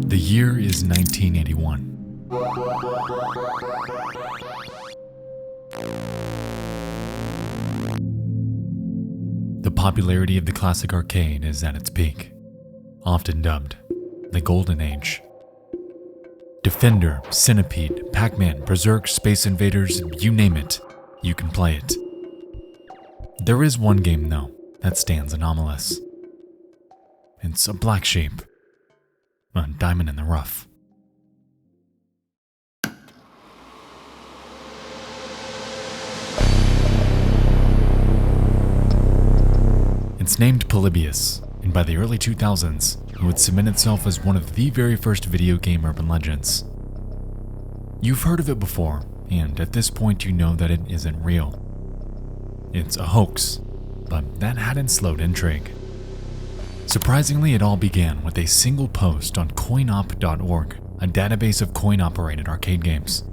The year is 1981. The popularity of the classic arcade is at its peak, often dubbed the Golden Age. Defender, Centipede, Pac-Man, Berserk, Space Invaders, you name it, you can play it. There is one game though that stands anomalous. It's a black sheep. A diamond in the rough. It's named Polybius, and by the early 2000s, it would cement itself as one of the very first video game urban legends. You've heard of it before, and at this point you know that it isn't real. It's a hoax, but that hadn't slowed intrigue. Surprisingly, it all began with a single post on coinop.org, a database of coin-operated arcade games.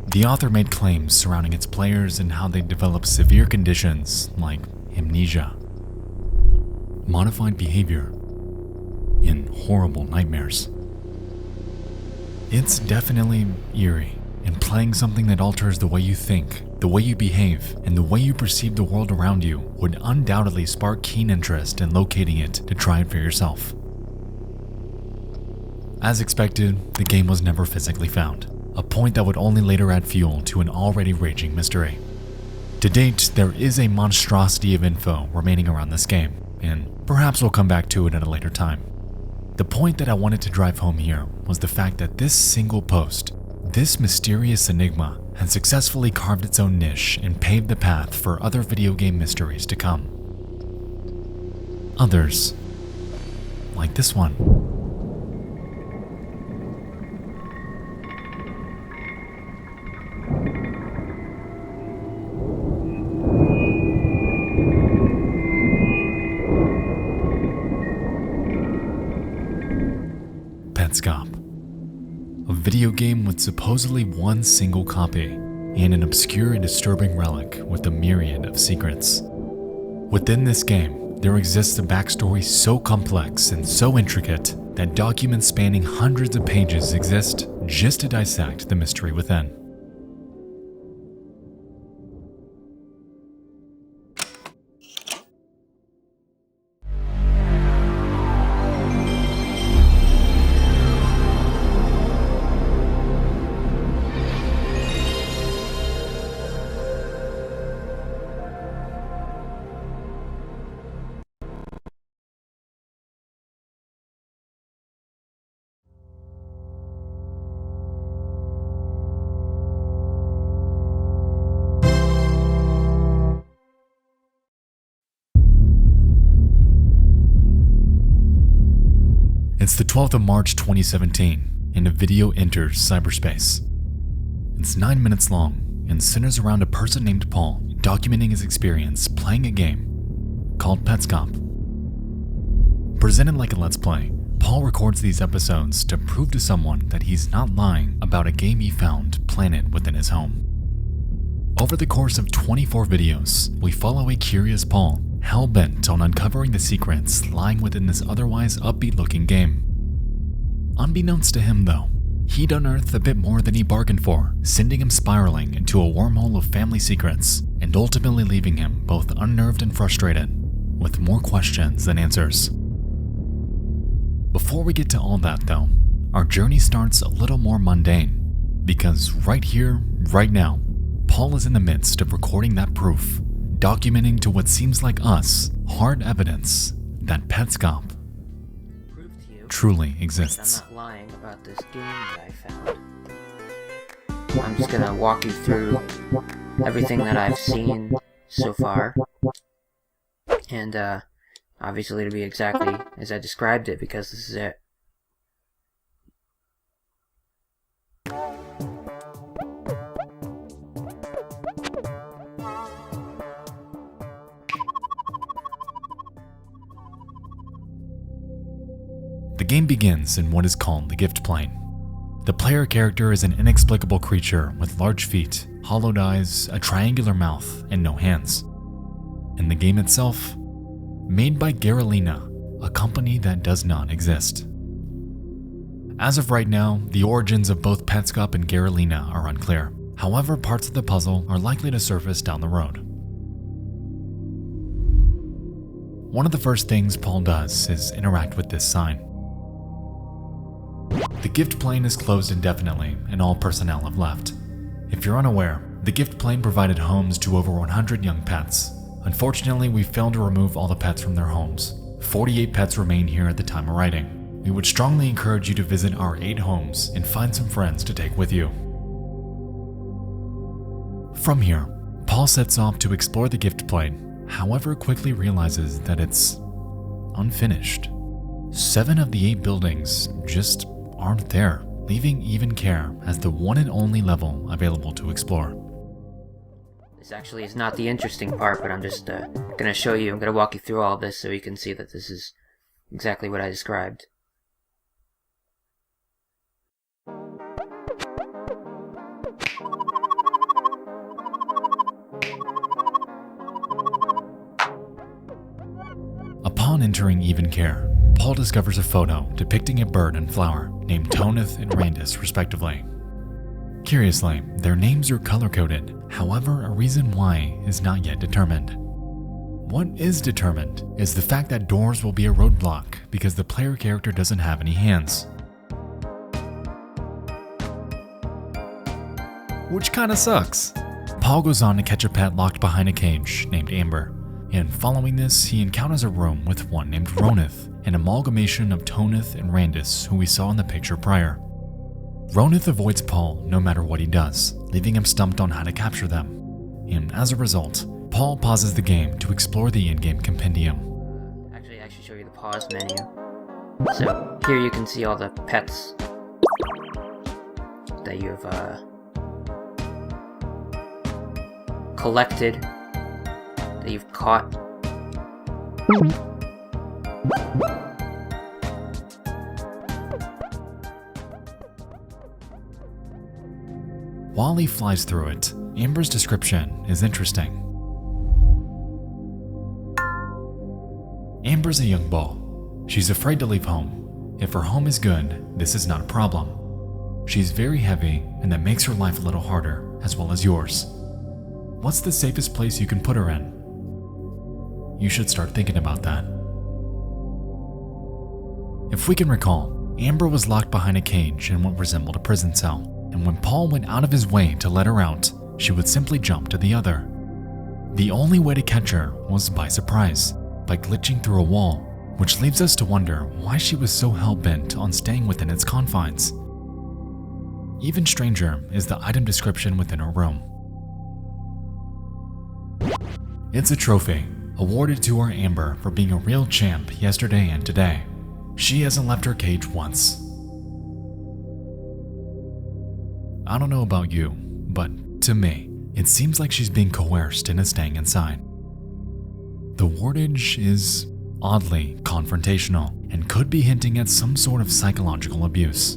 The author made claims surrounding its players and how they develop severe conditions like amnesia, modified behavior, and horrible nightmares. It's definitely eerie, and playing something that alters the way you think, the way you behave, and the way you perceive the world around you would undoubtedly spark keen interest in locating it to try it for yourself. As expected, the game was never physically found, a point that would only later add fuel to an already raging mystery. To date, there is a monstrosity of info remaining around this game, and perhaps we'll come back to it at a later time. The point that I wanted to drive home here was the fact that this single post, this mysterious enigma, has successfully carved its own niche and paved the path for other video game mysteries to come. Others, like this one. Petscop. A video game with supposedly one single copy, and an obscure and disturbing relic with a myriad of secrets. Within this game, there exists a backstory so complex and so intricate that documents spanning hundreds of pages exist just to dissect the mystery within. It's the 12th of March 2017, and a video enters cyberspace. It's 9 minutes long, and centers around a person named Paul documenting his experience playing a game called Petscop. Presented like a Let's Play, Paul records these episodes to prove to someone that he's not lying about a game he found planted within his home. Over the course of 24 videos, we follow a curious Paul, hell-bent on uncovering the secrets lying within this otherwise upbeat-looking game. Unbeknownst to him though, he'd unearthed a bit more than he bargained for, sending him spiraling into a wormhole of family secrets, and ultimately leaving him both unnerved and frustrated, with more questions than answers. Before we get to all that though, our journey starts a little more mundane, because right here, right now, Paul is in the midst of recording that proof, documenting to what seems like us hard evidence that Petscop truly exists. I'm not lying about this game that I found. I'm just gonna walk you through everything that I've seen so far, and obviously it'll be exactly as I described it because this is it. game begins in what is called the gift plane. The player character is an inexplicable creature with large feet, hollowed eyes, a triangular mouth, and no hands. And the game itself? Made by Garalina, a company that does not exist. As of right now, the origins of both Petscop and Garalina are unclear. However, parts of the puzzle are likely to surface down the road. One of the first things Paul does is interact with this sign. The gift plane is closed indefinitely and all personnel have left. If you're unaware, the gift plane provided homes to over 100 young pets. Unfortunately, we failed to remove all the pets from their homes. 48 pets remain here at the time of writing. We would strongly encourage you to visit our 8 homes and find some friends to take with you. From here, Paul sets off to explore the gift plane, however quickly realizes that it's unfinished. 7 of the 8 buildings just aren't there, leaving Even Care as the one and only level available to explore. This actually is not the interesting part, but I'm just gonna show you, I'm gonna walk you through all of this so you can see that this is exactly what I described. Upon entering Even Care, Paul discovers a photo depicting a bird and flower named Toneth and Randus respectively. Curiously, their names are color-coded, however a reason why is not yet determined. What is determined is the fact that doors will be a roadblock because the player character doesn't have any hands. Which kinda sucks. Paul goes on to catch a pet locked behind a cage named Amber, and following this he encounters a room with one named Ronith, an amalgamation of Toneth and Randus who we saw in the picture prior. Ronith avoids Paul no matter what he does, leaving him stumped on how to capture them. And as a result, Paul pauses the game to explore the in-game compendium. Actually, I should show you the pause menu. So, here you can see all the pets that you've collected, that you've caught. While he flies through it, Amber's description is interesting. Amber's a young bull. She's afraid to leave home. If her home is good, this is not a problem. She's very heavy, and that makes her life a little harder, as well as yours. What's the safest place you can put her in? You should start thinking about that. If we can recall, Amber was locked behind a cage in what resembled a prison cell. And when Paul went out of his way to let her out, she would simply jump to the other. The only way to catch her was by surprise, by glitching through a wall, which leaves us to wonder why she was so hell-bent on staying within its confines. Even stranger is the item description within her room. It's a trophy, awarded to our Amber for being a real champ yesterday and today. She hasn't left her cage once. I don't know about you, but to me, it seems like she's being coerced into staying inside. The wordage is oddly confrontational and could be hinting at some sort of psychological abuse.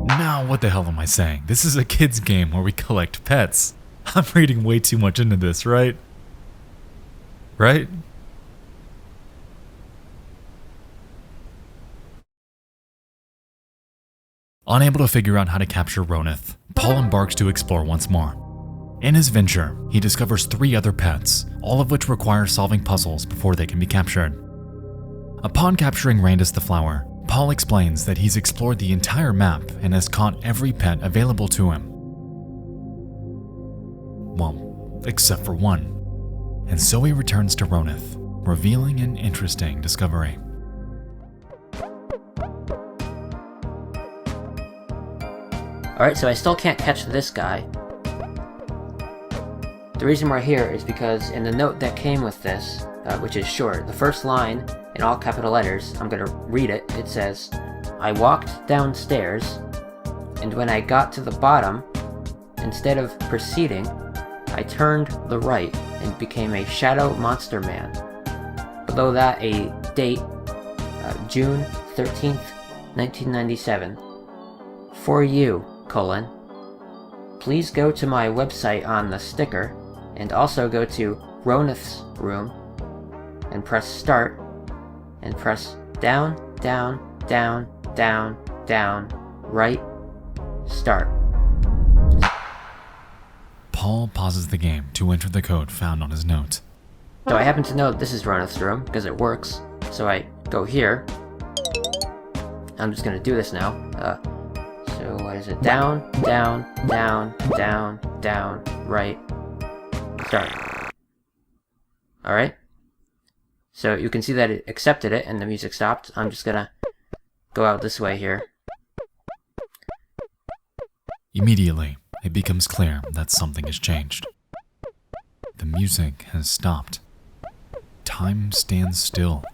Now, what the hell am I saying? This is a kid's game where we collect pets. I'm reading way too much into this, right? Right? Unable to figure out how to capture Ronith, Paul embarks to explore once more. In his venture, he discovers 3 other pets, all of which require solving puzzles before they can be captured. Upon capturing Randus the flower, Paul explains that he's explored the entire map and has caught every pet available to him. Well, except for one. And so he returns to Ronith, revealing an interesting discovery. Alright, so I still can't catch this guy. The reason we're here is because in the note that came with this, which is short, the first line in all capital letters, I'm gonna read it. It says, I walked downstairs, and when I got to the bottom, instead of proceeding, I turned the right and became a shadow monster man. Below that, a date June 13th, 1997. For you, please go to my website on the sticker, and also go to Ronith's room, and press start, and press down, down, down, down, down, right, start. Paul pauses the game to enter the code found on his note. So I happen to know that this is Ronith's room, because it works, so I go here. I'm just gonna do this now. So what is it? Down, down, down, down, down, right, start. Alright? So you can see that it accepted it and the music stopped. I'm just gonna go out this way here. Immediately, it becomes clear that something has changed. The music has stopped. Time stands still,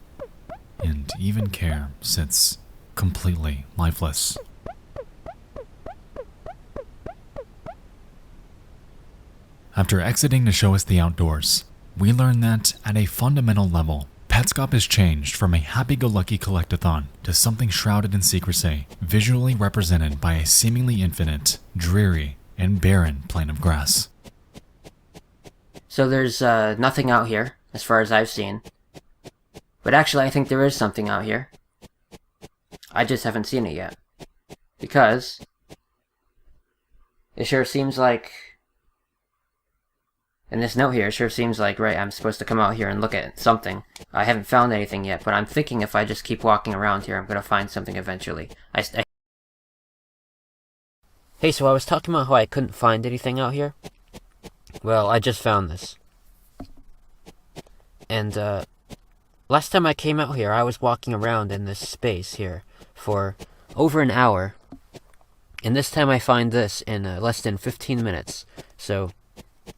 and even care sits completely lifeless. After exiting to show us the outdoors, we learn that, at a fundamental level, Petscop has changed from a happy-go-lucky collectathon to something shrouded in secrecy, visually represented by a seemingly infinite, dreary, and barren plain of grass. So there's nothing out here, as far as I've seen. But actually, I think there is something out here. I just haven't seen it yet. Because it sure seems like, in this note here, it sure seems like, right, I'm supposed to come out here and look at something. I haven't found anything yet, but I'm thinking if I just keep walking around here, I'm going to find something eventually. Hey, so I was talking about how I couldn't find anything out here. Well, I just found this. And, last time I came out here, I was walking around in this space here for over an hour. And this time I find this in less than 15 minutes. So,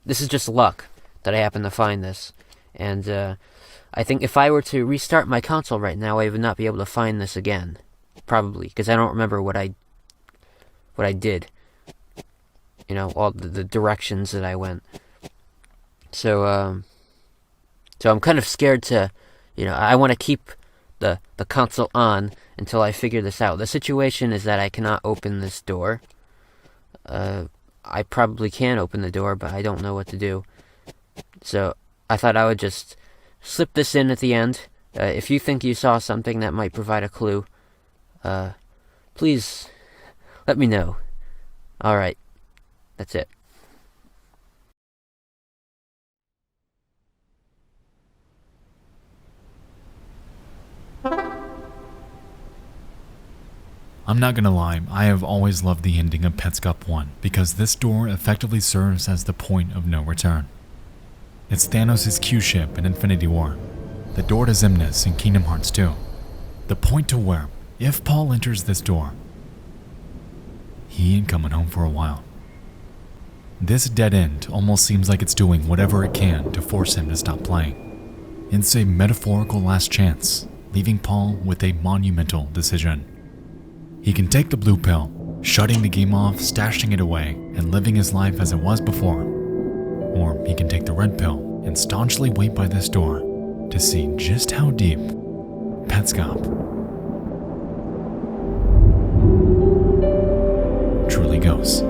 this is just luck that I happen to find this. And, I think if I were to restart my console right now, I would not be able to find this again. Probably, because I don't remember what I did. You know, all the directions that I went. So I'm kind of scared to, I want to keep the console on until I figure this out. The situation is that I cannot open this door. I probably can open the door, but I don't know what to do. So I thought I would just slip this in at the end. If you think you saw something that might provide a clue, please let me know. Alright, that's it. I'm not gonna lie, I have always loved the ending of Petscop 1 because this door effectively serves as the point of no return. It's Thanos' Q-ship in Infinity War, the door to Xemnas in Kingdom Hearts 2, the point to where, if Paul enters this door, he ain't coming home for a while. This dead end almost seems like it's doing whatever it can to force him to stop playing. It's a metaphorical last chance, leaving Paul with a monumental decision. He can take the blue pill, shutting the game off, stashing it away, and living his life as it was before. Or he can take the red pill and staunchly wait by this door to see just how deep Petscop truly goes.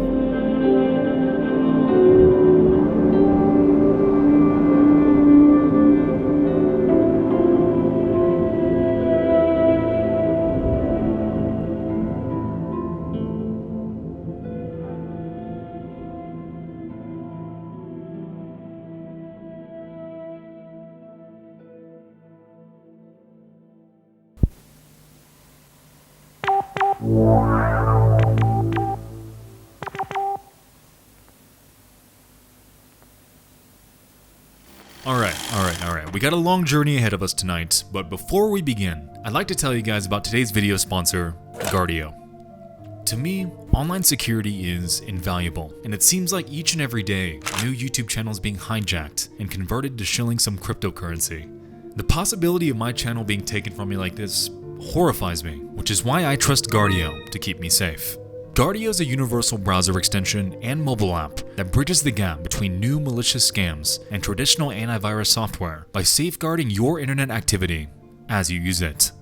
Alright, we got a long journey ahead of us tonight, but before we begin, I'd like to tell you guys about today's video sponsor, Guardio. To me, online security is invaluable, and it seems like each and every day, new YouTube channels being hijacked and converted to shilling some cryptocurrency. The possibility of my channel being taken from me like this horrifies me, which is why I trust Guardio to keep me safe. Guardio is a universal browser extension and mobile app that bridges the gap between new malicious scams and traditional antivirus software by safeguarding your internet activity as you use it.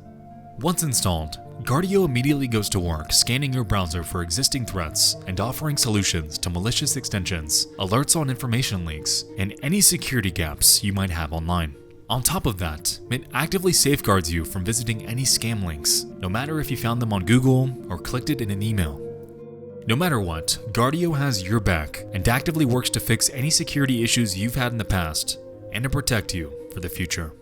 Once installed, Guardio immediately goes to work scanning your browser for existing threats and offering solutions to malicious extensions, alerts on information leaks, and any security gaps you might have online. On top of that, it actively safeguards you from visiting any scam links, no matter if you found them on Google or clicked it in an email. No matter what, Guardio has your back and actively works to fix any security issues you've had in the past and to protect you for the future.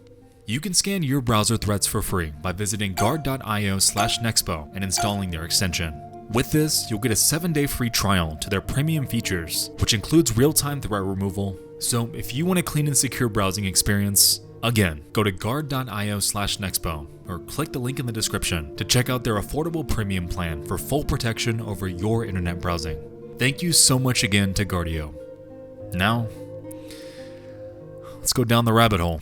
You can scan your browser threats for free by visiting guard.io/Nexpo and installing their extension. With this, you'll get a 7-day free trial to their premium features, which includes real-time threat removal. So if you want a clean and secure browsing experience, again, go to guard.io/Nexpo or click the link in the description to check out their affordable premium plan for full protection over your internet browsing. Thank you so much again to Guardio. Now, let's go down the rabbit hole.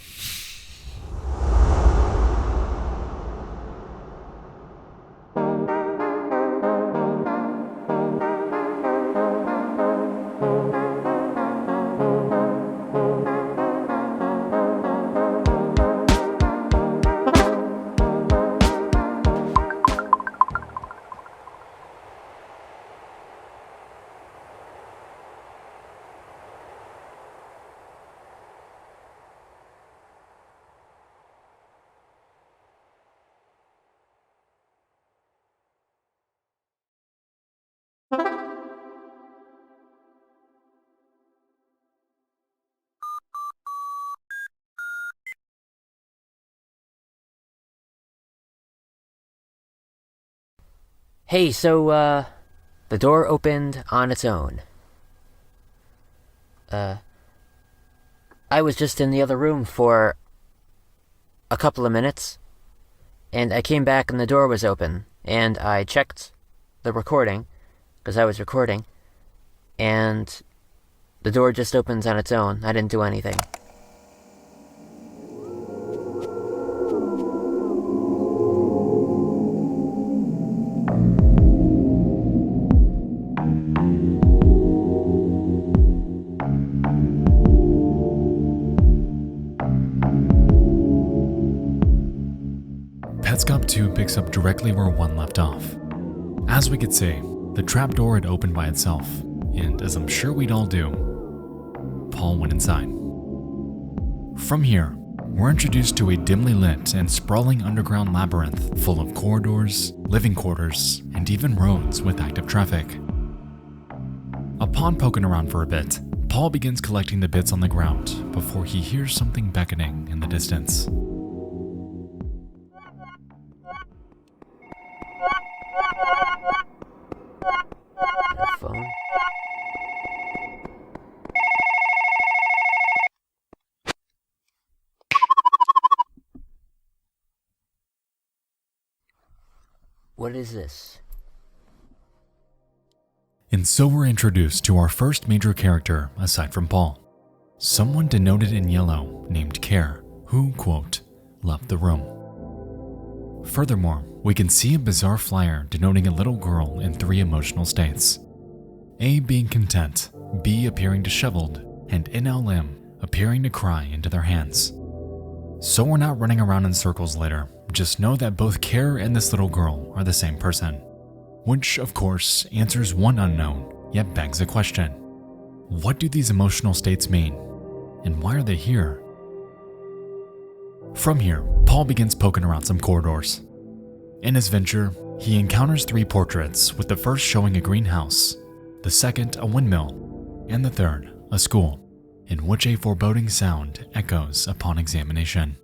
Hey, so, the door opened on its own. I was just in the other room for a couple of minutes, and I came back and the door was open, and I checked the recording, because I was recording, and the door just opens on its own. I didn't do anything. Petscop 2 picks up directly where 1 left off. As we could see, the trapdoor had opened by itself, and as I'm sure we'd all do, Paul went inside. From here, we're introduced to a dimly lit and sprawling underground labyrinth full of corridors, living quarters, and even roads with active traffic. Upon poking around for a bit, Paul begins collecting the bits on the ground before he hears something beckoning in the distance. Phone? What is this? And so we're introduced to our first major character aside from Paul. Someone denoted in yellow named Care, who, quote, left the room. Furthermore, we can see a bizarre flyer denoting a little girl in 3 emotional states. A being content, B appearing disheveled, and NLM appearing to cry into their hands. So we're not running around in circles later, just know that both Care and this little girl are the same person. Which, of course, answers one unknown, yet begs a question. What do these emotional states mean? And why are they here? From here, Paul begins poking around some corridors. In his venture, he encounters 3 portraits, with the first showing a greenhouse, the second a windmill, and the third a school, in which a foreboding sound echoes upon examination.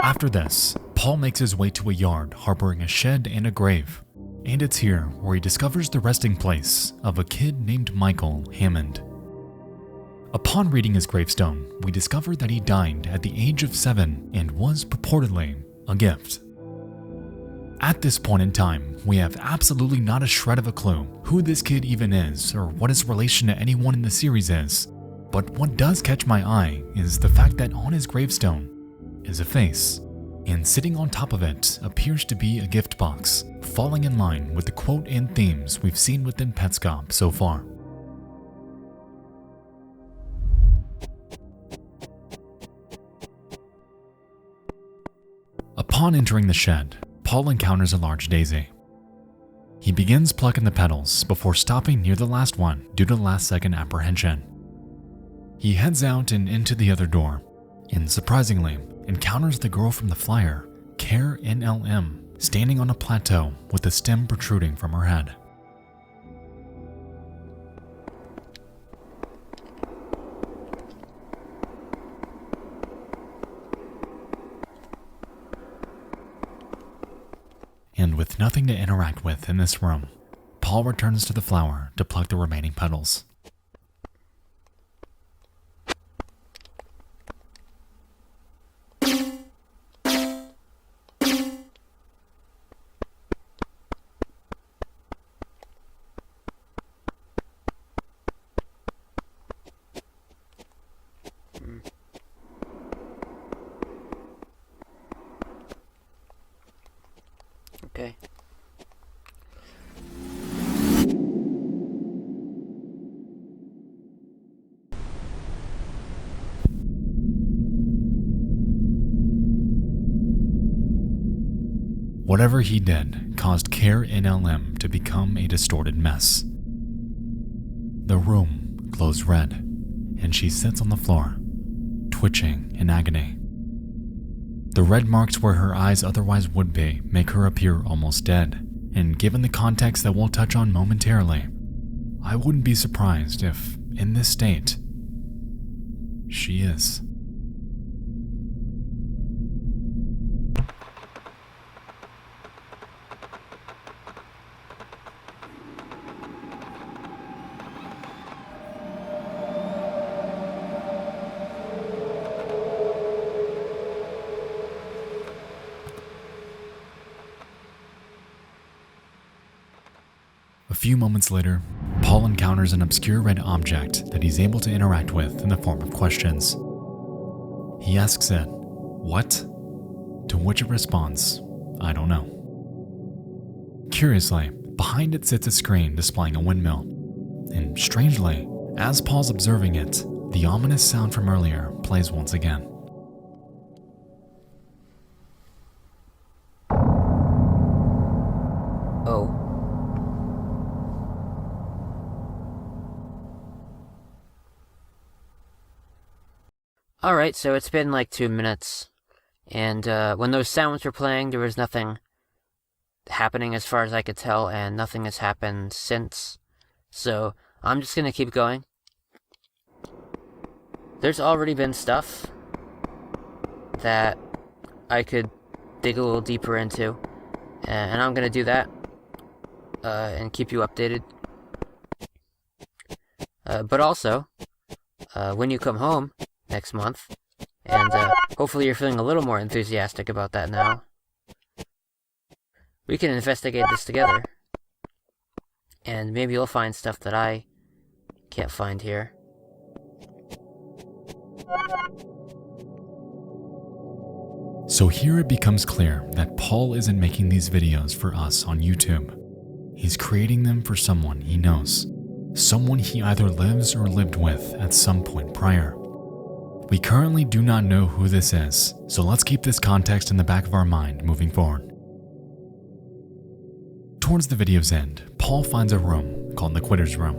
After this, Paul makes his way to a yard harboring a shed and a grave, and it's here where he discovers the resting place of a kid named Michael Hammond. Upon reading his gravestone, we discover that he died at the age of 7 and was purportedly a gift. At this point in time, we have absolutely not a shred of a clue who this kid even is or what his relation to anyone in the series is, but what does catch my eye is the fact that on his gravestone is a face. and sitting on top of it appears to be a gift box, falling in line with the quote and themes we've seen within Petscop so far. Upon entering the shed, Paul encounters a large daisy. He begins plucking the petals before stopping near the last one due to last-second apprehension. He heads out and into the other door, and surprisingly, encounters the girl from the flyer, Care NLM, standing on a plateau with a stem protruding from her head. And with nothing to interact with in this room, Paul returns to the flower to pluck the remaining petals. Okay. Whatever he did caused Care NLM to become a distorted mess. The room glows red, and she sits on the floor, twitching in agony. The red marks where her eyes otherwise would be make her appear almost dead, and given the context that we'll touch on momentarily, I wouldn't be surprised if, in this state, she is. A few moments later, Paul encounters an obscure red object that he's able to interact with in the form of questions. He asks it, "What?" To which it responds, "I don't know." Curiously, behind it sits a screen displaying a windmill. And strangely, as Paul's observing it, the ominous sound from earlier plays once again. Oh. Alright, so it's been like 2 minutes, and when those sounds were playing, there was nothing happening as far as I could tell, and nothing has happened since, so I'm just gonna keep going. There's already been stuff that I could dig a little deeper into, and I'm gonna do that, and keep you updated. But also, when you come home next month, and hopefully you're feeling a little more enthusiastic about that now, we can investigate this together, and maybe you'll find stuff that I can't find here. So here it becomes clear that Paul isn't making these videos for us on YouTube. He's creating them for someone he knows, someone he either lives or lived with at some point prior. We currently do not know who this is, so let's keep this context in the back of our mind moving forward. Towards the video's end, Paul finds a room called the Quitter's Room.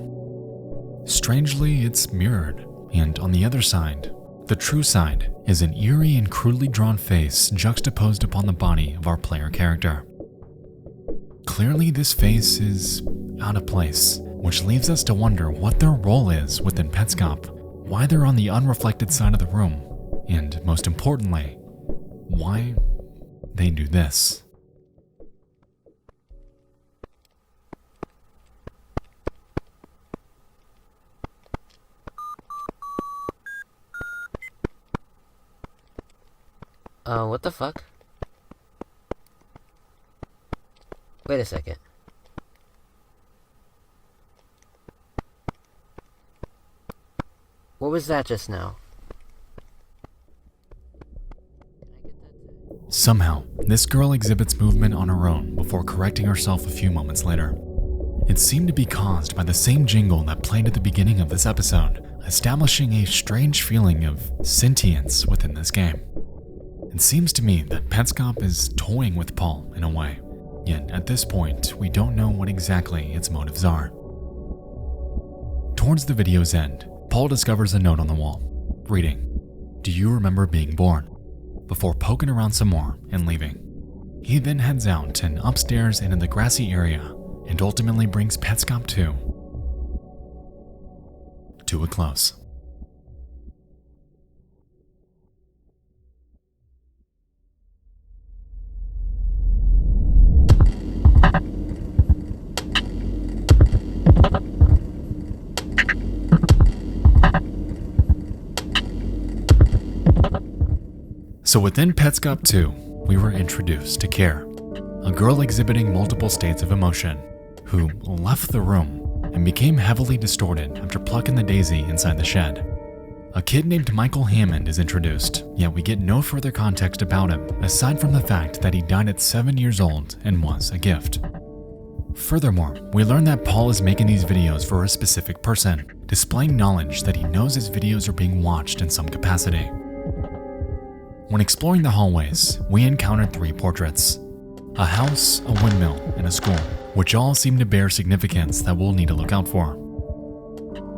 Strangely, it's mirrored, and on the other side, the true side, is an eerie and crudely drawn face juxtaposed upon the body of our player character. Clearly, this face is out of place, which leaves us to wonder what their role is within Petscop, why they're on the unreflected side of the room, and most importantly, why they do this. What the fuck? Wait a second. What was that just now? Somehow, this girl exhibits movement on her own before correcting herself a few moments later. It seemed to be caused by the same jingle that played at the beginning of this episode, establishing a strange feeling of sentience within this game. It seems to me that Petscop is toying with Paul in a way, yet at this point, we don't know what exactly its motives are. Towards the video's end, Paul discovers a note on the wall, reading, "Do you remember being born?" before poking around some more and leaving. He then heads out and upstairs into the grassy area and ultimately brings Petscop 2 to a close. So within Petscop 2, we were introduced to Care, a girl exhibiting multiple states of emotion, who left the room and became heavily distorted after plucking the daisy inside the shed. A kid named Michael Hammond is introduced, yet we get no further context about him aside from the fact that he died at 7 years old and was a gift. Furthermore, we learn that Paul is making these videos for a specific person, displaying knowledge that he knows his videos are being watched in some capacity. When exploring the hallways, we encountered 3 portraits: a house, a windmill, and a school, which all seem to bear significance that we'll need to look out for.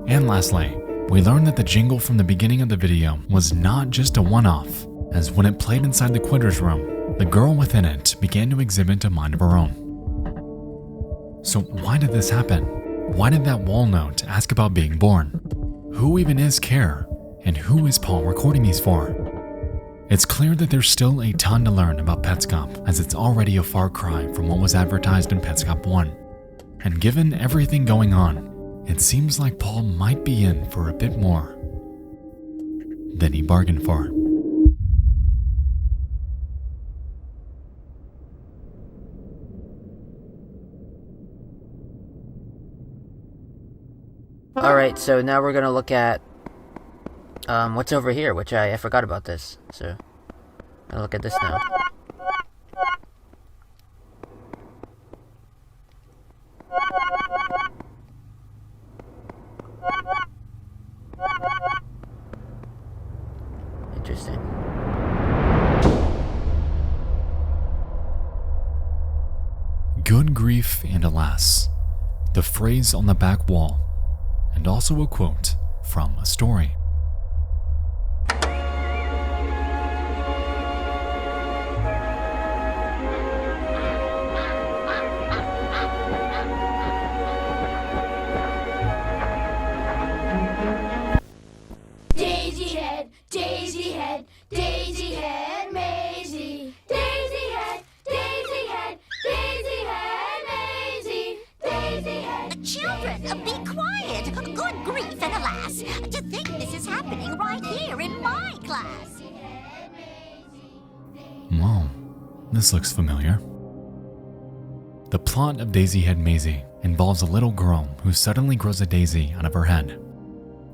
And lastly, we learned that the jingle from the beginning of the video was not just a one-off, as when it played inside the Quitter's room, the girl within it began to exhibit a mind of her own. So why did this happen? Why did that wall note ask about being born? Who even is Care? And who is Paul recording these for? It's clear that there's still a ton to learn about Petscop, as it's already a far cry from what was advertised in Petscop 1. And given everything going on, it seems like Paul might be in for a bit more than he bargained for. Alright, so now we're gonna look at what's over here, which I forgot about this, so I'll look at this now. Interesting. Good grief and alas, the phrase on the back wall, and also a quote from a story. Children, be quiet! Good grief and alas! To think this is happening right here in my class! Whoa, this looks familiar. The plot of Daisy Head Maisie involves a little girl who suddenly grows a daisy out of her head.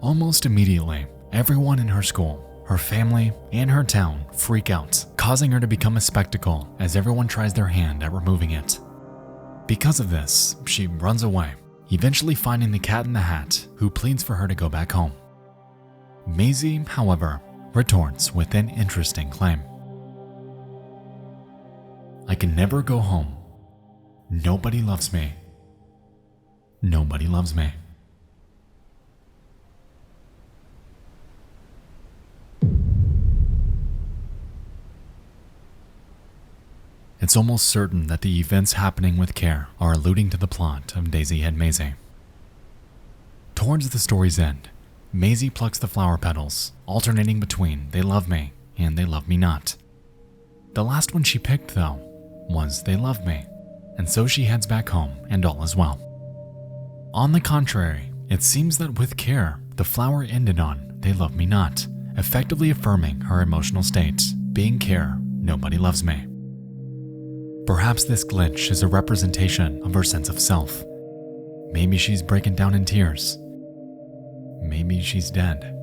Almost immediately, everyone in her school, her family, and her town freak out, causing her to become a spectacle as everyone tries their hand at removing it. Because of this, she runs away, eventually finding the Cat in the Hat, who pleads for her to go back home. Maisie, however, retorts with an interesting claim. "I can never go home. Nobody loves me. Nobody loves me." It's almost certain that the events happening with Care are alluding to the plot of Daisy Head Maisie. Towards the story's end, Maisie plucks the flower petals, alternating between "they love me" and "they love me not." The last one she picked, though, was "they love me," and so she heads back home and all is well. On the contrary, it seems that with Care, the flower ended on "they love me not," effectively affirming her emotional state, being Care, nobody loves me. Perhaps this glitch is a representation of her sense of self. Maybe she's breaking down in tears. Maybe she's dead.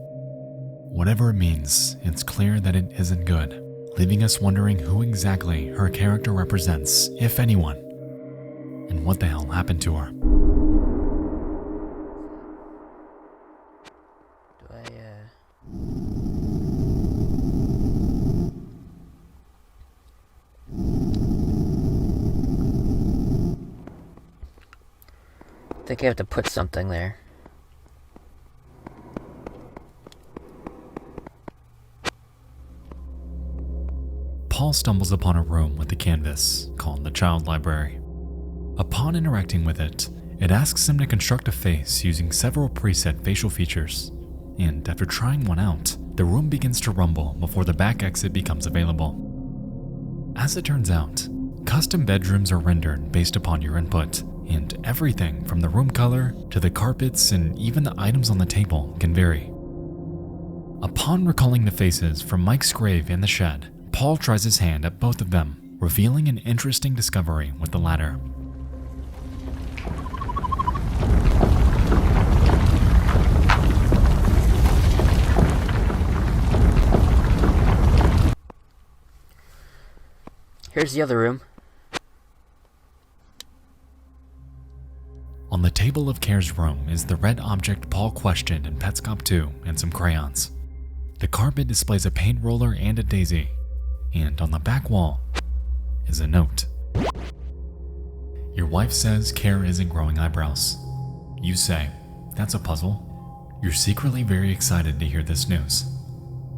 Whatever it means, it's clear that it isn't good, leaving us wondering who exactly her character represents, if anyone, and what the hell happened to her. I think I have to put something there. Paul stumbles upon a room with a canvas called the Child Library. Upon interacting with it, it asks him to construct a face using several preset facial features, and after trying one out, the room begins to rumble before the back exit becomes available. As it turns out, custom bedrooms are rendered based upon your input, and everything from the room color to the carpets and even the items on the table can vary. Upon recalling the faces from Mike's grave in the shed, Paul tries his hand at both of them, revealing an interesting discovery with the latter. Here's the other room. On the table of Care's room is the red object Paul questioned in Petscop 2 and some crayons. The carpet displays a paint roller and a daisy, and on the back wall is a note. Your wife says Care isn't growing eyebrows. You say, that's a puzzle. You're secretly very excited to hear this news.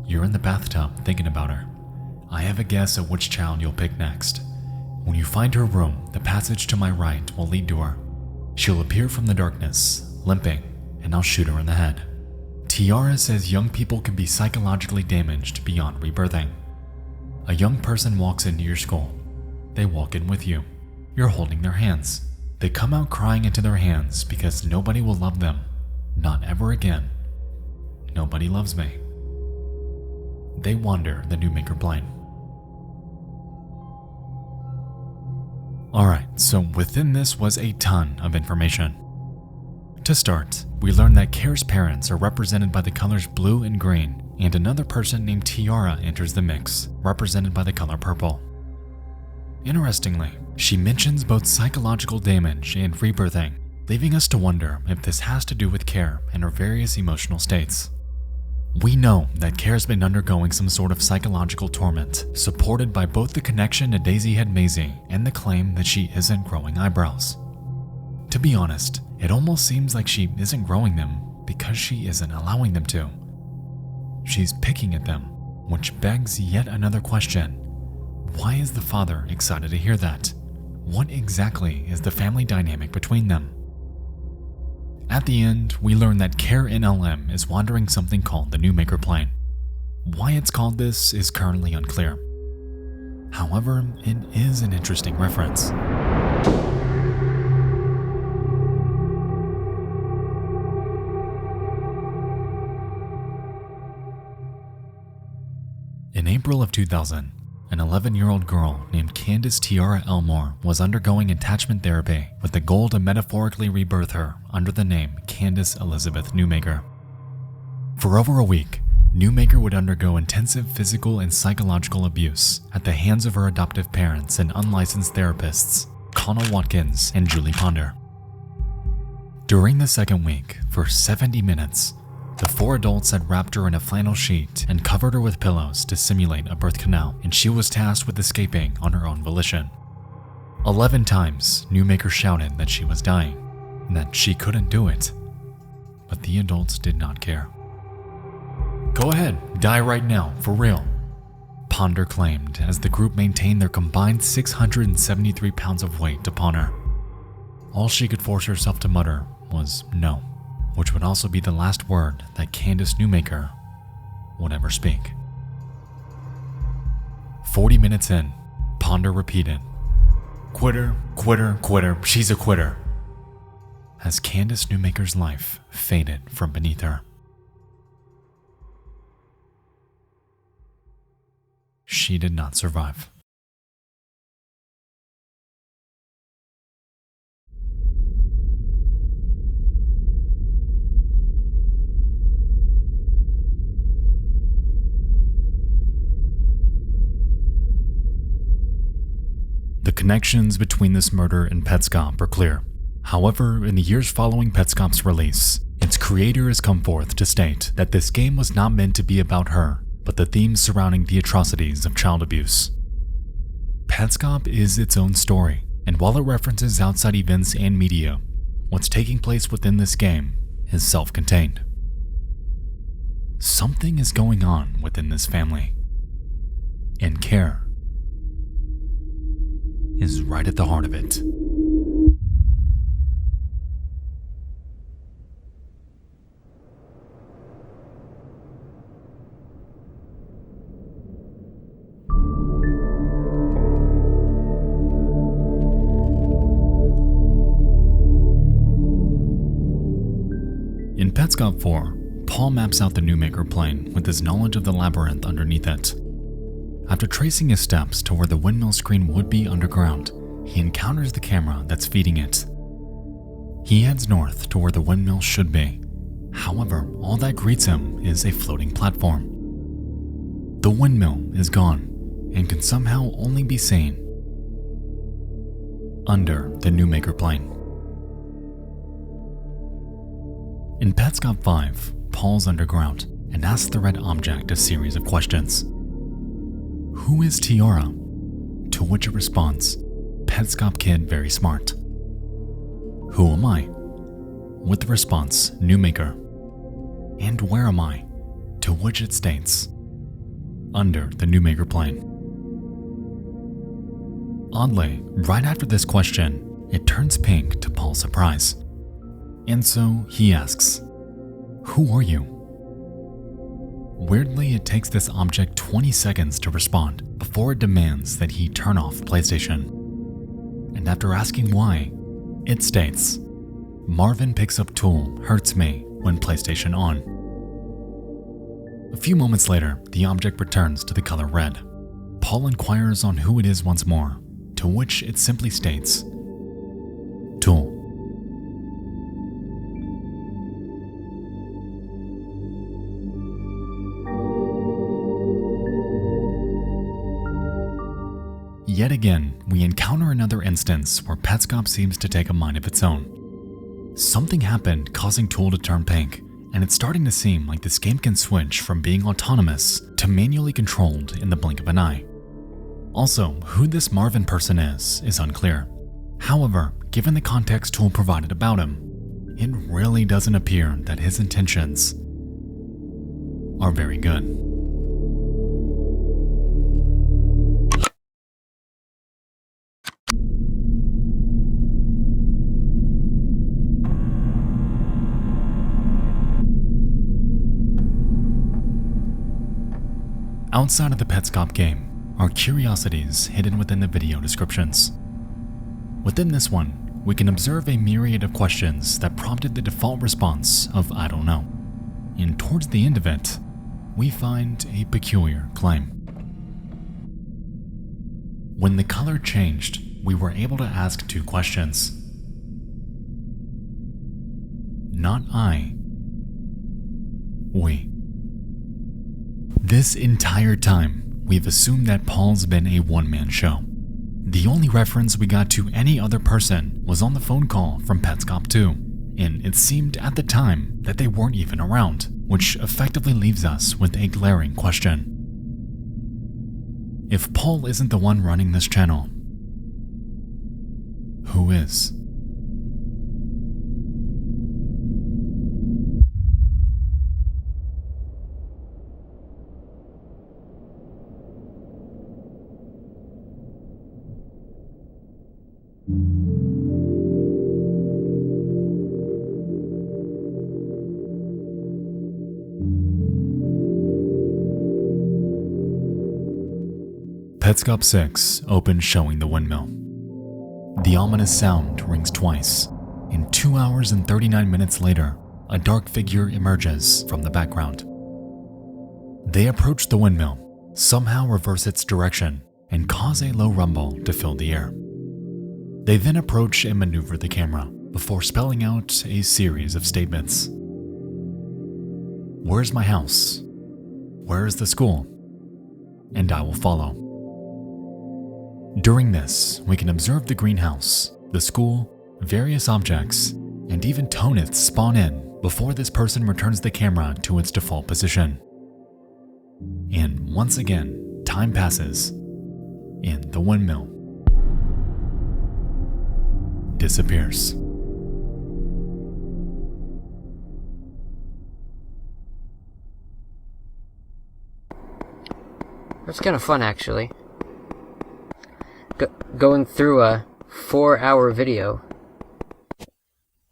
You're in the bathtub thinking about her. I have a guess at which child you'll pick next. When you find her room, the passage to my right will lead to her. She'll appear from the darkness, limping, and I'll shoot her in the head. Tiara says young people can be psychologically damaged beyond rebirthing. A young person walks into your school. They walk in with you. You're holding their hands. They come out crying into their hands because nobody will love them. Not ever again. Nobody loves me. They wander the Newmaker plane. Alright, so within this was a ton of information. To start, we learn that Care's parents are represented by the colors blue and green, and another person named Tiara enters the mix, represented by the color purple. Interestingly, she mentions both psychological damage and rebirthing, leaving us to wonder if this has to do with Care and her various emotional states. We know that Care's been undergoing some sort of psychological torment, supported by both the connection to Daisyhead Maisie and the claim that she isn't growing eyebrows. To be honest, it almost seems like she isn't growing them because she isn't allowing them to. She's picking at them, which begs yet another question. Why is the father excited to hear that? What exactly is the family dynamic between them? At the end, we learn that Care NLM is wandering something called the Newmaker plane. Why it's called this is currently unclear. However, it is an interesting reference. In April of 2000, an 11-year-old girl named Candace Tiara Elmore was undergoing attachment therapy with the goal to metaphorically rebirth her under the name Candace Elizabeth Newmaker. For over a week, Newmaker would undergo intensive physical and psychological abuse at the hands of her adoptive parents and unlicensed therapists, Connell Watkins and Julie Ponder. During the second week, for 70 minutes, the four adults had wrapped her in a flannel sheet and covered her with pillows to simulate a birth canal, and she was tasked with escaping on her own volition. 11 times, Newmaker shouted that she was dying, and that she couldn't do it, but the adults did not care. Go ahead, die right now, for real, Ponder claimed as the group maintained their combined 673 pounds of weight upon her. All she could force herself to mutter was no, which would also be the last word that Candace Newmaker would ever speak. 40 minutes in, Ponder repeated, "Quitter, quitter, quitter, she's a quitter," as Candace Newmaker's life faded from beneath her. She did not survive. connections between this murder and Petscop are clear. However, in the years following Petscop's release, its creator has come forth to state that this game was not meant to be about her, but the themes surrounding the atrocities of child abuse. Petscop is its own story, and while it references outside events and media, what's taking place within this game is self-contained. Something is going on within this family, and care is right at the heart of it. In Petscop 4, Paul maps out the Newmaker plane with his knowledge of the labyrinth underneath it. After tracing his steps to where the windmill screen would be underground, he encounters the camera that's feeding it. He heads north to where the windmill should be. However, all that greets him is a floating platform. The windmill is gone and can somehow only be seen under the Newmaker plane. In Petscop 5, Paul's underground and asks the red object a series of questions. Who is Tiara? To which it responds, Petscop Kid very smart. Who am I? With the response, Newmaker. And where am I? To which it states, under the Newmaker plane. Oddly, right after this question, it turns pink to Paul's surprise. And so he asks, who are you? Weirdly, it takes this object 20 seconds to respond before it demands that he turn off PlayStation. And after asking why, it states, Marvin picks up tool, hurts me when PlayStation on. A few moments later, the object returns to the color red. Paul inquires on who it is once more, to which it simply states, Tool. Yet again, we encounter another instance where Petscop seems to take a mind of its own. Something happened causing Tool to turn pink, and it's starting to seem like this game can switch from being autonomous to manually controlled in the blink of an eye. Also, who this Marvin person is unclear. However, given the context Tool provided about him, it really doesn't appear that his intentions are very good. Outside of the Petscop game are curiosities hidden within the video descriptions. Within this one, we can observe a myriad of questions that prompted the default response of I don't know. And towards the end of it, we find a peculiar claim. When the color changed, we were able to ask two questions. Not I. We. This entire time, we've assumed that Paul's been a one-man show. The only reference we got to any other person was on the phone call from Petscop 2, and it seemed at the time that they weren't even around, which effectively leaves us with a glaring question. If Paul isn't the one running this channel, who is? Petscop 6 opens showing the windmill. The ominous sound rings twice, and 2 hours and 39 minutes later, a dark figure emerges from the background. They approach the windmill, somehow reverse its direction, and cause a low rumble to fill the air. They then approach and maneuver the camera before spelling out a series of statements. Where's my house? Where is the school? And I will follow. During this, we can observe the greenhouse, the school, various objects, and even Tonith spawn in before this person returns the camera to its default position. And once again, time passes, and the windmill disappears. That's kind of fun, actually. Going through a 4-hour video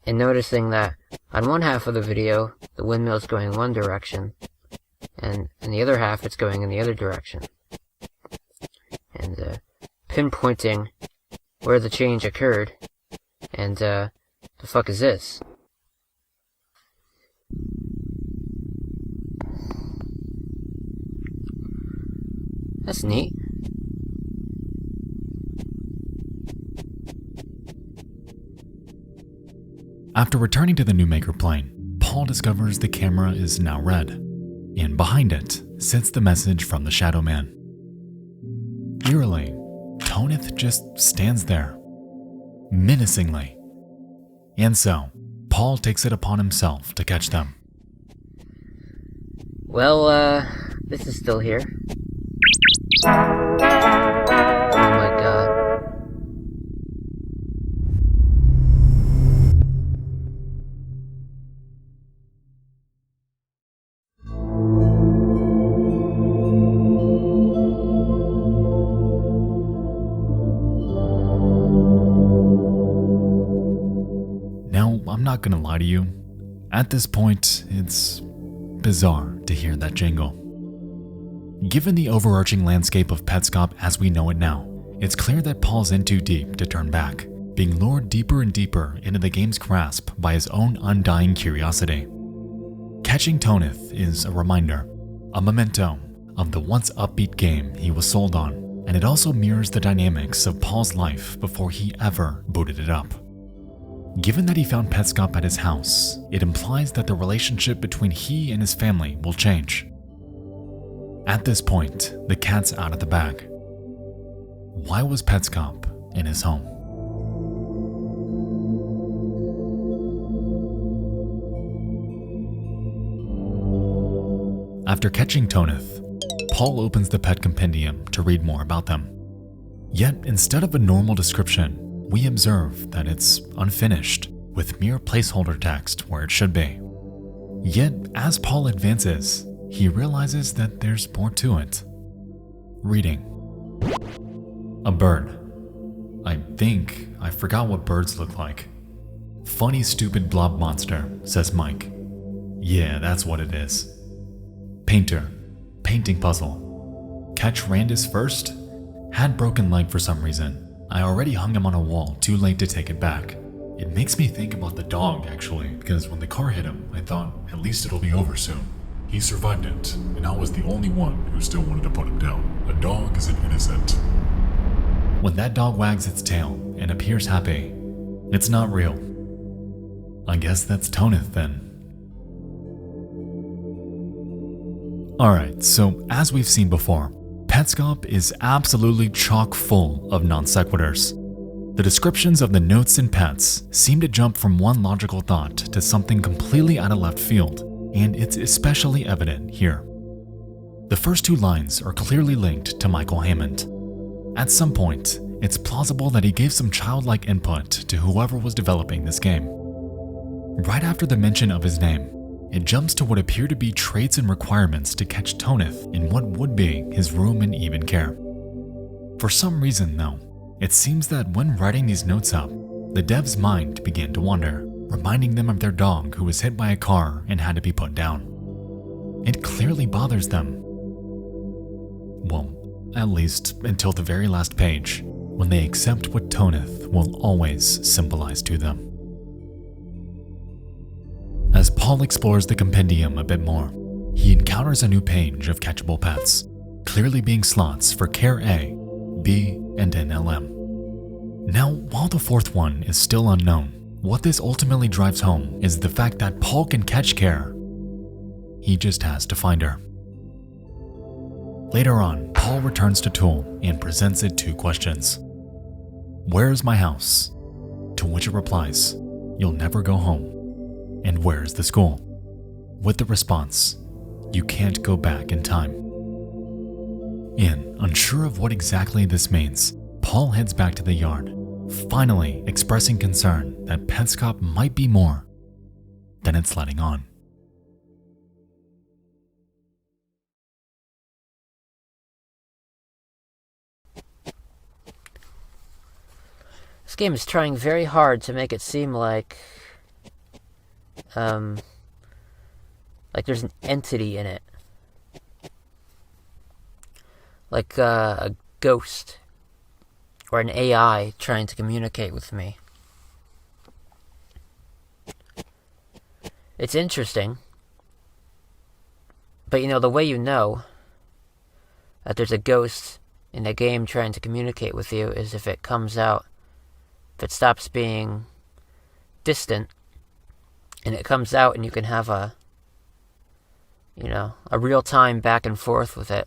and noticing that on one half of the video, the windmill's going one direction, and in the other half, it's going in the other direction. And pinpointing where the change occurred, and the fuck is this? That's neat. After returning to the new maker plane, Paul discovers the camera is now red, and behind it sits the message from the Shadow Man. Eerily, Tonith just stands there, menacingly. And so, Paul takes it upon himself to catch them. Well, this is still here. Oh my god. Now, I'm not gonna lie to you. At this point, it's bizarre to hear that jingle. Given the overarching landscape of Petscop as we know it now, it's clear that Paul's in too deep to turn back, being lured deeper and deeper into the game's grasp by his own undying curiosity. Catching Tonith is a reminder, a memento of the once upbeat game he was sold on, and it also mirrors the dynamics of Paul's life before he ever booted it up. Given that he found Petscop at his house, it implies that the relationship between he and his family will change. At this point, the cat's out of the bag. Why was Petscop in his home? After catching Tonith, Paul opens the pet compendium to read more about them. Yet, instead of a normal description, we observe that it's unfinished, with mere placeholder text where it should be. Yet, as Paul advances, he realizes that there's more to it. Reading. A bird. I think I forgot what birds look like. Funny stupid blob monster, says Mike. Yeah, that's what it is. Painter. Painting puzzle. Catch Randis first? Had broken leg for some reason. I already hung him on a wall, too late to take it back. It makes me think about the dog, actually, because when the car hit him, I thought, at least it'll be over soon. He survived it, and I was the only one who still wanted to put him down. A dog isn't innocent. When that dog wags its tail and appears happy, it's not real. I guess that's Tonith then. Alright, so as we've seen before, Petscop is absolutely chock full of non sequiturs. The descriptions of the notes and pets seem to jump from one logical thought to something completely out of left field, and it's especially evident here. The first two lines are clearly linked to Michael Hammond. At some point, it's plausible that he gave some childlike input to whoever was developing this game. Right after the mention of his name, it jumps to what appear to be traits and requirements to catch Tonith in what would be his room and even care. For some reason though, it seems that when writing these notes up, the dev's mind began to wander, reminding them of their dog who was hit by a car and had to be put down. It clearly bothers them. Well, at least until the very last page, when they accept what Tonith will always symbolize to them. As Paul explores the compendium a bit more, he encounters a new page of catchable pets, clearly being slots for Care A, B, and NLM. Now, while the fourth one is still unknown, what this ultimately drives home is the fact that Paul can catch Care. He just has to find her. Later on, Paul returns to Tool and presents it two questions. Where's my house? To which it replies, you'll never go home. And where's the school? With the response, you can't go back in time. And unsure of what exactly this means, Paul heads back to the yard, finally expressing concern that Petscop might be more than it's letting on. This game is trying very hard to make it seem like there's an entity in it. Like a ghost or an AI trying to communicate with me. It's interesting. But you know, the way you know that there's a ghost in a game trying to communicate with you is if it comes out, if it stops being distant, and it comes out and you can have a real-time back and forth with it.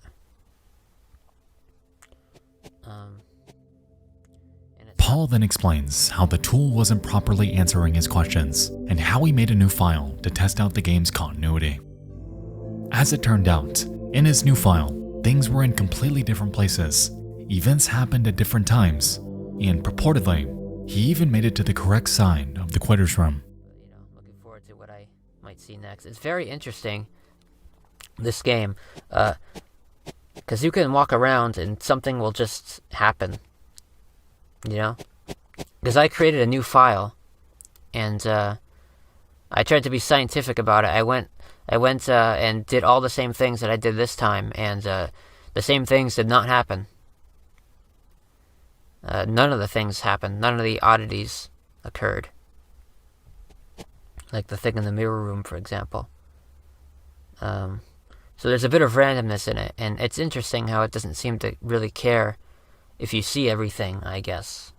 Paul then explains how the tool wasn't properly answering his questions and how he made a new file to test out the game's continuity. As it turned out, in his new file, things were in completely different places, events happened at different times, and purportedly, he even made it to the correct side of the quitter's room. Looking forward to what I might see next. It's very interesting, this game, because you can walk around and something will just happen, Because I created a new file, and I tried to be scientific about it. I went and did all the same things that I did this time, and the same things did not happen. None of the things happened. None of the oddities occurred. Like the thing in the mirror room, for example. So there's a bit of randomness in it, and it's interesting how it doesn't seem to really care if you see everything, I guess.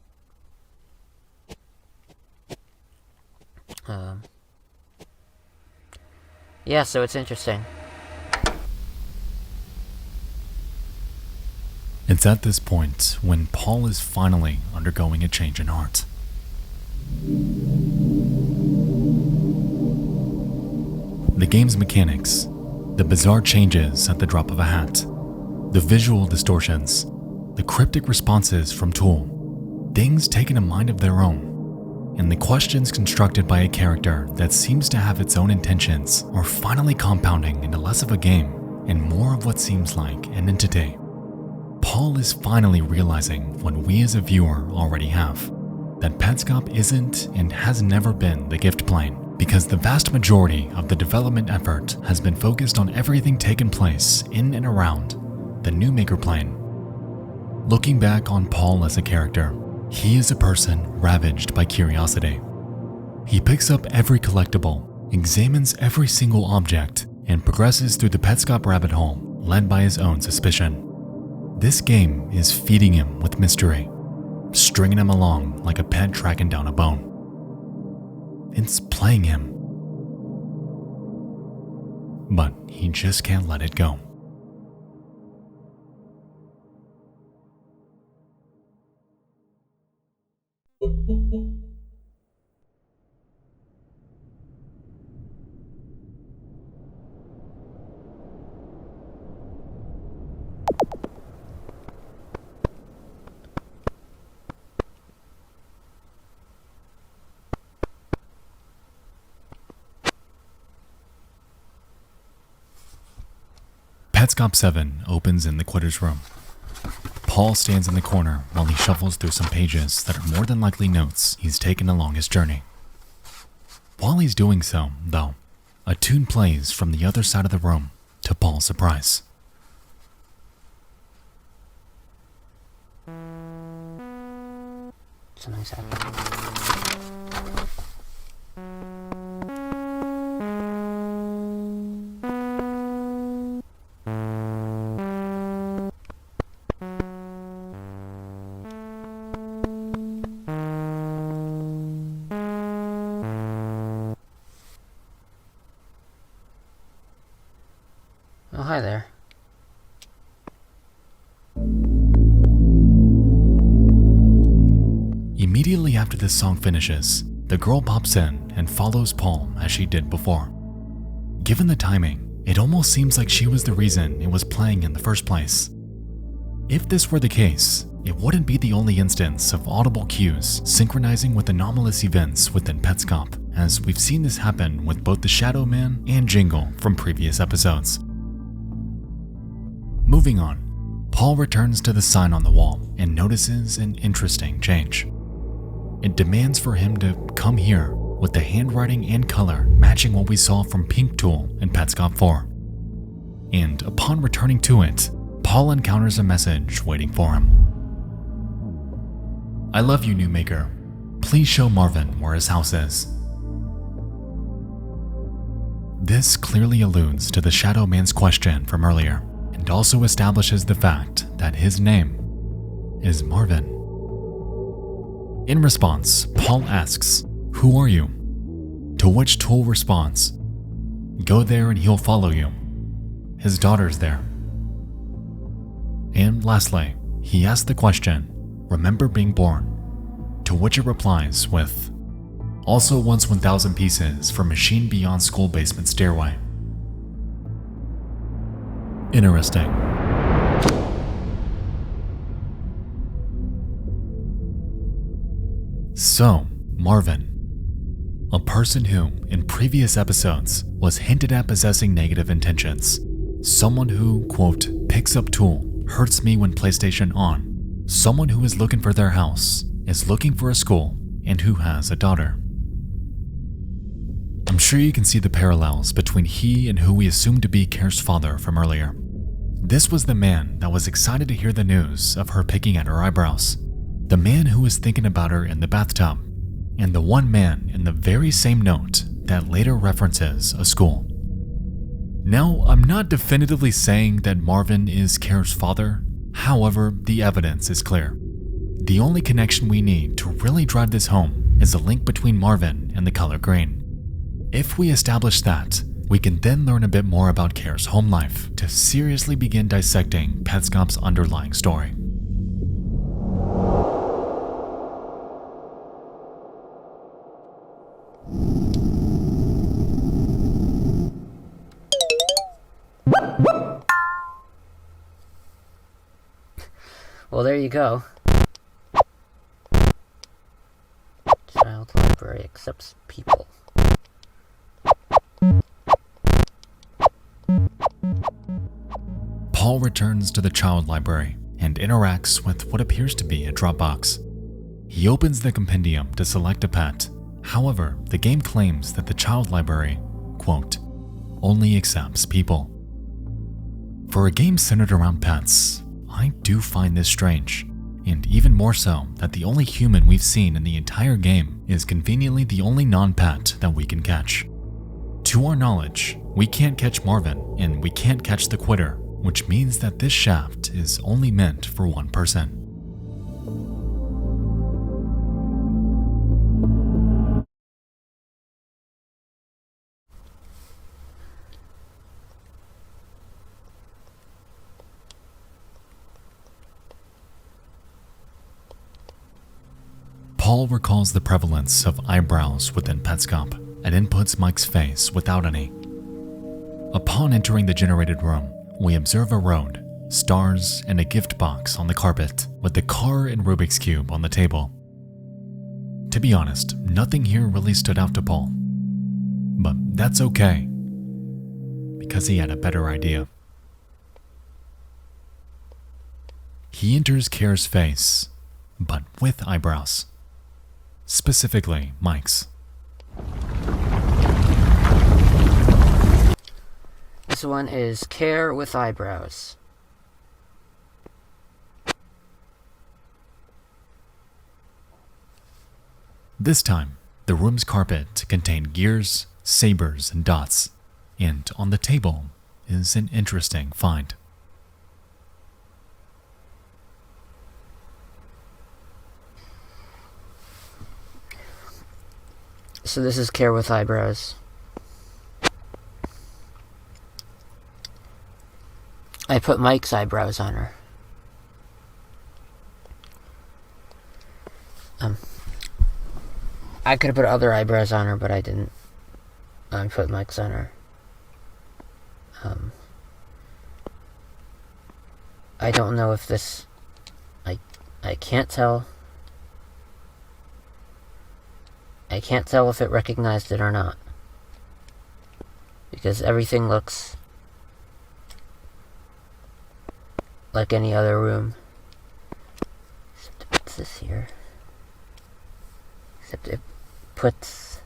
Yeah, so it's interesting. It's at this point when Paul is finally undergoing a change in heart. The game's mechanics, the bizarre changes at the drop of a hat, the visual distortions, the cryptic responses from Tool, things taken a mind of their own, and the questions constructed by a character that seems to have its own intentions are finally compounding into less of a game and more of what seems like an entity. Paul is finally realizing what we as a viewer already have, that Petscop isn't and has never been the gift plane, because the vast majority of the development effort has been focused on everything taking place in and around the new maker plane. Looking back on Paul as a character, he is a person ravaged by curiosity. He picks up every collectible, examines every single object, and progresses through the Petscop rabbit hole, led by his own suspicion. This game is feeding him with mystery, stringing him along like a pet tracking down a bone. It's playing him. But he just can't let it go. Petscop 7 opens in the quitter's room. Paul stands in the corner while he shuffles through some pages that are more than likely notes he's taken along his journey. While he's doing so, though, a tune plays from the other side of the room, to Paul's surprise. Something's happening. Oh, hi there. Immediately after this song finishes, the girl pops in and follows Paul as she did before. Given the timing, it almost seems like she was the reason it was playing in the first place. If this were the case, it wouldn't be the only instance of audible cues synchronizing with anomalous events within Petscop, as we've seen this happen with both the Shadow Man and Jingle from previous episodes. Moving on, Paul returns to the sign on the wall and notices an interesting change. It demands for him to come here, with the handwriting and color matching what we saw from Pink Tool in Petscop 4. And upon returning to it, Paul encounters a message waiting for him. "I love you, new maker. Please show Marvin where his house is." This clearly alludes to the Shadow Man's question from earlier, and also establishes the fact that his name is Marvin. In response, Paul asks, "Who are you?" To which Tool responds, "Go there and he'll follow you. His daughter's there." And lastly, he asks the question, "Remember being born?" To which it replies with, "Also wants 1,000 pieces for machine beyond school basement stairway." Interesting. So, Marvin, a person who, in previous episodes, was hinted at possessing negative intentions. Someone who, quote, "picks up tool, hurts me when PlayStation on." Someone who is looking for their house, is looking for a school, and who has a daughter. I'm sure you can see the parallels between he and who we assumed to be Kair's father from earlier. This was the man that was excited to hear the news of her picking at her eyebrows. The man who was thinking about her in the bathtub. And the one man in the very same note that later references a school. Now, I'm not definitively saying that Marvin is Kair's father. However, the evidence is clear. The only connection we need to really drive this home is a link between Marvin and the color green. If we establish that, we can then learn a bit more about Kair's home life to seriously begin dissecting Petscop's underlying story. Well, there you go. Child library accepts people. Paul returns to the child library and interacts with what appears to be a Dropbox. He opens the compendium to select a pet. However, the game claims that the child library, quote, only accepts people. For a game centered around pets, I do find this strange, and even more so that the only human we've seen in the entire game is conveniently the only non-pet that we can catch. To our knowledge, we can't catch Marvin, and we can't catch the Quitter, which means that this shaft is only meant for one person. Paul recalls the prevalence of eyebrows within Petscop and inputs Mike's face without any. Upon entering the generated room, we observe a road, stars, and a gift box on the carpet with the car and Rubik's Cube on the table. To be honest, nothing here really stood out to Paul. But that's okay, because he had a better idea. He enters Kair's face, but with eyebrows. Specifically, Mike's. This one is Kair with eyebrows. This time, the room's carpet contained gears, sabers, and dots, and on the table is an interesting find. So this is Kair with eyebrows. I put Mike's eyebrows on her. I could have put other eyebrows on her, but I didn't. I put Mike's on her. I don't know if this... I can't tell. I can't tell if it recognized it or not. Because everything looks like any other room. Except it puts this here. Except it puts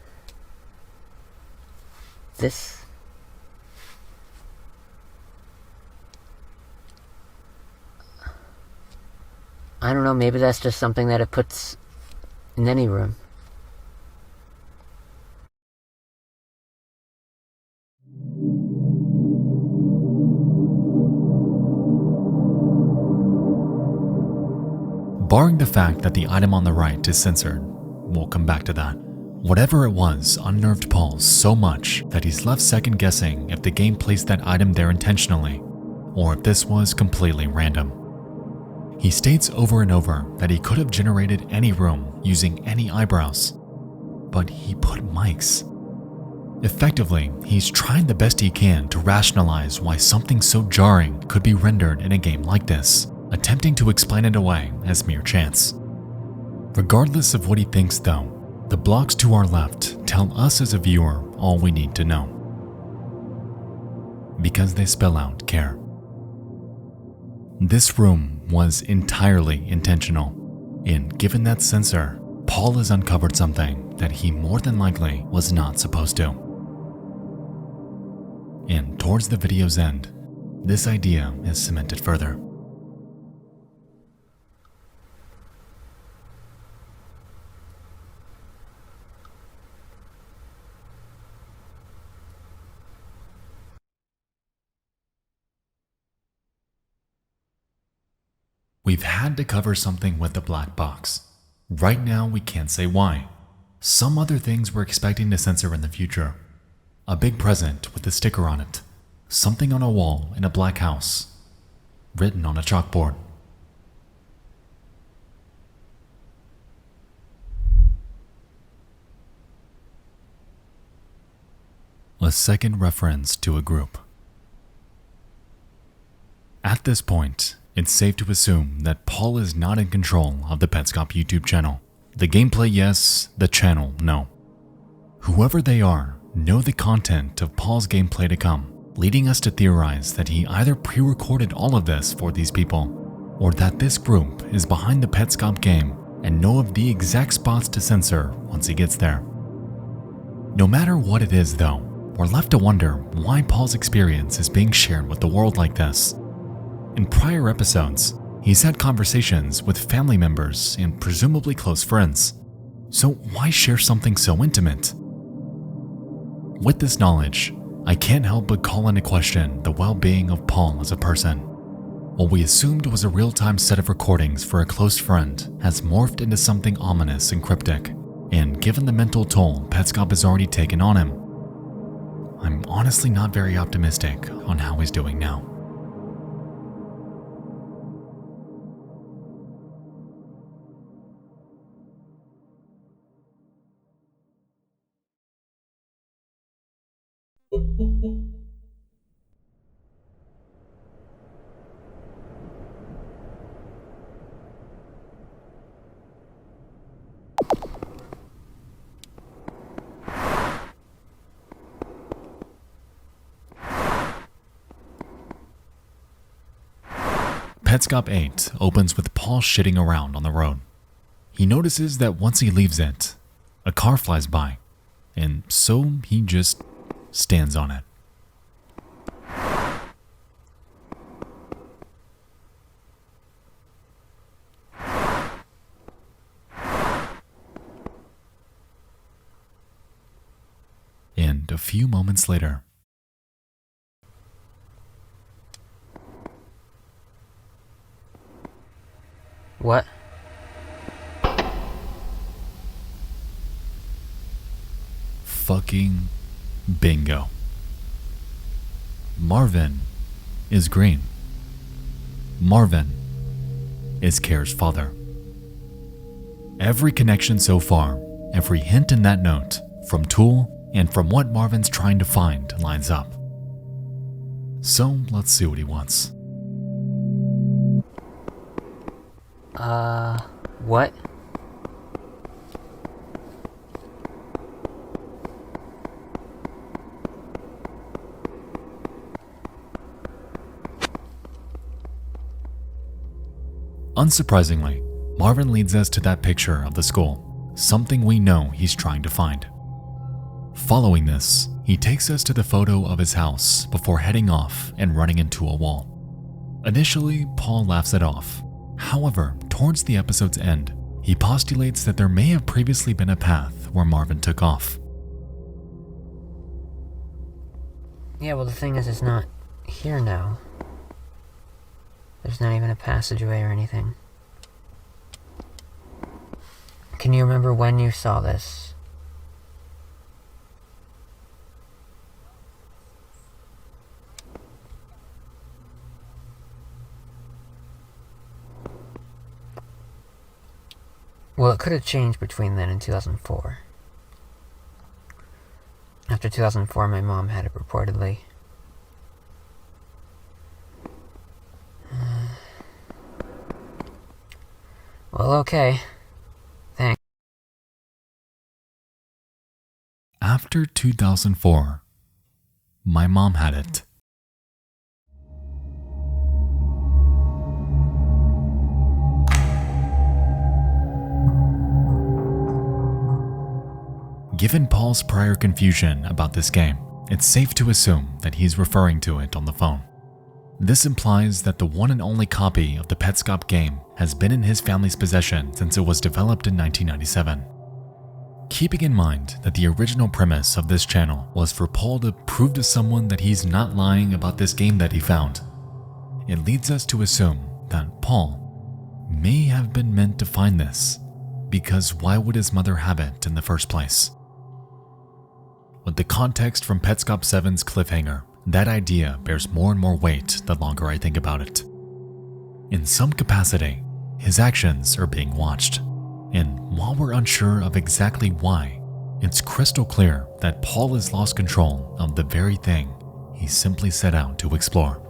this. I don't know, maybe that's just something that it puts in any room. Barring the fact that the item on the right is censored, we'll come back to that. Whatever it was unnerved Paul so much that he's left second guessing if the game placed that item there intentionally, or if this was completely random. He states over and over that he could have generated any room using any eyebrows, but he put Mike's. Effectively, he's trying the best he can to rationalize why something so jarring could be rendered in a game like this, attempting to explain it away as mere chance. Regardless of what he thinks though, the blocks to our left tell us as a viewer all we need to know. Because they spell out care. This room was entirely intentional, and given that censor, Paul has uncovered something that he more than likely was not supposed to. And towards the video's end, this idea is cemented further. We've had to cover something with the black box. Right now, we can't say why. Some other things we're expecting to censor in the future. A big present with a sticker on it. Something on a wall in a black house. Written on a chalkboard. A second reference to a group. At this point, it's safe to assume that Paul is not in control of the Petscop YouTube channel. The gameplay, yes. The channel, no. Whoever they are, know the content of Paul's gameplay to come, leading us to theorize that he either pre-recorded all of this for these people, or that this group is behind the Petscop game and know of the exact spots to censor once he gets there. No matter what it is though, we're left to wonder why Paul's experience is being shared with the world like this. In prior episodes, he's had conversations with family members and presumably close friends. So why share something so intimate? With this knowledge, I can't help but call into question the well-being of Paul as a person. What we assumed was a real-time set of recordings for a close friend has morphed into something ominous and cryptic, and given the mental toll Petscop has already taken on him, I'm honestly not very optimistic on how he's doing now. Petscop 8 opens with Paul shitting around on the road. He notices that once he leaves it, a car flies by, and so he just stands on it. And a few moments later, What? fucking bingo. Marvin is green. Marvin is Care's father. Every connection so far every hint in that note, from Tool and from what Marvin's trying to find, lines up. So let's see what he wants. What? Unsurprisingly, Marvin leads us to that picture of the school, something we know he's trying to find. Following this, he takes us to the photo of his house before heading off and running into a wall. Initially, Paul laughs it off. However, towards the episode's end, he postulates that there may have previously been a path where Marvin took off. Yeah, well, the thing is, it's not here now. There's not even a passageway or anything. Can you remember when you saw this? Well, it could have changed between then and 2004. After 2004, my mom had it reportedly. Well, okay. Thanks. After 2004, my mom had it. Given Paul's prior confusion about this game, it's safe to assume that he's referring to it on the phone. This implies that the one and only copy of the Petscop game has been in his family's possession since it was developed in 1997. Keeping in mind that the original premise of this channel was for Paul to prove to someone that he's not lying about this game that he found, it leads us to assume that Paul may have been meant to find this, because why would his mother have it in the first place? With the context from Petscop 7's cliffhanger, that idea bears more and more weight the longer I think about it. In some capacity, his actions are being watched, and while we're unsure of exactly why, it's crystal clear that Paul has lost control of the very thing he simply set out to explore.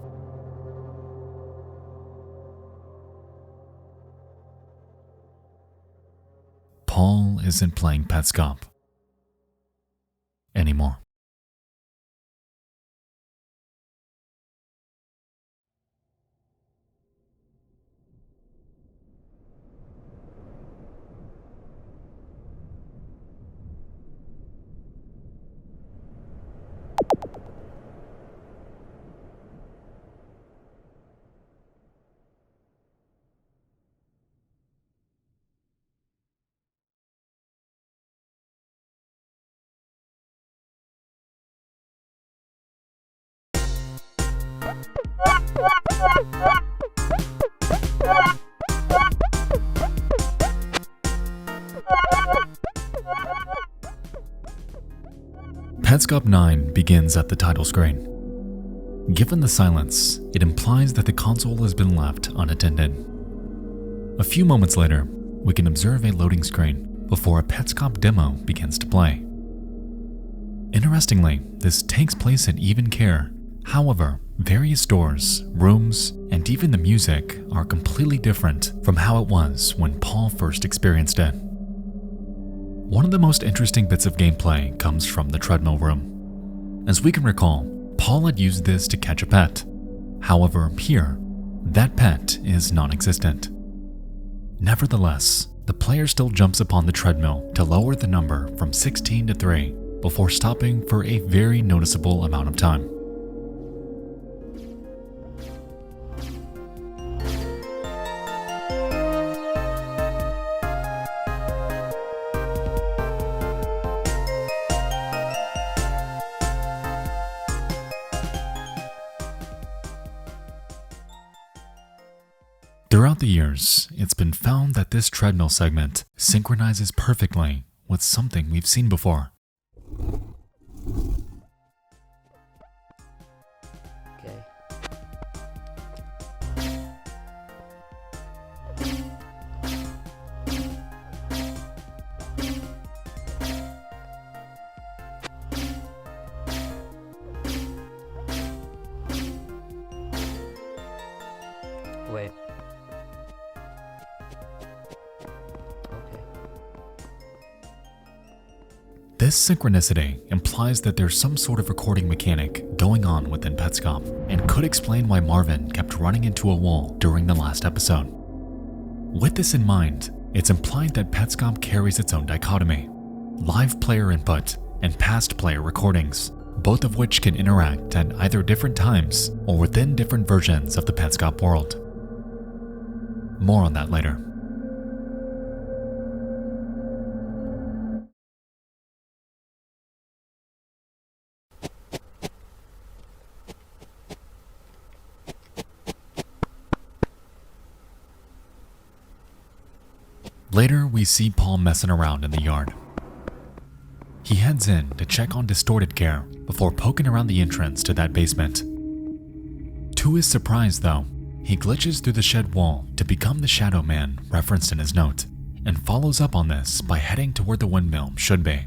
Paul isn't playing Petscop anymore. Petscop 9 begins at the title screen. Given the silence, it implies that the console has been left unattended. A few moments later, we can observe a loading screen before a Petscop demo begins to play. Interestingly, this takes place at even care. However, various doors, rooms, and even the music are completely different from how it was when Paul first experienced it. One of the most interesting bits of gameplay comes from the treadmill room. As we can recall, Paul had used this to catch a pet. However, here, that pet is non-existent. Nevertheless, the player still jumps upon the treadmill to lower the number from 16 to 3 before stopping for a very noticeable amount of time. Throughout the years, it's been found that this treadmill segment synchronizes perfectly with something we've seen before. Okay. This synchronicity implies that there's some sort of recording mechanic going on within Petscop and could explain why Marvin kept running into a wall during the last episode. With this in mind, it's implied that Petscop carries its own dichotomy: live player input and past player recordings, both of which can interact at either different times or within different versions of the Petscop world. More on that later. Later, we see Paul messing around in the yard. He heads in to check on Distorted Care before poking around the entrance to that basement. To his surprise, though, he glitches through the shed wall to become the Shadow Man referenced in his note, and follows up on this by heading to where the windmill should be.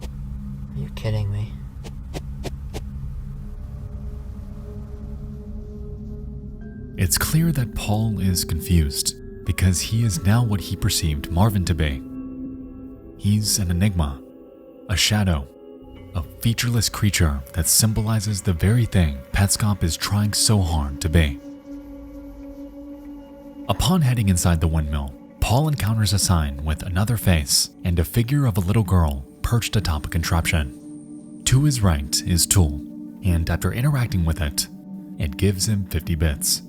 Are you kidding me? It's clear that Paul is confused, because he is now what he perceived Marvin to be. He's an enigma, a shadow, a featureless creature that symbolizes the very thing Petscop is trying so hard to be. Upon heading inside the windmill, Paul encounters a sign with another face and a figure of a little girl perched atop a contraption. To his right is Tool, and after interacting with it, it gives him 50 bits.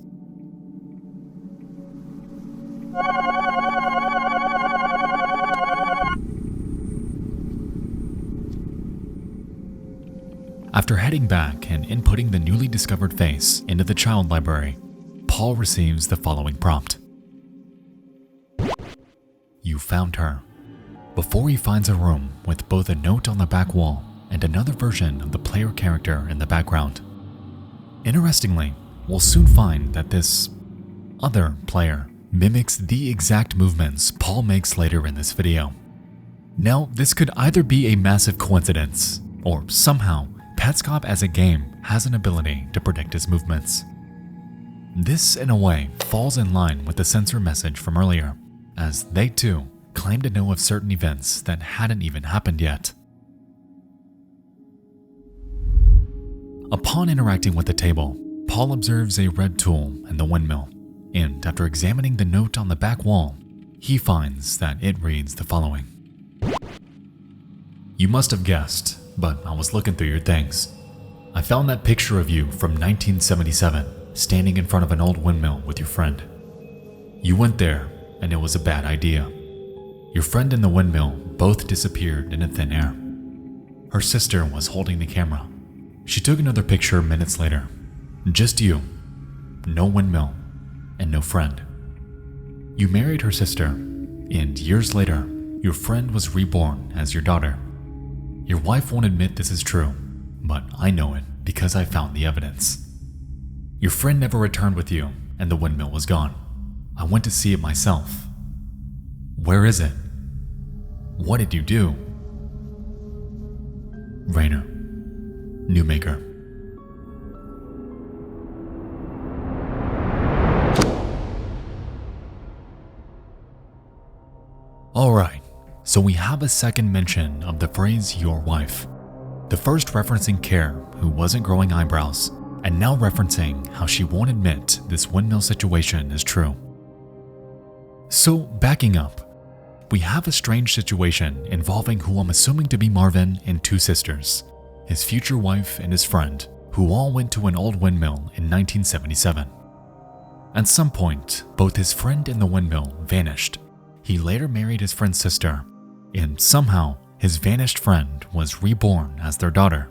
After heading back and inputting the newly discovered face into the child library, Paul receives the following prompt. You found her. Before he finds a room with both a note on the back wall and another version of the player character in the background. Interestingly, we'll soon find that this other player mimics the exact movements Paul makes later in this video. Now, this could either be a massive coincidence, or somehow Petscop as a game has an ability to predict his movements. This, in a way, falls in line with the censor message from earlier, as they too claim to know of certain events that hadn't even happened yet. Upon interacting with the table, Paul observes a red tool in the windmill, and after examining the note on the back wall, he finds that it reads the following. You must have guessed, but I was looking through your things. I found that picture of you from 1977, standing in front of an old windmill with your friend. You went there, and it was a bad idea. Your friend and the windmill both disappeared into thin air. Her sister was holding the camera. She took another picture minutes later. Just you, no windmill, and no friend. You married her sister, and years later, your friend was reborn as your daughter. Your wife won't admit this is true, but I know it because I found the evidence. Your friend never returned with you, and the windmill was gone. I went to see it myself. Where is it? What did you do? Rainer, Newmaker. Alright, so we have a second mention of the phrase your wife. The first referencing Care, who wasn't growing eyebrows, and now referencing how she won't admit this windmill situation is true. So backing up, we have a strange situation involving who I'm assuming to be Marvin and two sisters, his future wife and his friend, who all went to an old windmill in 1977. At some point, both his friend and the windmill vanished. He later married his friend's sister, and somehow his vanished friend was reborn as their daughter.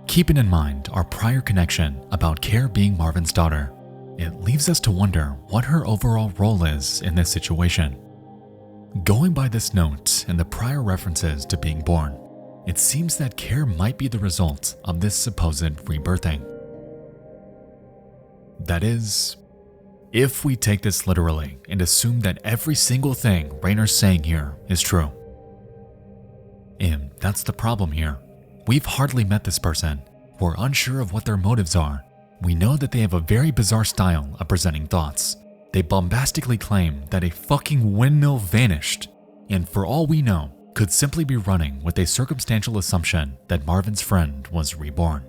Keeping in mind our prior connection about Care being Marvin's daughter, it leaves us to wonder what her overall role is in this situation. Going by this note and the prior references to being born, it seems that Care might be the result of this supposed rebirthing. That is, if we take this literally and assume that every single thing Rainer's saying here is true. And that's the problem here. We've hardly met this person. We're unsure of what their motives are. We know that they have a very bizarre style of presenting thoughts. They bombastically claim that a fucking windmill vanished, and for all we know, could simply be running with a circumstantial assumption that Marvin's friend was reborn.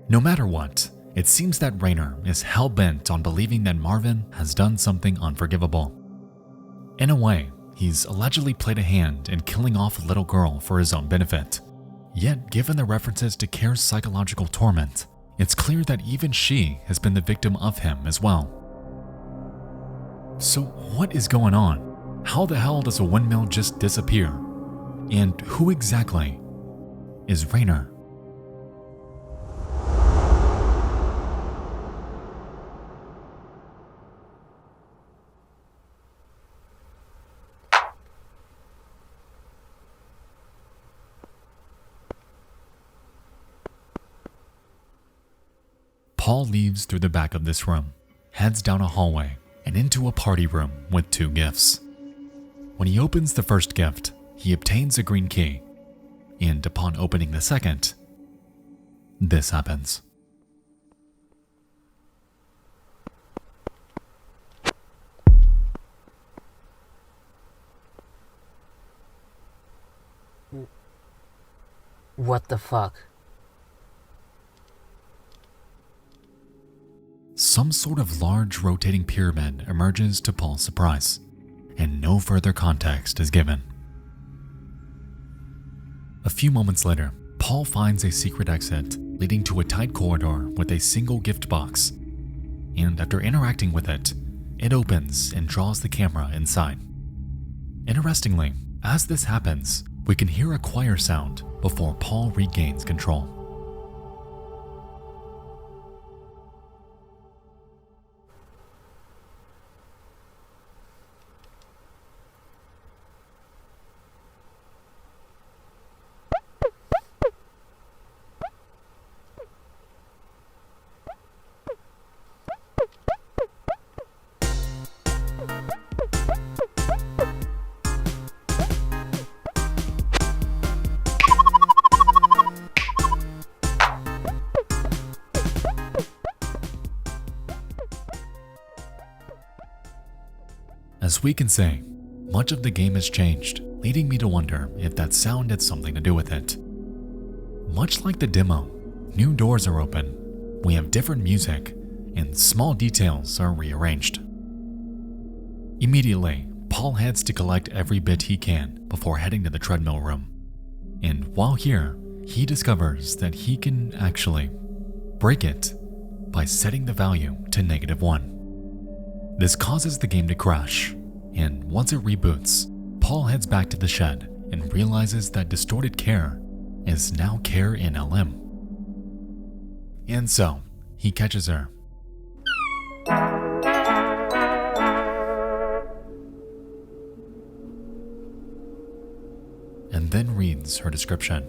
No matter what, it seems that Raynor is hell-bent on believing that Marvin has done something unforgivable. In a way, he's allegedly played a hand in killing off a little girl for his own benefit. Yet, given the references to Care's psychological torment, it's clear that even she has been the victim of him as well. So what is going on? How the hell does a windmill just disappear? And who exactly is Raynor? Paul leaves through the back of this room, heads down a hallway, and into a party room with 2 gifts. When he opens the first gift, he obtains a green key, and upon opening the second, this happens. What the fuck? Some sort of large rotating pyramid emerges to Paul's surprise, and no further context is given. A few moments later, Paul finds a secret exit leading to a tight corridor with a single gift box, and after interacting with it, it opens and draws the camera inside. Interestingly, as this happens, we can hear a choir sound before Paul regains control. As we can say, much of the game has changed, leading me to wonder if that sound had something to do with it. Much like the demo, new doors are open, we have different music, and small details are rearranged. Immediately, Paul heads to collect every bit he can before heading to the treadmill room. And while here, he discovers that he can actually break it by setting the value to -1. This causes the game to crash, and once it reboots, Paul heads back to the shed and realizes that distorted Care is now Care in LM. And so, he catches her. And then reads her description.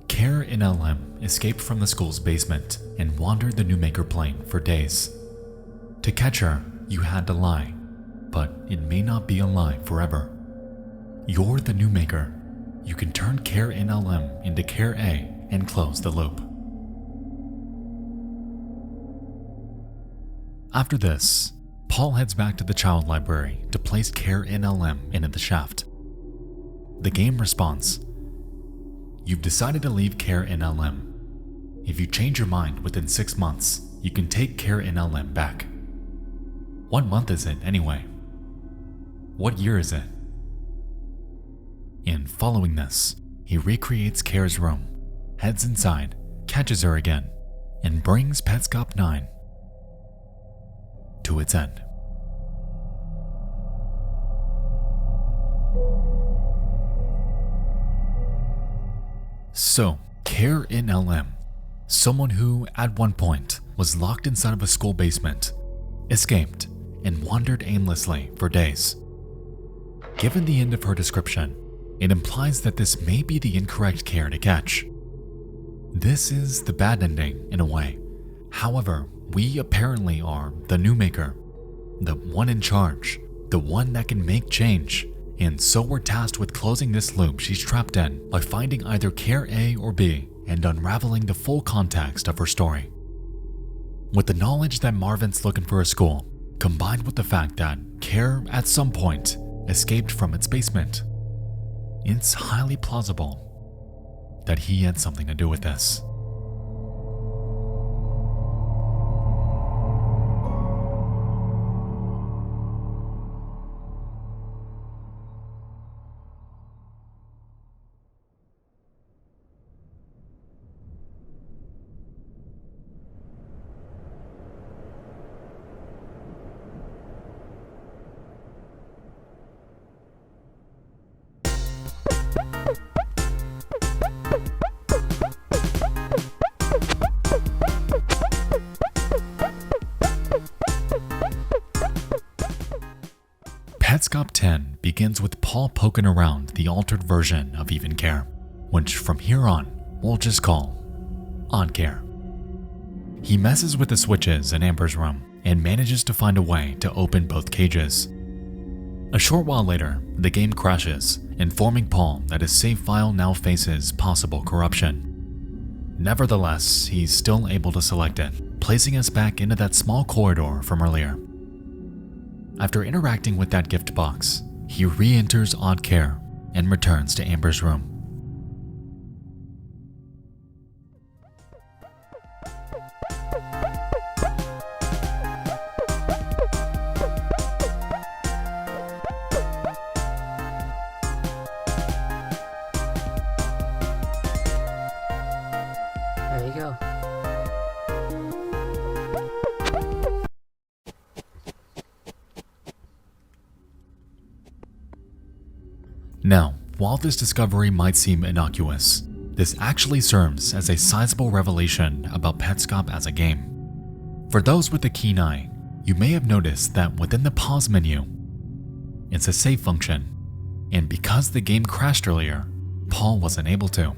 Care in LM escaped from the school's basement and wandered the Newmaker plane for days. To catch her, you had to lie, but it may not be a lie forever. You're the Newmaker. You can turn Care in LM into Care A and close the loop. After this, Paul heads back to the child library to place Care in LM into the shaft. The game responds, "You've decided to leave Care in LM. If you change your mind within 6 months, you can take Care in LM back." What month is it anyway? What year is it? And following this, he recreates Care's room, heads inside, catches her again, and brings Petscop 9 to its end. So, Care in LM, someone who, at one point, was locked inside of a school basement, escaped, and wandered aimlessly for days. Given the end of her description, it implies that this may be the incorrect Care to catch. This is the bad ending, in a way. However, we apparently are the Newmaker, the one in charge, the one that can make change, and so we're tasked with closing this loop she's trapped in by finding either Care A or B and unraveling the full context of her story. With the knowledge that Marvin's looking for a school, combined with the fact that Care at some point escaped from its basement, it's highly plausible that he had something to do with this. Petscop 10 begins with Paul poking around the altered version of Even Care, which from here on we'll just call Odd Care. He messes with the switches in Amber's room and manages to find a way to open both cages. A short while later, the game crashes, informing Paul that his save file now faces possible corruption. Nevertheless, he's still able to select it, placing us back into that small corridor from earlier. After interacting with that gift box, he re-enters Odd Care and returns to Amber's room. There you go. Now, while this discovery might seem innocuous, this actually serves as a sizable revelation about Petscop as a game. For those with a keen eye, you may have noticed that within the pause menu, it's a save function, and because the game crashed earlier, Paul wasn't able to.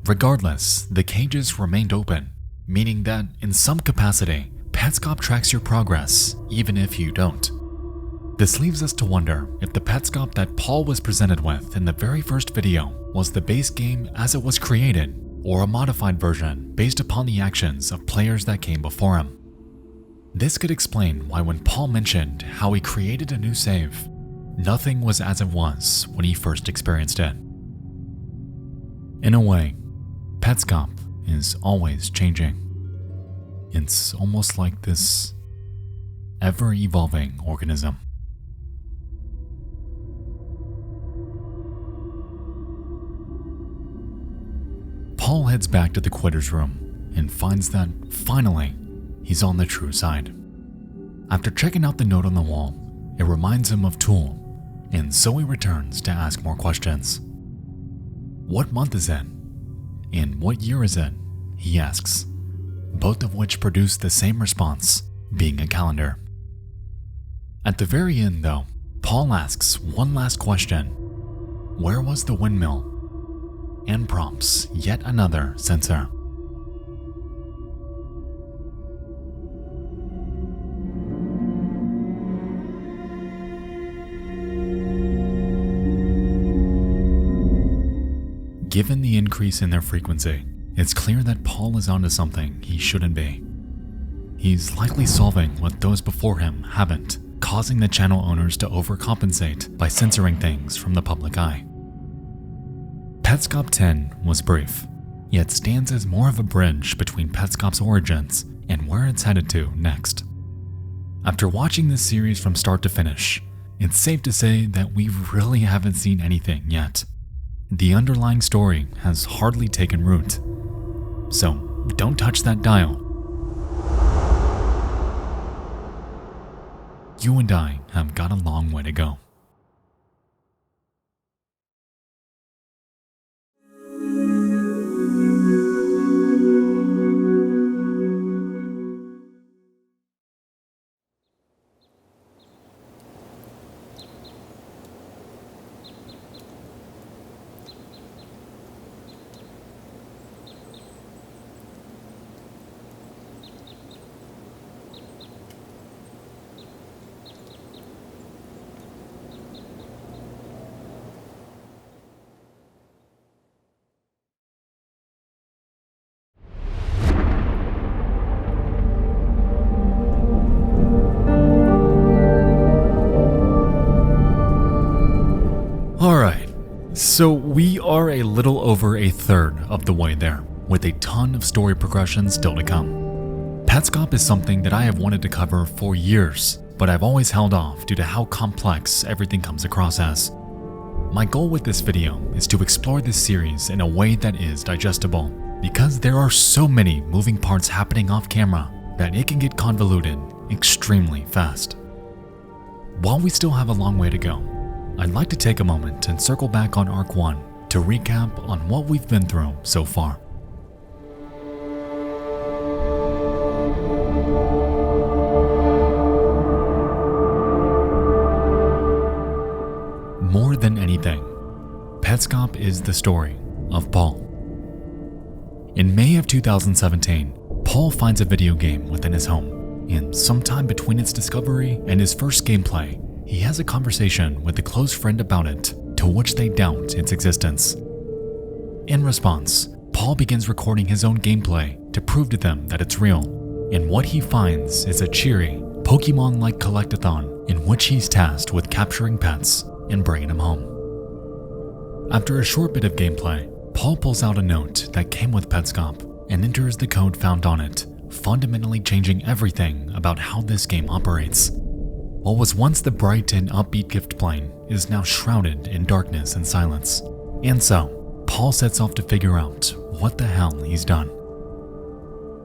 Regardless, the cages remained open, meaning that in some capacity, Petscop tracks your progress even if you don't. This leaves us to wonder if the Petscop that Paul was presented with in the very first video was the base game as it was created, or a modified version based upon the actions of players that came before him. This could explain why when Paul mentioned how he created a new save, nothing was as it was when he first experienced it. In a way, Petscop is always changing. It's almost like this ever-evolving organism. Paul heads back to the quitter's room and finds that, finally, he's on the true side. After checking out the note on the wall, it reminds him of Tool, and so he returns to ask more questions. What month is it? And what year is it? He asks, both of which produce the same response, being a calendar. At the very end, though, Paul asks one last question. Where was the windmill? And prompts yet another sensor. Given the increase in their frequency, it's clear that Paul is onto something he shouldn't be. He's likely solving what those before him haven't, causing the channel owners to overcompensate by censoring things from the public eye. Petscop 10 was brief, yet stands as more of a bridge between Petscop's origins and where it's headed to next. After watching this series from start to finish, it's safe to say that we really haven't seen anything yet. The underlying story has hardly taken root, so don't touch that dial. You and I have got a long way to go. So we are a little over a third of the way there, with a ton of story progression still to come. Petscop is something that I have wanted to cover for years, but I've always held off due to how complex everything comes across as. My goal with this video is to explore this series in a way that is digestible, because there are so many moving parts happening off camera that it can get convoluted extremely fast. While we still have a long way to go, I'd like to take a moment and circle back on Arc 1 to recap on what we've been through so far. More than anything, Petscop is the story of Paul. In May of 2017, Paul finds a video game within his home, and sometime between its discovery and his first gameplay, he has a conversation with a close friend about it, to which they doubt its existence. In response, Paul begins recording his own gameplay to prove to them that it's real, and what he finds is a cheery, Pokemon-like collectathon in which he's tasked with capturing pets and bringing them home. After a short bit of gameplay, Paul pulls out a note that came with Petscop and enters the code found on it, fundamentally changing everything about how this game operates. What was once the bright and upbeat gift plane is now shrouded in darkness and silence. And so, Paul sets off to figure out what the hell he's done.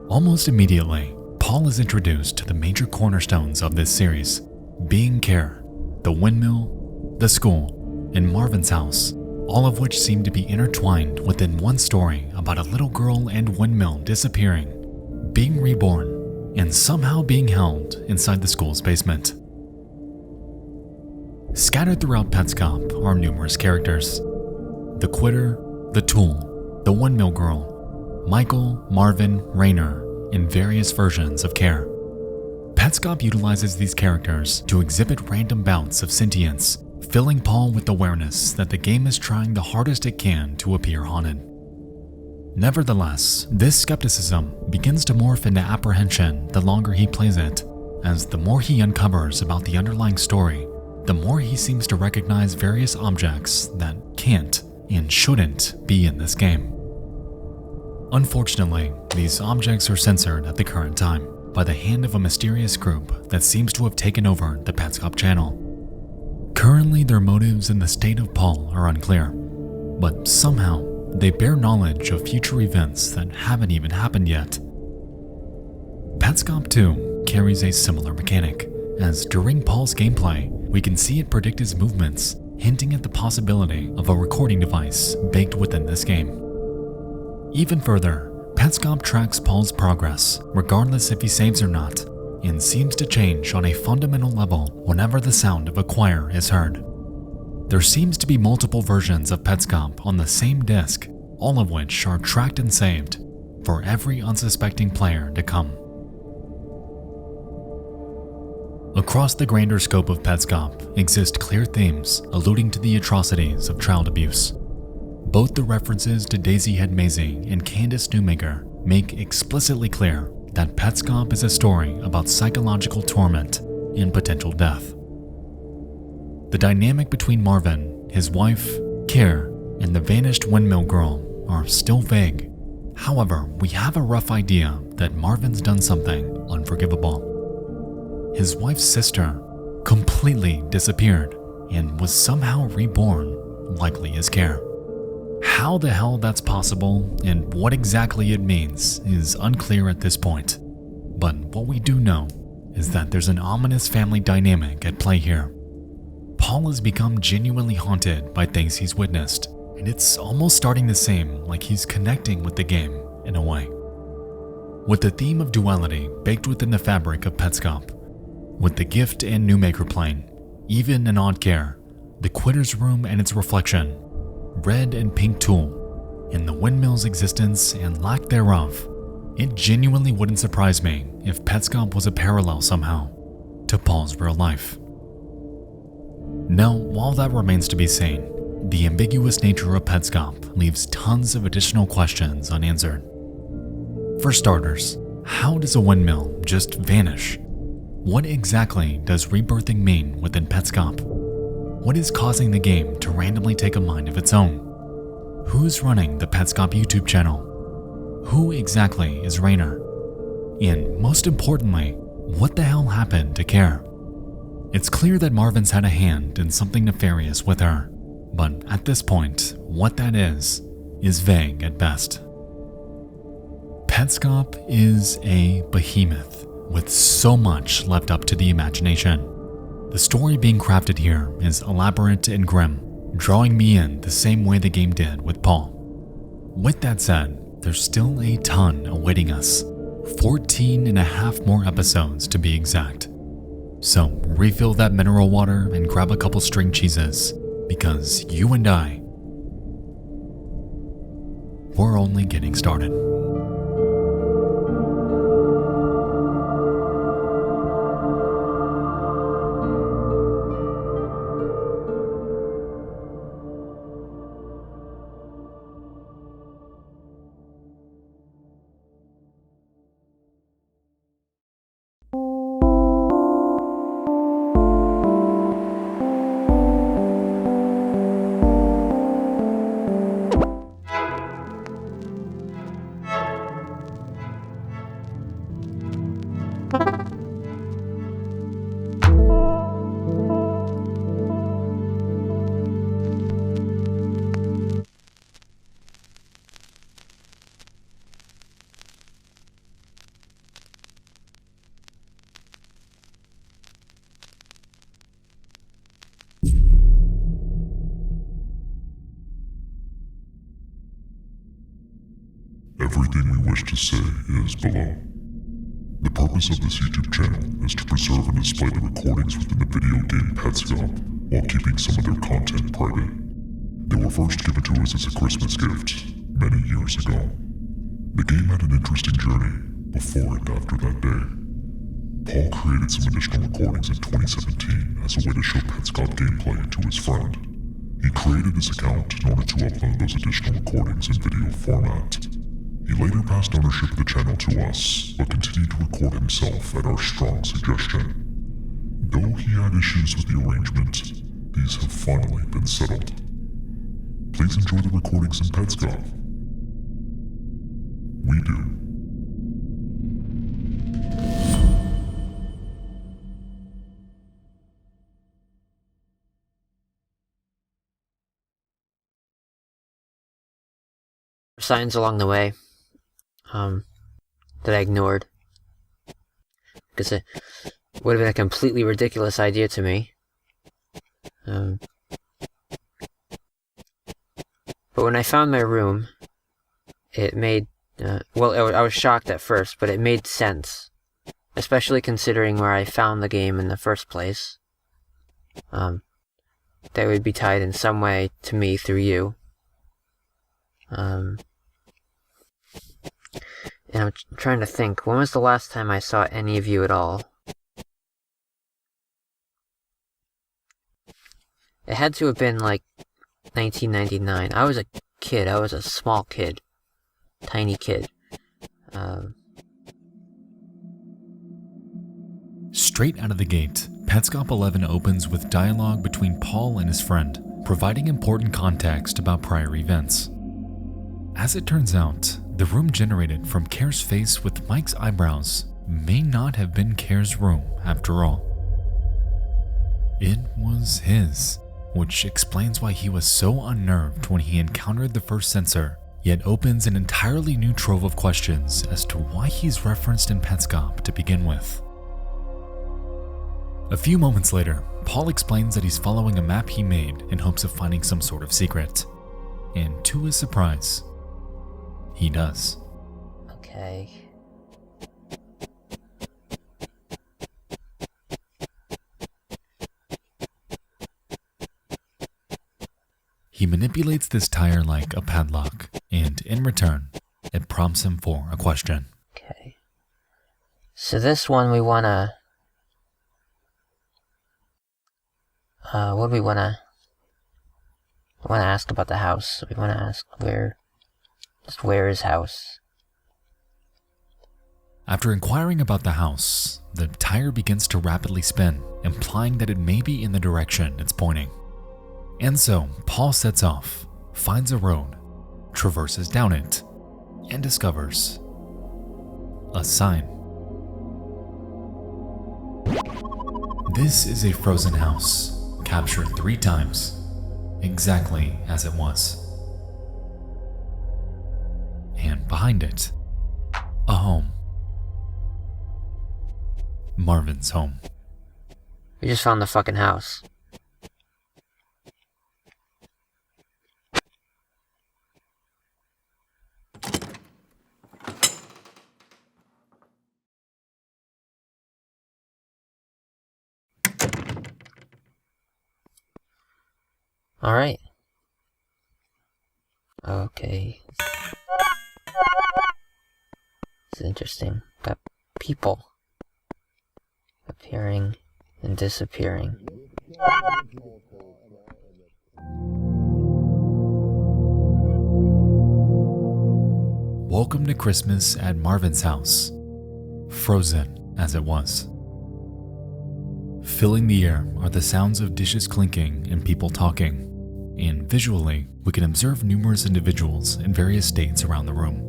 Almost immediately, Paul is introduced to the major cornerstones of this series, being Care, the windmill, the school, and Marvin's house, all of which seem to be intertwined within one story about a little girl and windmill disappearing, being reborn, and somehow being held inside the school's basement. Scattered throughout Petscop are numerous characters: the Quitter, the Tool, the Windmill Girl, Michael, Marvin, Rainer, and various versions of Care. Petscop utilizes these characters to exhibit random bouts of sentience, filling Paul with awareness that the game is trying the hardest it can to appear haunted. Nevertheless, this skepticism begins to morph into apprehension the longer he plays it, as the more he uncovers about the underlying story, the more he seems to recognize various objects that can't and shouldn't be in this game. Unfortunately, these objects are censored at the current time by the hand of a mysterious group that seems to have taken over the Petscop channel. Currently, their motives in the state of Paul are unclear, but somehow they bear knowledge of future events that haven't even happened yet. Petscop 2 carries a similar mechanic, as during Paul's gameplay, we can see it predict his movements, hinting at the possibility of a recording device baked within this game. Even further, Petscop tracks Paul's progress, regardless if he saves or not, and seems to change on a fundamental level whenever the sound of a choir is heard. There seems to be multiple versions of Petscop on the same disc, all of which are tracked and saved for every unsuspecting player to come. Across the grander scope of Petscop exist clear themes alluding to the atrocities of child abuse. Both the references to Daisy Head Maisie and Candace Newmaker make explicitly clear that Petscop is a story about psychological torment and potential death. The dynamic between Marvin, his wife, Care, and the vanished windmill girl are still vague. However, we have a rough idea that Marvin's done something unforgivable. His wife's sister completely disappeared and was somehow reborn, likely as Care. How the hell that's possible and what exactly it means is unclear at this point, but what we do know is that there's an ominous family dynamic at play here. Paul has become genuinely haunted by things he's witnessed, and it's almost starting to seem like he's connecting with the game in a way. With the theme of duality baked within the fabric of Petscop, with the gift and Newmaker plane, even and odd Care, the Quitter's room and its reflection, red and pink Tool, and the windmill's existence and lack thereof, it genuinely wouldn't surprise me if Petscop was a parallel somehow to Paul's real life. Now, while that remains to be seen, the ambiguous nature of Petscop leaves tons of additional questions unanswered. For starters, how does a windmill just vanish? What exactly does rebirthing mean within Petscop? What is causing the game to randomly take a mind of its own? Who's running the Petscop YouTube channel? Who exactly is Rainer? And most importantly, what the hell happened to Care? It's clear that Marvin's had a hand in something nefarious with her, but at this point, what that is vague at best. Petscop is a behemoth with so much left up to the imagination. The story being crafted here is elaborate and grim, drawing me in the same way the game did with Paul. With that said, there's still a ton awaiting us, 14 and a half more episodes to be exact. So refill that mineral water and grab a couple string cheeses, because you and I, we're only getting started. Everything we wish to say is below. The purpose of this YouTube channel is to preserve and display the recordings within the video game Petscop while keeping some of their content private. They were first given to us as a Christmas gift many years ago. The game had an interesting journey before and after that day. Paul created some additional recordings in 2017 as a way to show Petscop gameplay to his friend. He created this account in order to upload those additional recordings in video format. He later passed ownership of the channel to us, but continued to record himself at our strong suggestion. Though he had issues with the arrangement, these have finally been settled. Please enjoy the recordings in Petscop. We do. Signs along the way that I ignored because it would have been a completely ridiculous idea to me. But when I found my room, it made well, I was shocked at first, but it made sense, especially considering where I found the game in the first place. They would be tied in some way to me through you. And I'm trying to think, when was the last time I saw any of you at all? It had to have been like 1999. I was a kid. I was a small kid. Tiny kid. Straight out of the gate, Petscop 11 opens with dialogue between Paul and his friend, providing important context about prior events. As it turns out, the room generated from Care's face with Mike's eyebrows may not have been Care's room after all. It was his, which explains why he was so unnerved when he encountered the first sensor, yet opens an entirely new trove of questions as to why he's referenced in Petscop to begin with. A few moments later, Paul explains that he's following a map he made in hopes of finding some sort of secret. And to his surprise, he does. Okay. He manipulates this tire like a padlock, and in return, it prompts him for a question. Okay. So this one we wanna... what do we wanna... I wanna ask about the house. We wanna ask where is house? After inquiring about the house, the tire begins to rapidly spin, implying that it may be in the direction it's pointing. And so Paul sets off, finds a road, traverses down it, and discovers a sign. This is a frozen house, captured 3 times, exactly as it was. And behind it, a home. Marvin's home. We just found the fucking house. Alright. Okay. It's interesting. Got people appearing and disappearing. Welcome to Christmas at Marvin's house, frozen as it was. Filling the air are the sounds of dishes clinking and people talking, and visually, we can observe numerous individuals in various states around the room.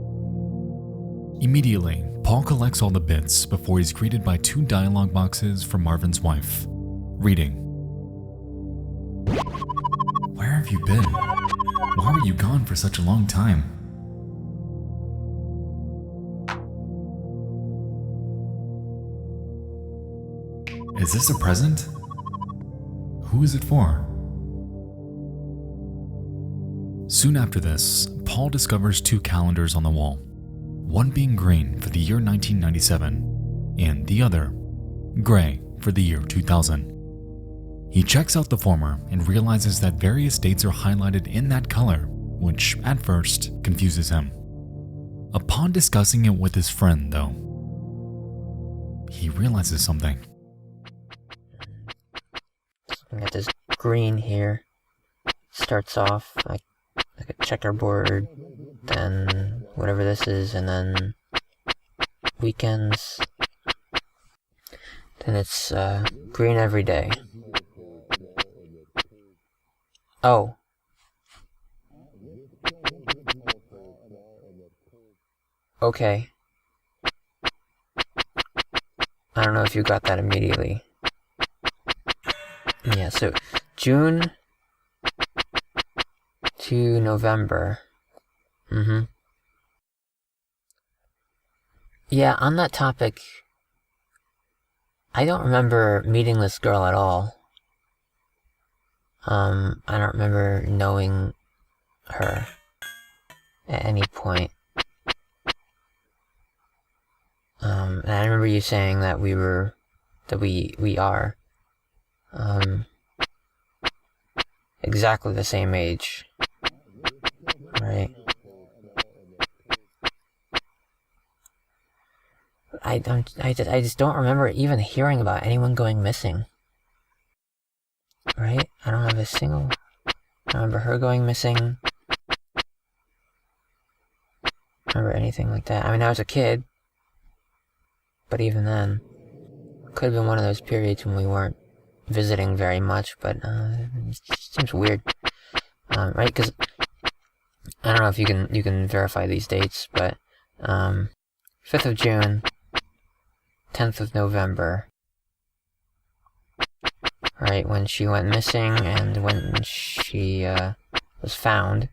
Immediately, Paul collects all the bits before he's greeted by 2 dialogue boxes from Marvin's wife, reading, "Where have you been? Why were you gone for such a long time?" Is this a present? Who is it for? Soon after this, Paul discovers 2 calendars on the wall, one being green for the year 1997, and the other, gray for the year 2000. He checks out the former and realizes that various dates are highlighted in that color, which at first confuses him. Upon discussing it with his friend, though, he realizes something. I got this green here. Starts off like a checkerboard, then whatever this is, and then weekends. Then it's green every day. Oh. Okay. I don't know if you got that immediately. Yeah, so June to November. Yeah, on that topic, I don't remember meeting this girl at all. I don't remember knowing her at any point. And I remember you saying that we are, exactly the same age, right? I just don't remember even hearing about anyone going missing, right? I don't remember her going missing. Remember anything like that? I mean, I was a kid, but even then, could have been one of those periods when we weren't visiting very much, but it just seems weird, right? Because I don't know if you can verify these dates, but 5th of June, 10th of November, right, when she went missing and when she was found.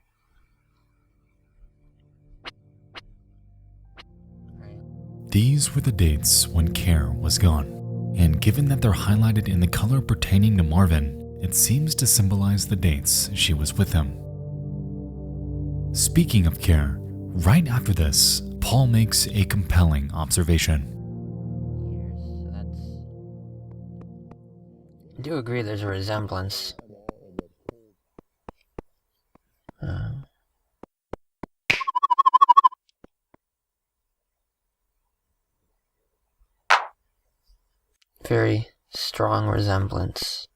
These were the dates when Care was gone, and given that they're highlighted in the color pertaining to Marvin, it seems to symbolize the dates she was with him. Speaking of Care, right after this, Paul makes a compelling observation. I do agree there's a resemblance. Very strong resemblance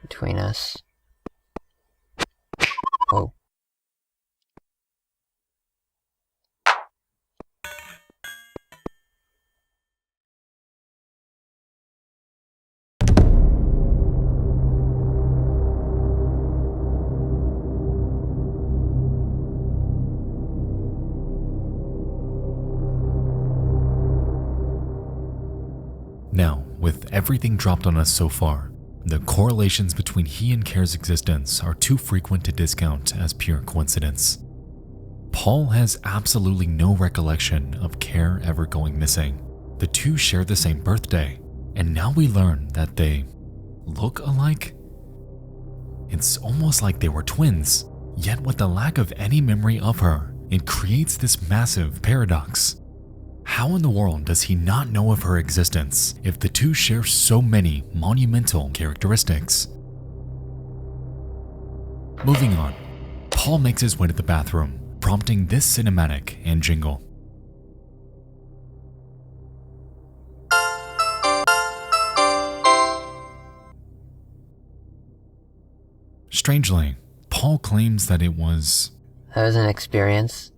between us. Whoa. Now, with everything dropped on us so far, the correlations between he and Care's existence are too frequent to discount as pure coincidence. Paul has absolutely no recollection of Care ever going missing. The two share the same birthday, and now we learn that they look alike. It's almost like they were twins, yet with the lack of any memory of her, it creates this massive paradox. How in the world does he not know of her existence if the two share so many monumental characteristics? Moving on, Paul makes his way to the bathroom, prompting this cinematic and jingle. Strangely, Paul claims that it was an experience.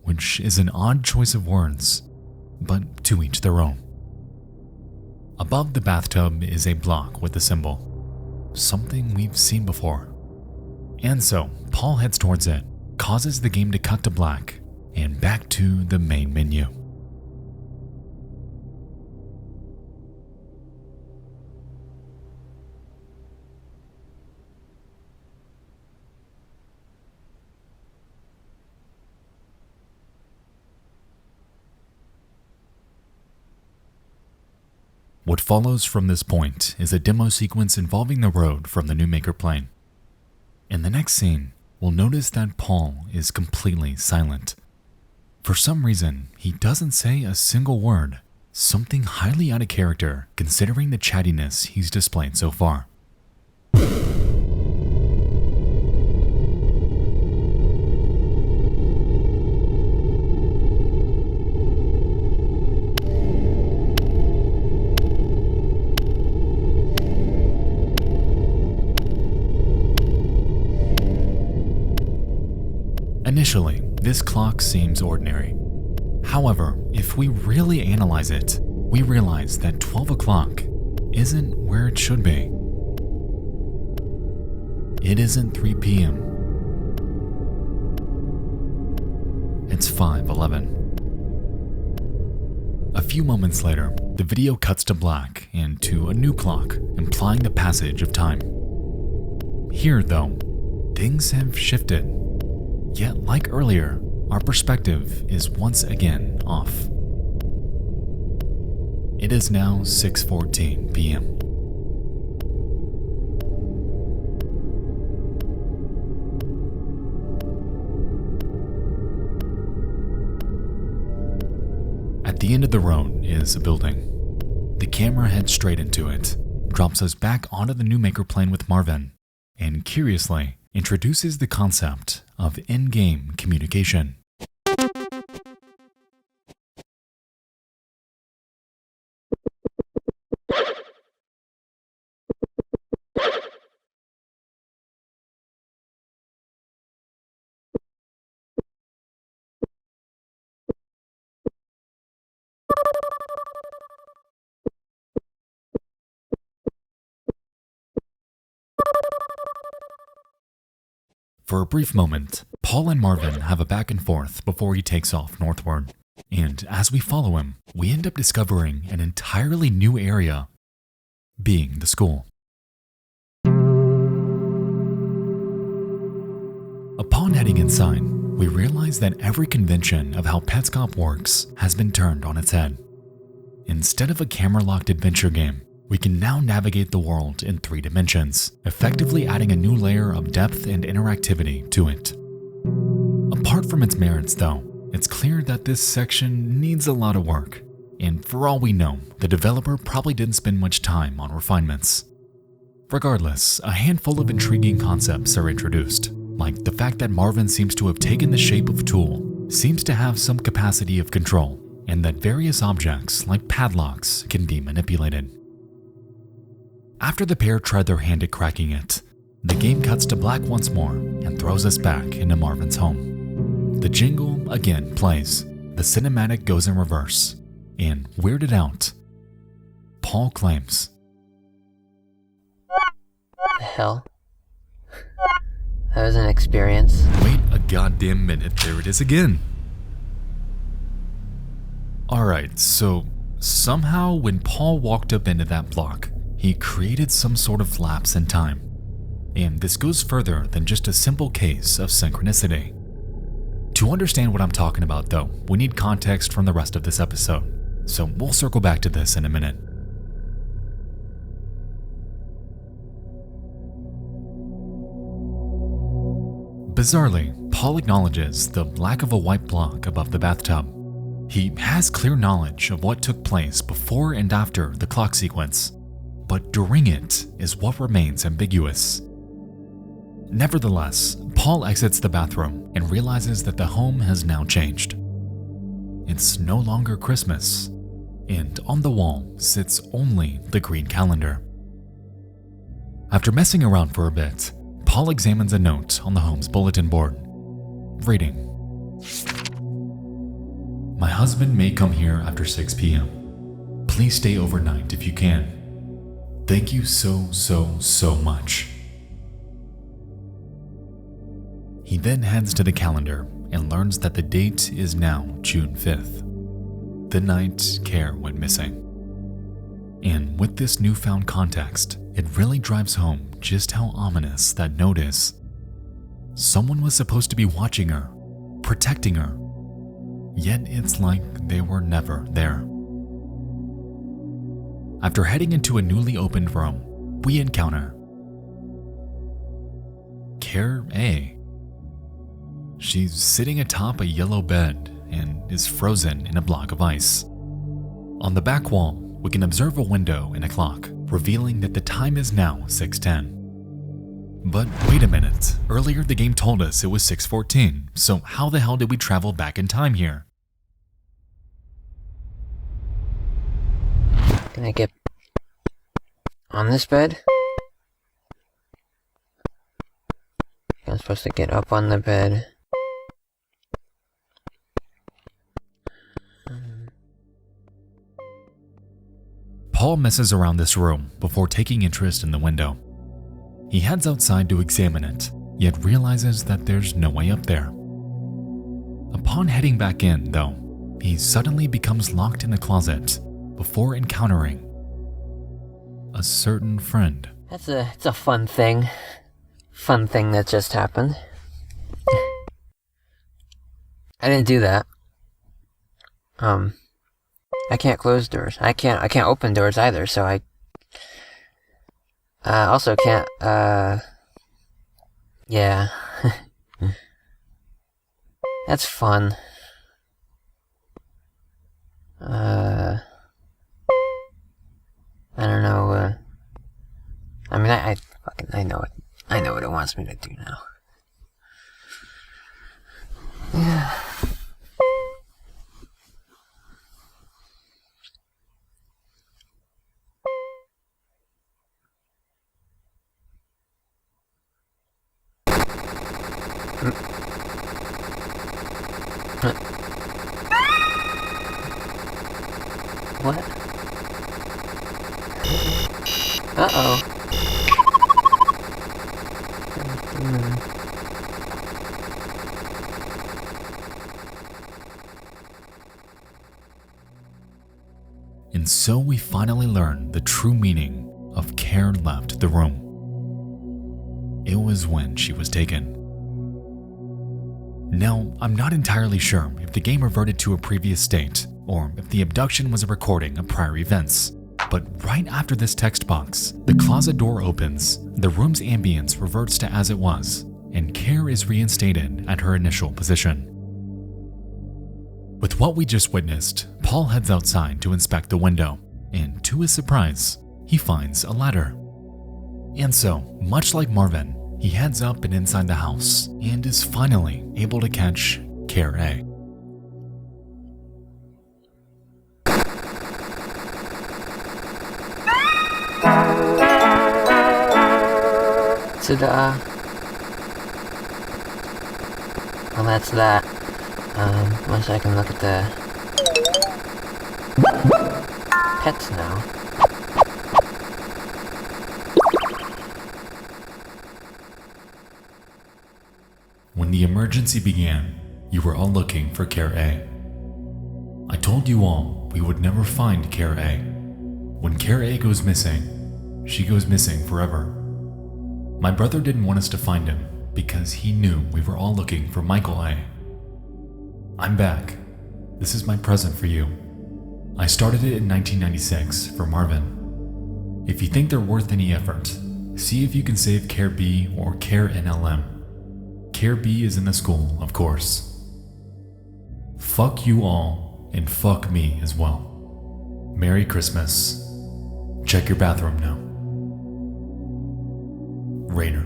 Which is an odd choice of words, but to each their own. Above the bathtub is a block with a symbol, something we've seen before. And so, Paul heads towards it, causes the game to cut to black, and back to the main menu. What follows from this point is a demo sequence involving the road from the New Maker plane. In the next scene, we'll notice that Paul is completely silent. For some reason, he doesn't say a single word, something highly out of character considering the chattiness he's displayed so far. Initially, this clock seems ordinary. However, if we really analyze it, we realize that 12 o'clock isn't where it should be. It isn't 3 p.m. It's 5:11. A few moments later, the video cuts to black and to a new clock, implying the passage of time. Here, though, things have shifted. Yet, like earlier, our perspective is once again off. It is now 6:14 p.m. At the end of the road is a building. The camera heads straight into it, drops us back onto the New Maker plane with Marvin, and curiously, introduces the concept of in-game communication. For a brief moment, Paul and Marvin have a back and forth before he takes off northward. And as we follow him, we end up discovering an entirely new area, being the school. Upon heading inside, we realize that every convention of how Petscop works has been turned on its head. Instead of a camera-locked adventure game, we can now navigate the world in 3 dimensions, effectively adding a new layer of depth and interactivity to it. Apart from its merits though, it's clear that this section needs a lot of work, and for all we know, the developer probably didn't spend much time on refinements. Regardless, a handful of intriguing concepts are introduced, like the fact that Marvin seems to have taken the shape of a tool, seems to have some capacity of control, and that various objects, like padlocks, can be manipulated. After the pair tried their hand at cracking it, the game cuts to black once more and throws us back into Marvin's home. The jingle again plays, the cinematic goes in reverse, and weirded out, Paul claims, The hell? That was an experience. Wait a goddamn minute, there it is again. Alright, so Somehow, when Paul walked up into that block, he created some sort of lapse in time. And this goes further than just a simple case of synchronicity. To understand what I'm talking about though, we need context from the rest of this episode, so we'll circle back to this in a minute. Bizarrely, Paul acknowledges the lack of a white block above the bathtub. He has clear knowledge of what took place before and after the clock sequence, but during it is what remains ambiguous. Nevertheless, Paul exits the bathroom and realizes that the home has now changed. It's no longer Christmas, and on the wall sits only the green calendar. After messing around for a bit, Paul examines a note on the home's bulletin board, reading, "My husband may come here after 6 p.m. Please stay overnight if you can. Thank you so much." He then heads to the calendar and learns that the date is now June 5th, the night Care went missing. And with this newfound context, it really drives home just how ominous that note is. Someone was supposed to be watching her, protecting her, yet it's like they were never there. After heading into a newly opened room, we encounter Care A. She's sitting atop a yellow bed and is frozen in a block of ice. On the back wall, we can observe a window and a clock, revealing that the time is now 6:10. But wait a minute, earlier the game told us it was 6:14, so how the hell did we travel back in time here? Can I get on this bed? I'm supposed to get up on the bed. Paul messes around this room before taking interest in the window. He heads outside to examine it, yet realizes that there's no way up there. Upon heading back in, though, he suddenly becomes locked in a closet before encountering a certain friend. It's a fun thing. Fun thing that just happened. I didn't do that. I can't close doors. I can't open doors either, so I also can't, yeah. That's fun. I don't know, I mean, I know it. I know what it wants me to do now. Yeah. What? Uh-oh. And so we finally learn the true meaning of Care left the room. It was when she was taken. Now, I'm not entirely sure if the game reverted to a previous state or if the abduction was a recording of prior events, but right after this text box, the closet door opens, the room's ambience reverts to as it was, and Care is reinstated at her initial position. With what we just witnessed, Paul heads outside to inspect the window, and to his surprise, he finds a ladder. And so, much like Marvin, he heads up and inside the house and is finally able to catch Care A. Ta-da. Well, that's that. Once I can look at the pets now. When the emergency began, you were all looking for Care A. I told you all we would never find Care A. When Care A goes missing, she goes missing forever. My brother didn't want us to find him because he knew we were all looking for Michael A. I'm back. This is my present for you. I started it in 1996 for Marvin. If you think they're worth any effort, see if you can save Care B or Care NLM. Care B is in the school, of course. Fuck you all, and fuck me as well. Merry Christmas. Check your bathroom now. Rainer.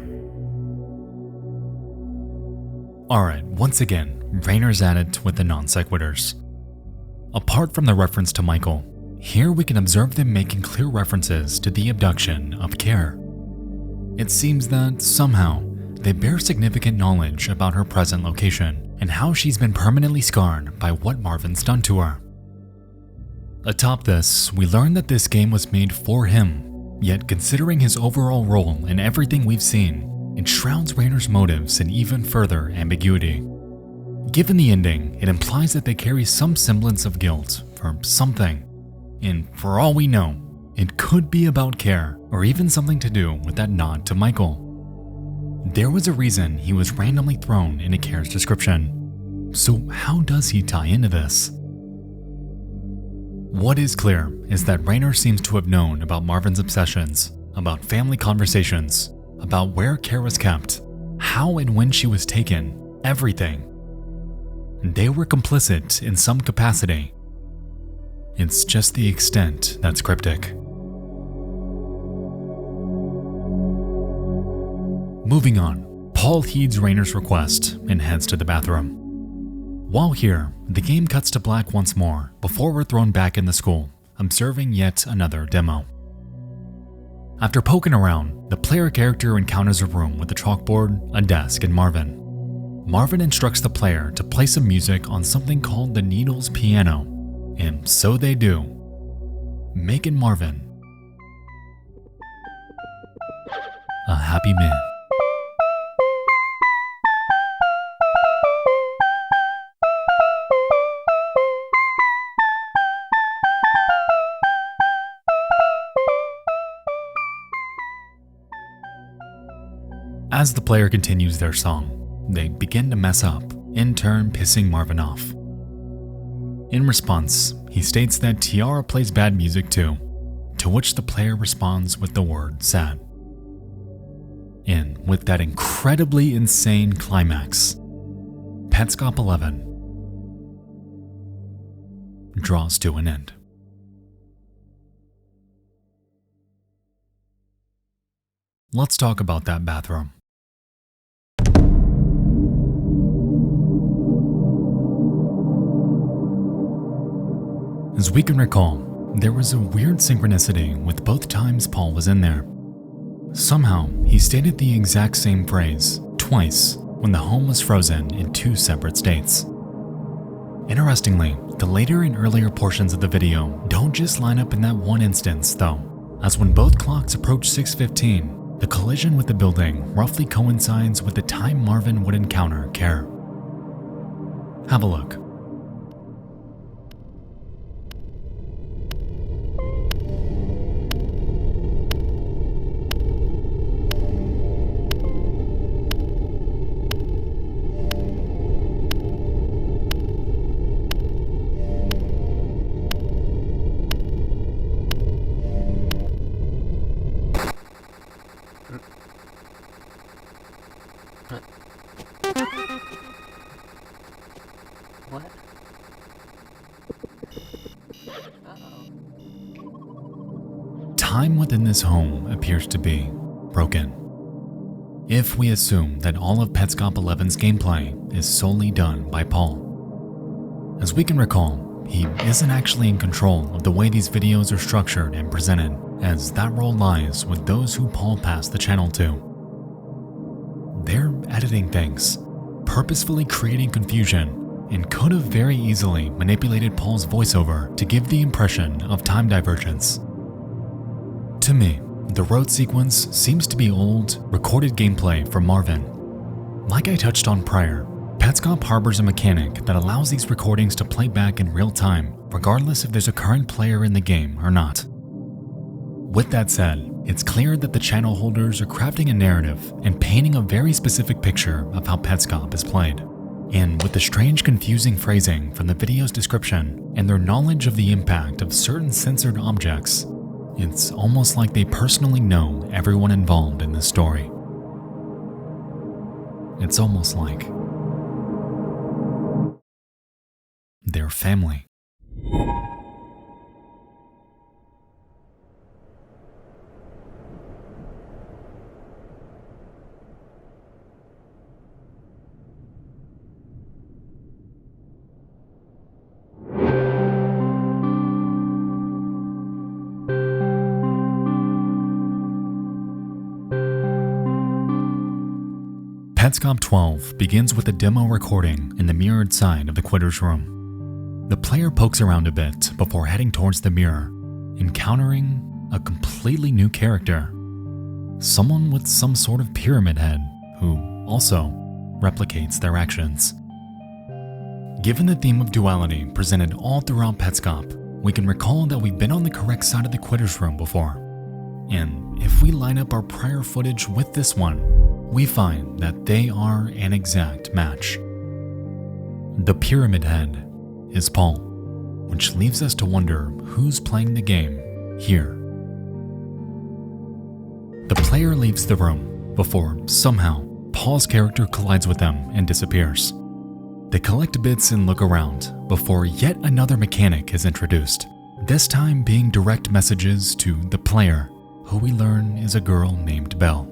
Alright, once again, Rainer's at it with the non sequiturs. Apart from the reference to Michael, here we can observe them making clear references to the abduction of Care. It seems that, somehow, they bear significant knowledge about her present location and how she's been permanently scarred by what Marvin's done to her. Atop this, we learn that this game was made for him, yet considering his overall role in everything we've seen, it shrouds Rainer's motives in even further ambiguity. Given the ending, it implies that they carry some semblance of guilt for something, and for all we know, it could be about Care or even something to do with that nod to Michael. There was a reason he was randomly thrown into Care's description, so how does he tie into this? What is clear is that Rainer seems to have known about Marvin's obsessions, about family conversations, about where Care was kept, how and when she was taken, everything. They were complicit in some capacity. It's just the extent that's cryptic. Moving on, Paul heeds Rainer's request and heads to the bathroom. While here, the game cuts to black once more before we're thrown back in the school, observing yet another demo. After poking around, the player character encounters a room with a chalkboard, a desk, and Marvin. Marvin instructs the player to play some music on something called the Needles piano, and so they do, making Marvin a happy man. As the player continues their song, they begin to mess up, in turn pissing Marvin off. In response, he states that Tiara plays bad music too, to which the player responds with the word sad. And with that incredibly insane climax, Petscop 11 draws to an end. Let's talk about that bathroom. As we can recall, there was a weird synchronicity with both times Paul was in there. Somehow, he stated the exact same phrase twice when the home was frozen in two separate states. Interestingly, the later and earlier portions of the video don't just line up in that one instance though, as when both clocks approach 6:15, the collision with the building roughly coincides with the time Marvin would encounter Care. Have a look. What? Uh-oh. Time within this home appears to be broken. If we assume that all of Petscop 11's gameplay is solely done by Paul. As we can recall, he isn't actually in control of the way these videos are structured and presented, as that role lies with those who Paul passed the channel to. They're editing things, purposefully creating confusion, and could have very easily manipulated Paul's voiceover to give the impression of time divergence. To me, the road sequence seems to be old, recorded gameplay from Marvin. Like I touched on prior, Petscop harbors a mechanic that allows these recordings to play back in real time, regardless if there's a current player in the game or not. With that said, it's clear that the channel holders are crafting a narrative and painting a very specific picture of how Petscop is played. And with the strange, confusing phrasing from the video's description and their knowledge of the impact of certain censored objects, it's almost like they personally know everyone involved in this story. It's almost like they're family. Petscop 12 begins with a demo recording in the mirrored side of the Quitter's room. The player pokes around a bit before heading towards the mirror, encountering a completely new character. Someone with some sort of pyramid head who also replicates their actions. Given the theme of duality presented all throughout Petscop, we can recall that we've been on the correct side of the Quitter's room before. And if we line up our prior footage with this one, we find that they are an exact match. The pyramid head is Paul, which leaves us to wonder who's playing the game here. The player leaves the room before, somehow, Paul's character collides with them and disappears. They collect bits and look around before yet another mechanic is introduced, this time being direct messages to the player, who we learn is a girl named Belle.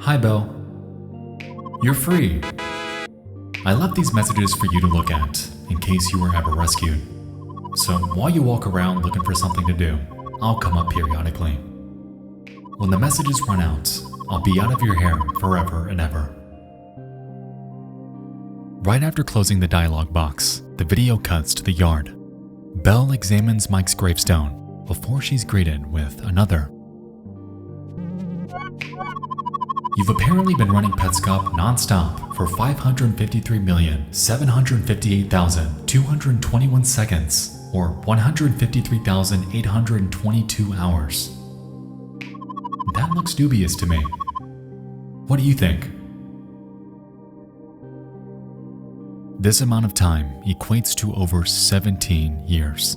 Hi, Belle. You're free. I left these messages for you to look at in case you were ever rescued. So while you walk around looking for something to do, I'll come up periodically. When the messages run out, I'll be out of your hair forever and ever. Right after closing the dialogue box, the video cuts to the yard. Belle examines Mike's gravestone before she's greeted with another. You've apparently been running Petscop non-stop for 553,758,221 seconds, or 153,822 hours. That looks dubious to me. What do you think? This amount of time equates to over 17 years.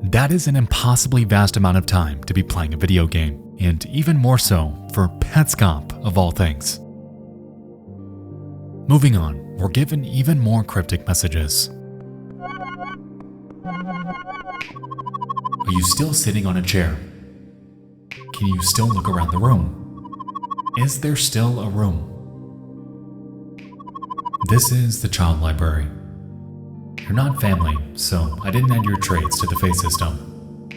That is an impossibly vast amount of time to be playing a video game. And even more so for Petscop of all things. Moving on, we're given even more cryptic messages. Are you still sitting on a chair? Can you still look around the room? Is there still a room? This is the child library. You're not family, so I didn't add your traits to the face system.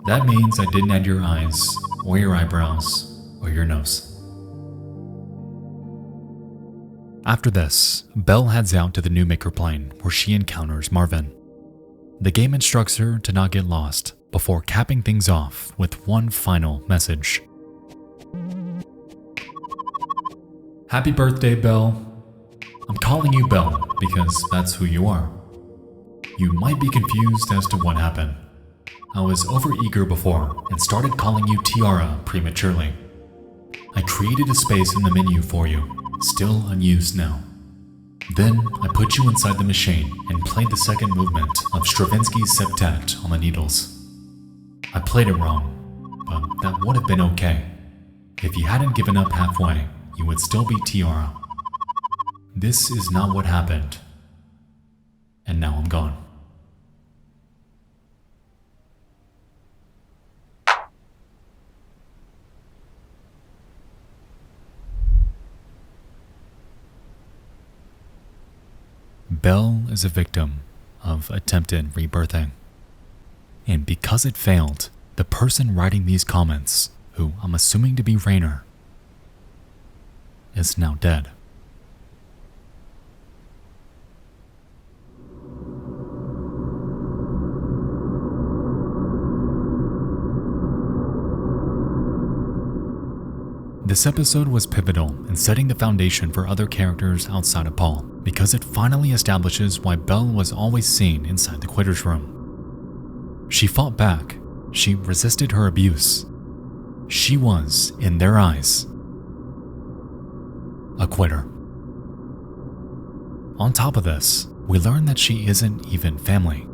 That means I didn't add your eyes, or your eyebrows, or your nose. After this, Belle heads out to the new maker plane where she encounters Marvin. The game instructs her to not get lost before capping things off with one final message. Happy birthday, Belle. I'm calling you Belle because that's who you are. You might be confused as to what happened. I was overeager before and started calling you Tiara prematurely. I created a space in the menu for you, still unused now. Then I put you inside the machine and played the second movement of Stravinsky's Septet on the needles. I played it wrong, but that would have been okay. If you hadn't given up halfway, you would still be Tiara. This is not what happened. And now I'm gone. Belle is a victim of attempted rebirthing. And because it failed, the person writing these comments, who I'm assuming to be Rainer, is now dead. This episode was pivotal in setting the foundation for other characters outside of Paul, because it finally establishes why Belle was always seen inside the Quitter's room. She fought back. She resisted her abuse. She was, in their eyes, a quitter. On top of this, we learn that she isn't even family.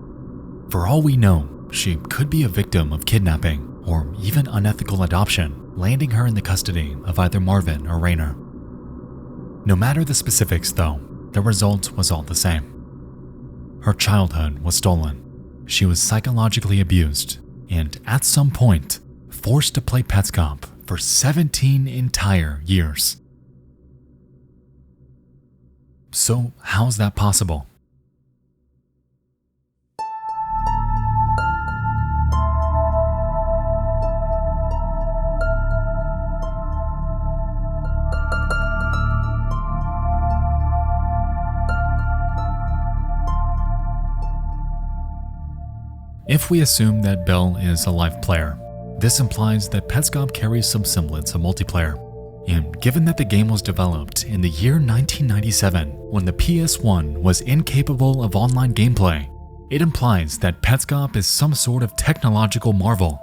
For all we know, she could be a victim of kidnapping or even unethical adoption, landing her in the custody of either Marvin or Rainer. No matter the specifics though, the result was all the same. Her childhood was stolen. She was psychologically abused, and at some point, forced to play Petscop for 17 entire years. So how's that possible? If we assume that Belle is a live player, this implies that Petscop carries some semblance of multiplayer. And given that the game was developed in the year 1997, when the PS1 was incapable of online gameplay, it implies that Petscop is some sort of technological marvel.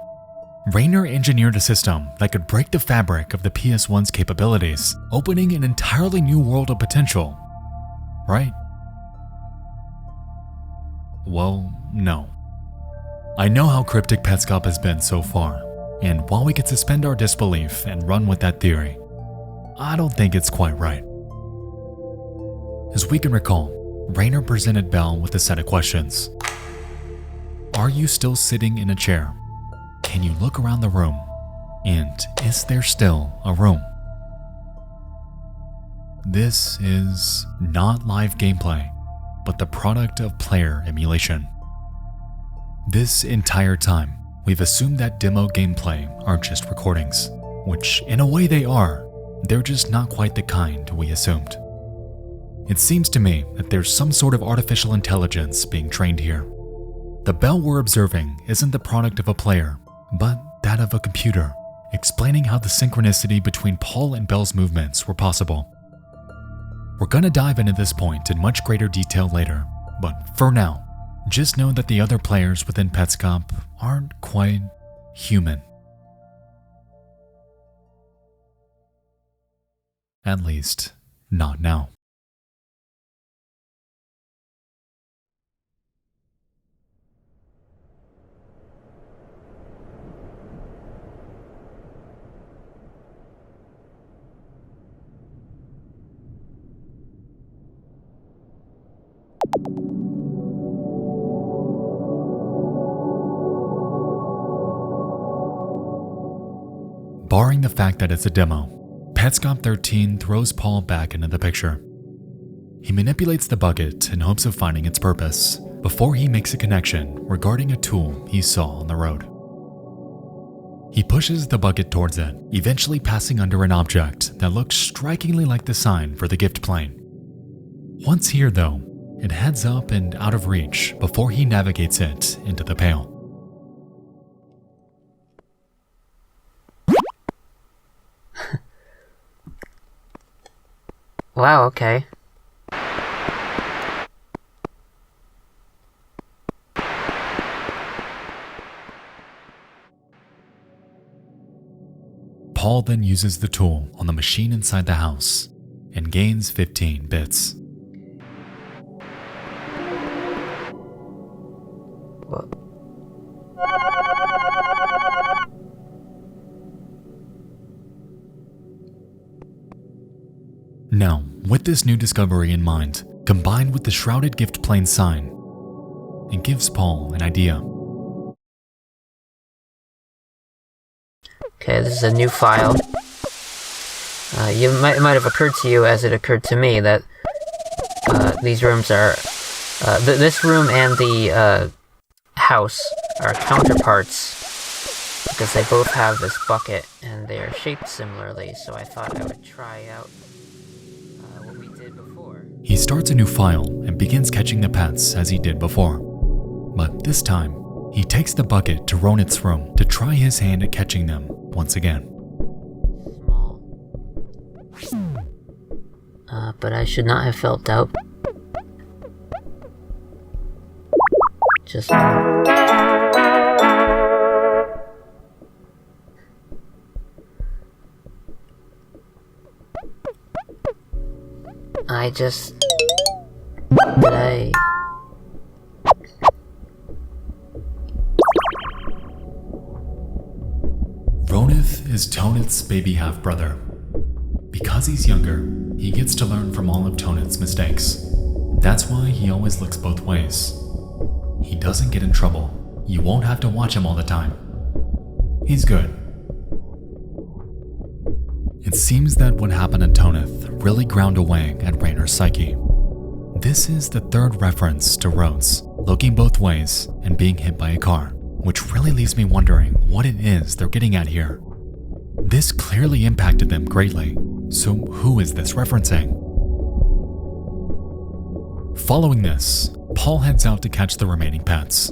Rainer engineered a system that could break the fabric of the PS1's capabilities, opening an entirely new world of potential. Right? Well, no. I know how cryptic Petscop has been so far, and while we could suspend our disbelief and run with that theory, I don't think it's quite right. As we can recall, Rainer presented Belle with a set of questions. Are you still sitting in a chair? Can you look around the room? And is there still a room? This is not live gameplay, but the product of player emulation. This entire time, we've assumed that demo gameplay are just recordings, which in a way they are. They're just not quite the kind we assumed. It seems to me that there's some sort of artificial intelligence being trained here. The Belle we're observing isn't the product of a player, but that of a computer, explaining how the synchronicity between Paul and Belle's movements were possible. We're gonna dive into this point in much greater detail later, but for now, just know that the other players within Petscop aren't quite human. At least, not now. Barring the fact that it's a demo, Petscop 13 throws Paul back into the picture. He manipulates the bucket in hopes of finding its purpose, before he makes a connection regarding a tool he saw on the road. He pushes the bucket towards it, eventually passing under an object that looks strikingly like the sign for the gift plane. Once here though, it heads up and out of reach before he navigates it into the pail. Wow, okay. Paul then uses the tool on the machine inside the house and gains 15 bits. Well, now, with this new discovery in mind, combined with the shrouded gift plane sign, it gives Paul an idea. okay, this is a new file. It might have occurred to you, as it occurred to me, that these rooms are... this room and the house are counterparts, because they both have this bucket, and they are shaped similarly, so I thought I would try out what we did before. He starts a new file and begins catching the pets as he did before. But this time, he takes the bucket to Ronit's room to try his hand at catching them once again. Small. But I should not have felt doubt. Just I just... But I... Ronith is Tonith's baby half-brother. Because he's younger, he gets to learn from all of Tonith's mistakes. That's why he always looks both ways. He doesn't get in trouble. You won't have to watch him all the time. He's good. It seems that what happened to Tonith really ground away at Raynor's psyche. This is the third reference to Rhodes looking both ways and being hit by a car, which really leaves me wondering what it is they're getting at here. This clearly impacted them greatly, so who is this referencing? Following this, Paul heads out to catch the remaining pets.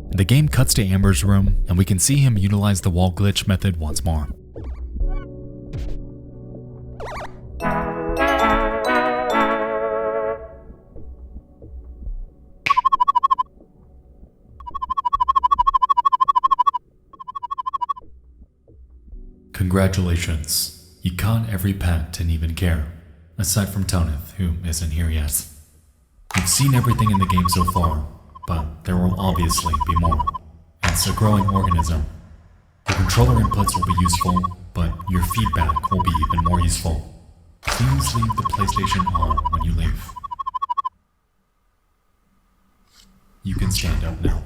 The game cuts to Amber's room, and we can see him utilize the wall glitch method once more. Congratulations, you caught every pet and even care, aside from Tonith, who isn't here yet. You've seen everything in the game so far, but there will obviously be more. It's a growing organism. The controller inputs will be useful, but your feedback will be even more useful. Please leave the PlayStation on when you leave. You can stand up now.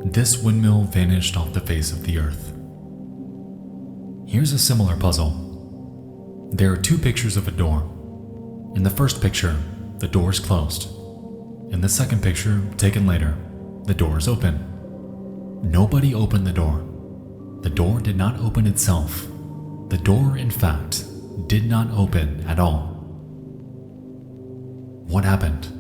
This windmill vanished off the face of the earth. Here's a similar puzzle. There are two pictures of a door. In the first picture, the door is closed. In the second picture, taken later, the door is open. Nobody opened the door. The door did not open itself. The door, in fact, did not open at all. What happened?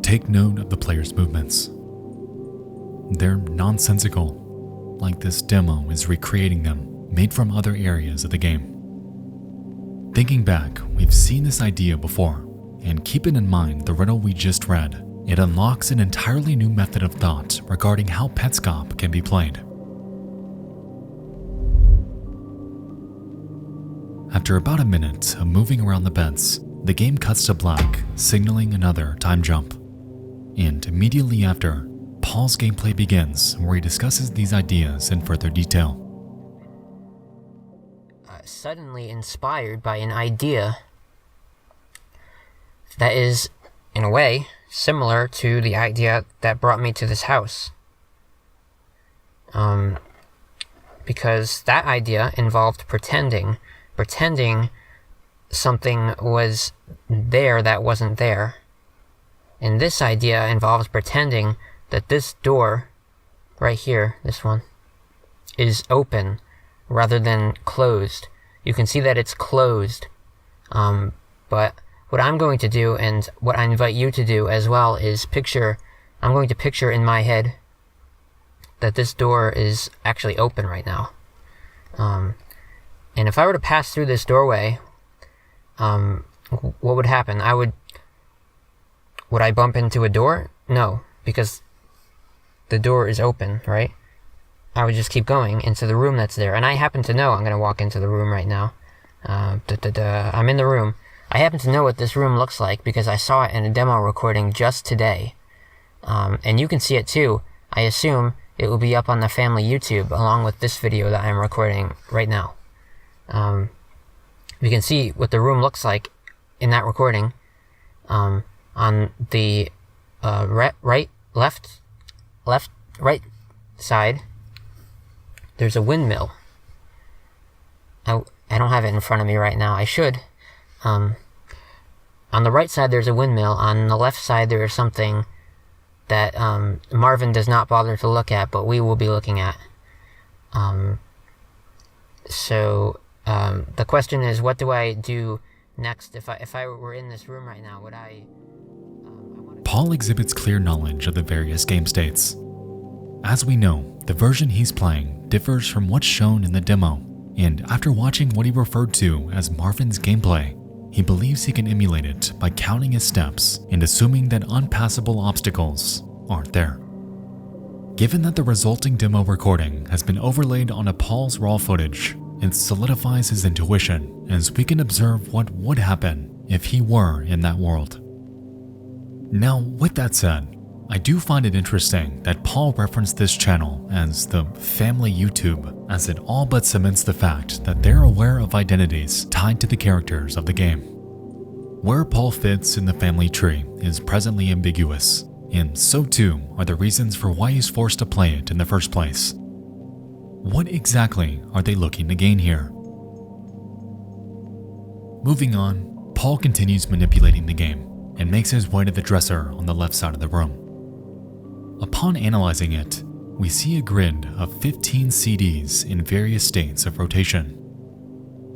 Take note of the player's movements. They're nonsensical, like this demo is recreating them, made from other areas of the game. Thinking back, we've seen this idea before, and keeping in mind the riddle we just read, it unlocks an entirely new method of thought regarding how Petscop can be played. After about a minute of moving around the beds, the game cuts to black, signaling another time jump. And immediately after, Paul's gameplay begins, where he discusses these ideas in further detail. Suddenly inspired by an idea that is, in a way, similar to the idea that brought me to this house. Because that idea involved pretending something was there that wasn't there. And this idea involves pretending that this door, right here, this one, is open rather than closed. You can see that it's closed. But what I'm going to do, and what I invite you to do as well, is I'm going to picture in my head that this door is actually open right now. And if I were to pass through this doorway, what would happen? Would I bump into a door? No, because the door is open, right? I would just keep going into the room that's there. And I happen to know I'm going to walk into the room right now. I'm in the room. I happen to know what this room looks like because I saw it in a demo recording just today. And you can see it too. I assume it will be up on the family YouTube along with this video that I'm recording right now. You can see what the room looks like in that recording. On the right side, there's a windmill. I don't have it in front of me right now. I should. On the right side, there's a windmill. On the left side, there is something that Marvin does not bother to look at, but we will be looking at. The question is, what do I do next? If I were in this room right now, would I Paul exhibits clear knowledge of the various game states. As we know, the version he's playing differs from what's shown in the demo, and after watching what he referred to as Marvin's gameplay, he believes he can emulate it by counting his steps and assuming that unpassable obstacles aren't there. Given that the resulting demo recording has been overlaid onto Paul's raw footage, it solidifies his intuition as we can observe what would happen if he were in that world. Now, with that said, I do find it interesting that Paul referenced this channel as the family YouTube, as it all but cements the fact that they're aware of identities tied to the characters of the game. Where Paul fits in the family tree is presently ambiguous, and so too are the reasons for why he's forced to play it in the first place. What exactly are they looking to gain here? Moving on, Paul continues manipulating the game and makes his way to the dresser on the left side of the room. Upon analyzing it, we see a grid of 15 CDs in various states of rotation.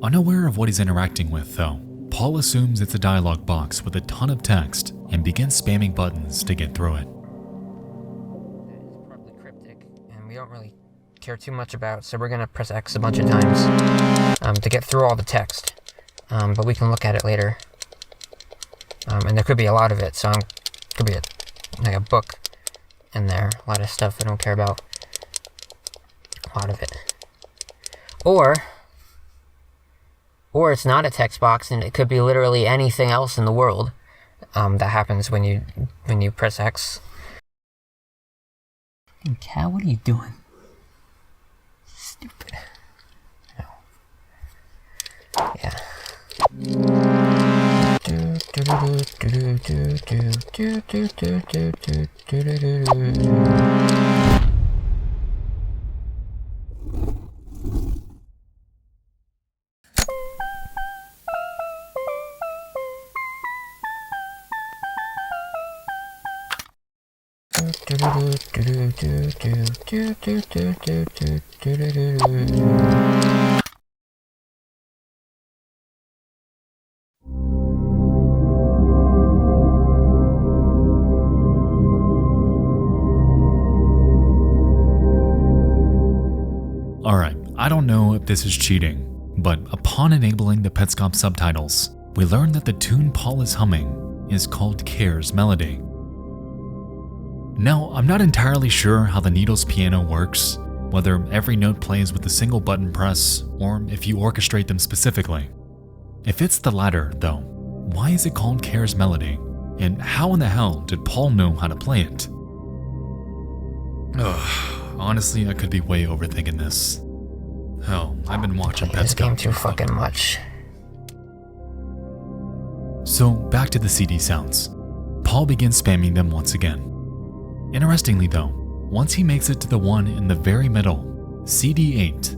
Unaware of what he's interacting with, though, Paul assumes it's a dialog box with a ton of text and begins spamming buttons to get through it. That is probably cryptic, and we don't really care too much about, so we're going to press X a bunch of times to get through all the text, but we can look at it later. And there could be a lot of it, so could be like a book in there, a lot of stuff I don't care about, a lot of it. Or it's not a text box, and it could be literally anything else in the world that happens when you press X. Hey, Cal, what are you doing? Stupid. No. Yeah. Alright, I don't know if this is cheating, but upon enabling the Petscop subtitles, we learn that the tune Paul is humming is called Care's Melody. Now, I'm not entirely sure how the Needles piano works, whether every note plays with a single button press, or if you orchestrate them specifically. If it's the latter, though, why is it called Care's Melody, and how in the hell did Paul know how to play it? Honestly, I could be way overthinking this. Hell, I've been watching Petscop this game too fucking much. So, back to the CD sounds. Paul begins spamming them once again. Interestingly though, once he makes it to the one in the very middle, CD 8,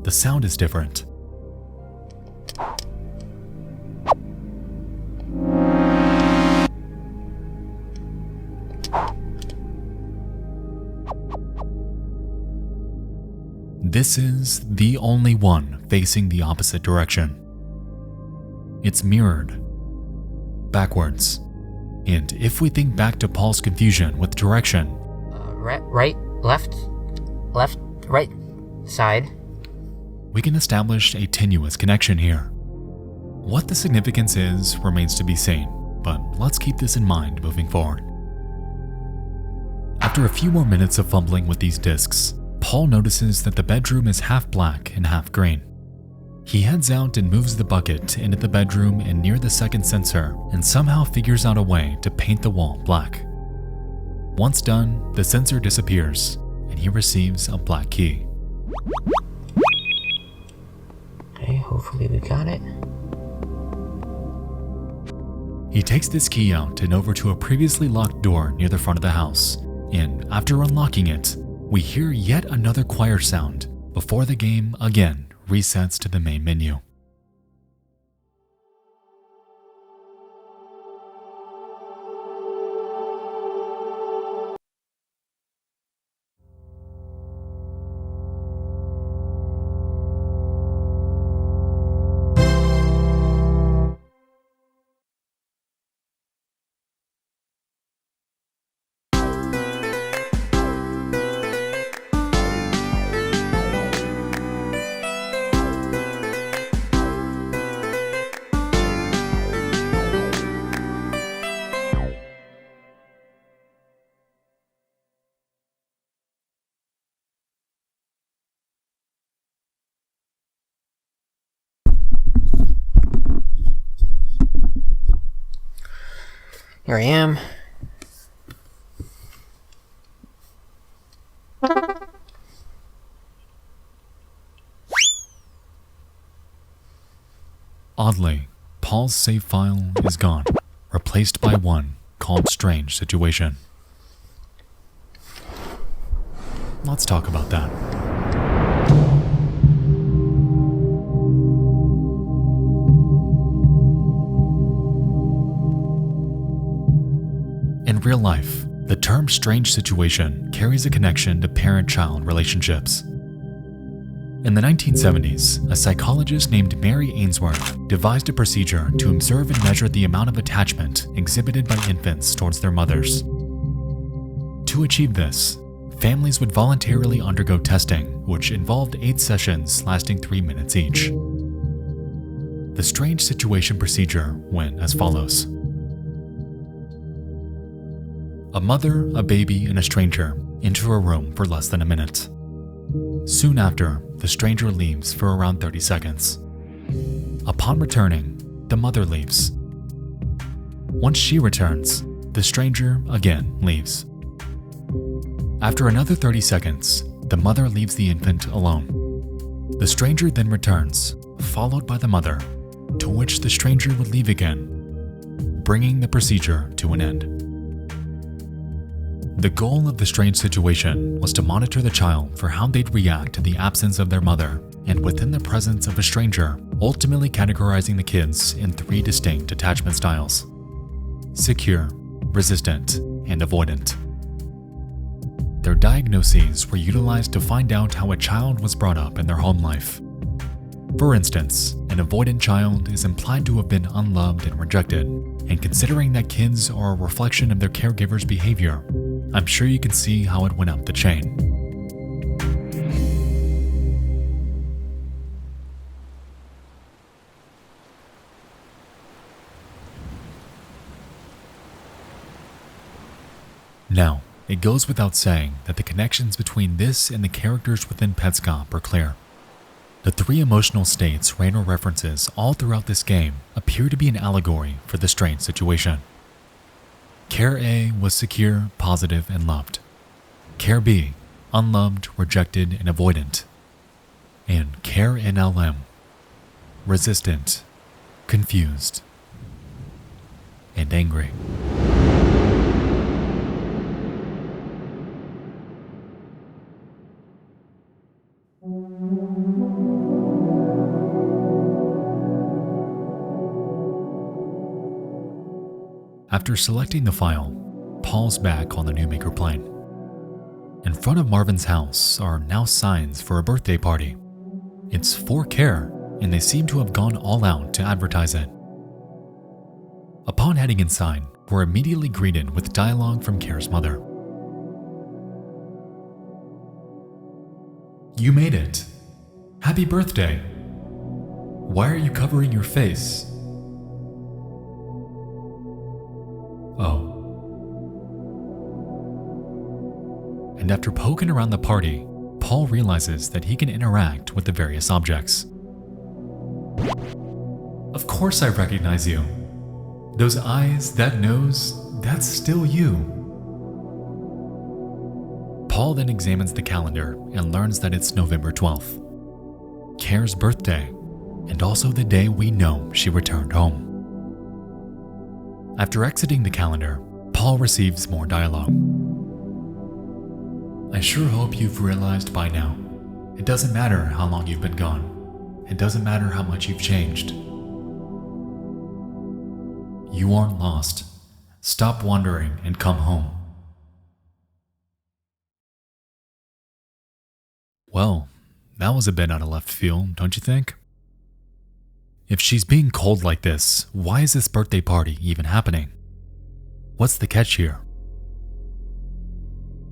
the sound is different. This is the only one facing the opposite direction. It's mirrored, backwards. And if we think back to Paul's confusion with direction, right, left, right side, we can establish a tenuous connection here. What the significance is remains to be seen, but let's keep this in mind moving forward. After a few more minutes of fumbling with these discs, Paul notices that the bedroom is half black and half green. He heads out and moves the bucket into the bedroom and near the second sensor and somehow figures out a way to paint the wall black. Once done, the sensor disappears and he receives a black key. Okay, hopefully we got it. He takes this key out and over to a previously locked door near the front of the house, and after unlocking it, we hear yet another choir sound before the game again resets to the main menu. Here I am. Oddly, Paul's save file is gone, replaced by one called Strange Situation. Let's talk about that. In real life, the term strange situation carries a connection to parent-child relationships. In the 1970s, a psychologist named Mary Ainsworth devised a procedure to observe and measure the amount of attachment exhibited by infants towards their mothers. To achieve this, families would voluntarily undergo testing, which involved 8 sessions lasting 3 minutes each. The strange situation procedure went as follows. A mother, a baby, and a stranger enter a room for less than a minute. Soon after, the stranger leaves for around 30 seconds. Upon returning, the mother leaves. Once she returns, the stranger again leaves. After another 30 seconds, the mother leaves the infant alone. The stranger then returns, followed by the mother, to which the stranger would leave again, bringing the procedure to an end. The goal of the strange situation was to monitor the child for how they'd react to the absence of their mother, and within the presence of a stranger, ultimately categorizing the kids in 3 distinct attachment styles: secure, resistant, and avoidant. Their diagnoses were utilized to find out how a child was brought up in their home life. For instance, an avoidant child is implied to have been unloved and rejected, and considering that kids are a reflection of their caregiver's behavior, I'm sure you can see how it went up the chain. Now, it goes without saying that the connections between this and the characters within Petscop are clear. The 3 emotional states Raynor references all throughout this game appear to be an allegory for the strange situation. Care A was secure, positive, and loved. Care B, unloved, rejected, and avoidant. And Care NLM, resistant, confused, and angry. After selecting the file, Paul's back on the new maker plane. In front of Marvin's house are now signs for a birthday party. It's for Care, and they seem to have gone all out to advertise it. Upon heading inside, we're immediately greeted with dialogue from Care's mother. "You made it. Happy birthday. Why are you covering your face?" "Oh." And after poking around the party, Paul realizes that he can interact with the various objects. Of course I recognize you. Those eyes, that nose, that's still you. Paul then examines the calendar and learns that it's November 12th, Care's birthday, and also the day we know she returned home. After exiting the calendar, Paul receives more dialogue. I sure hope you've realized by now, it doesn't matter how long you've been gone. It doesn't matter how much you've changed. You aren't lost. Stop wandering and come home. Well, that was a bit out of left field, don't you think? If she's being cold like this, why is this birthday party even happening? What's the catch here?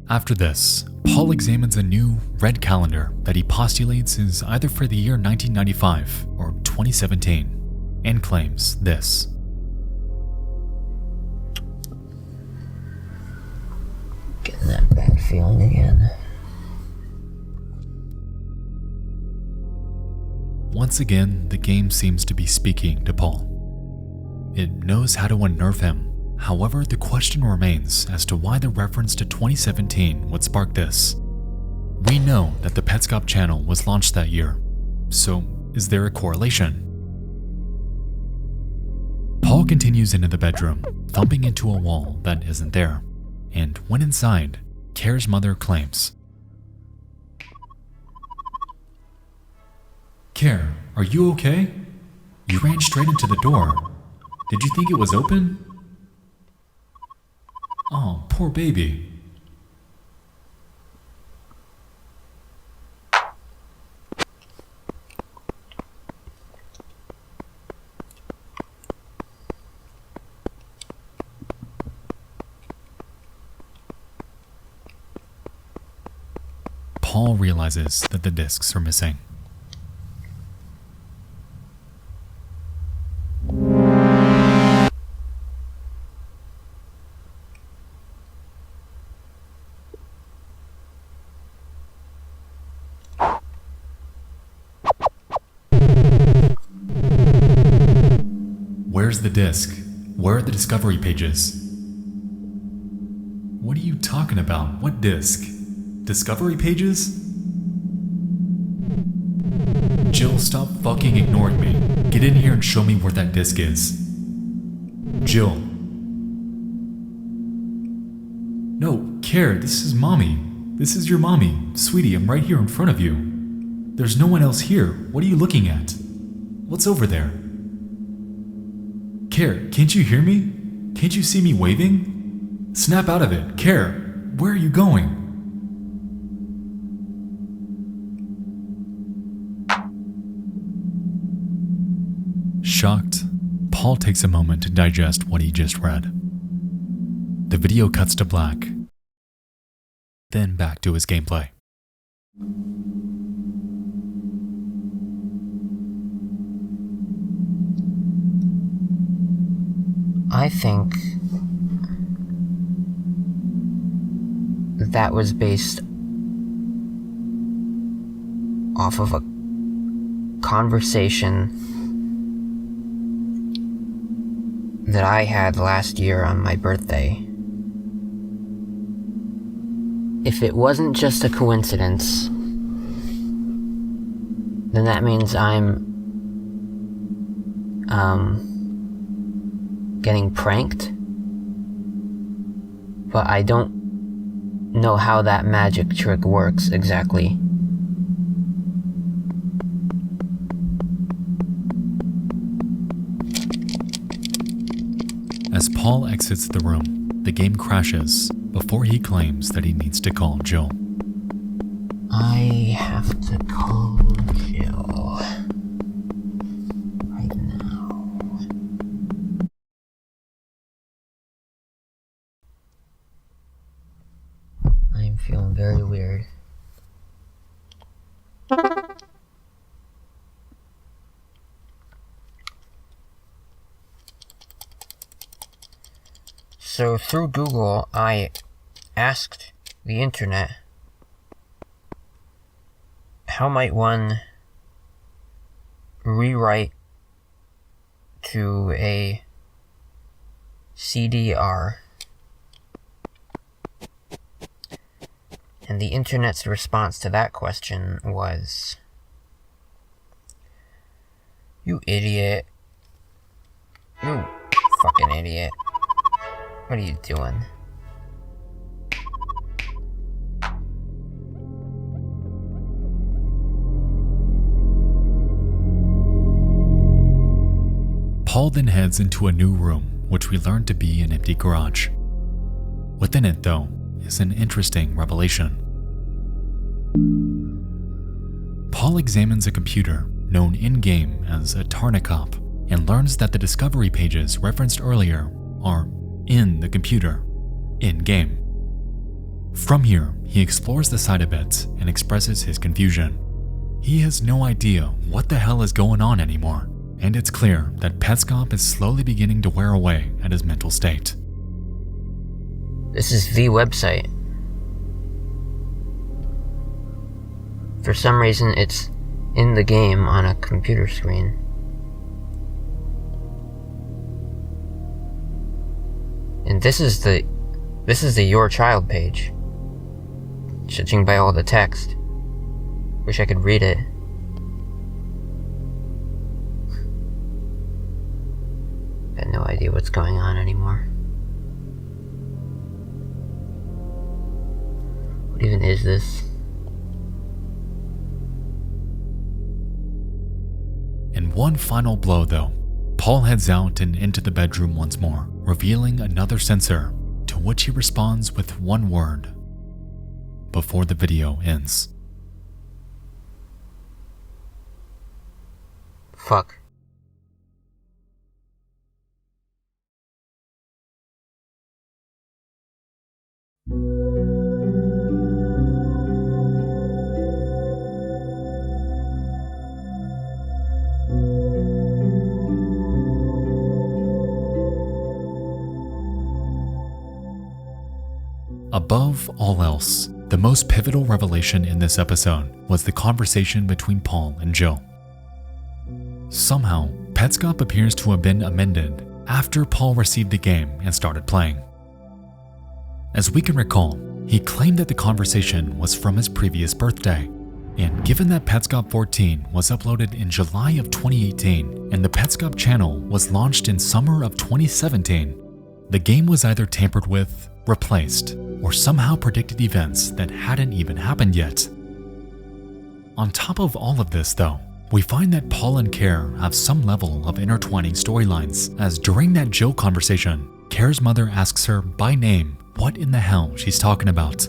After this, Paul examines a new red calendar that he postulates is either for the year 1995 or 2017, and claims this. Getting that bad feeling again. Once again, the game seems to be speaking to Paul. It knows how to unnerve him. However, the question remains as to why the reference to 2017 would spark this. We know that the Petscop channel was launched that year, so is there a correlation? Paul continues into the bedroom, thumping into a wall that isn't there, and when inside, Care's mother claims, Care, are you okay? You ran straight into the door. Did you think it was open? Oh, poor baby. Paul realizes that the discs are missing. Where's the disc? Where are the discovery pages? What are you talking about? What disc? Discovery pages? Jill, stop fucking ignoring me. Get in here and show me where that disc is. Jill. No, Care, this is Mommy. This is your mommy. Sweetie, I'm right here in front of you. There's no one else here. What are you looking at? What's over there? Care, can't you hear me? Can't you see me waving? Snap out of it. Care, where are you going? Shocked, Paul takes a moment to digest what he just read. The video cuts to black, then back to his gameplay. I think that was based off of a conversation that I had last year on my birthday. If it wasn't just a coincidence, then that means I'm getting pranked, but I don't know how that magic trick works exactly. As Paul exits the room, the game crashes before he claims that he needs to call Jill. I have to call Jill right now. I'm feeling very weird. So through Google, I asked the internet, how might one rewrite to a CDR. And the internet's response to that question was, "You idiot. You fucking idiot. What are you doing?" Paul then heads into a new room, which we learn to be an empty garage. Within it, though, is an interesting revelation. Paul examines a computer known in-game as a Tarnikop and learns that the discovery pages referenced earlier are in the computer, in-game. From here, he explores the side of it and expresses his confusion. He has no idea what the hell is going on anymore, and it's clear that Petscop is slowly beginning to wear away at his mental state. This is the website. For some reason, it's in the game on a computer screen. And this is the Your Child page. Judging by all the text. Wish I could read it. Got no idea what's going on anymore. What even is this? In one final blow, though, Paul heads out and into the bedroom once more, revealing another sensor, to which he responds with one word before the video ends. Fuck. Above all else, the most pivotal revelation in this episode was the conversation between Paul and Jill. Somehow, Petscop appears to have been amended after Paul received the game and started playing. As we can recall, he claimed that the conversation was from his previous birthday, and given that Petscop 14 was uploaded in July of 2018 and the Petscop channel was launched in summer of 2017, the game was either tampered with, replaced, or somehow predicted events that hadn't even happened yet. On top of all of this, though, we find that Paul and Care have some level of intertwining storylines, as during that Jill conversation, Care's mother asks her by name what in the hell she's talking about.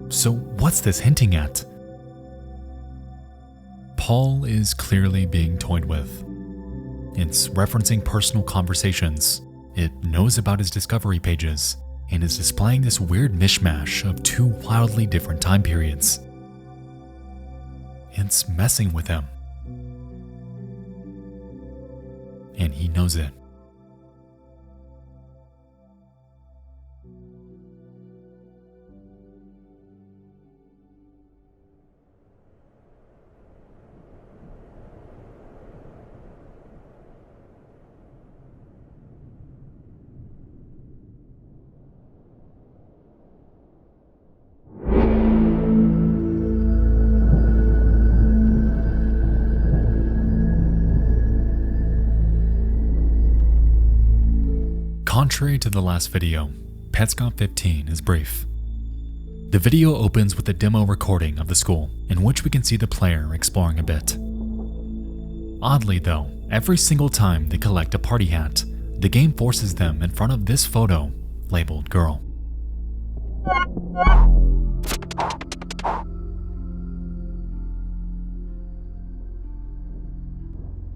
So what's this hinting at? Paul is clearly being toyed with. It's referencing personal conversations. It knows about his discovery pages and is displaying this weird mishmash of two wildly different time periods. It's messing with him. And he knows it. Contrary to the last video, Petscop 15 is brief. The video opens with a demo recording of the school, in which we can see the player exploring a bit. Oddly though, every single time they collect a party hat, the game forces them in front of this photo, labeled girl.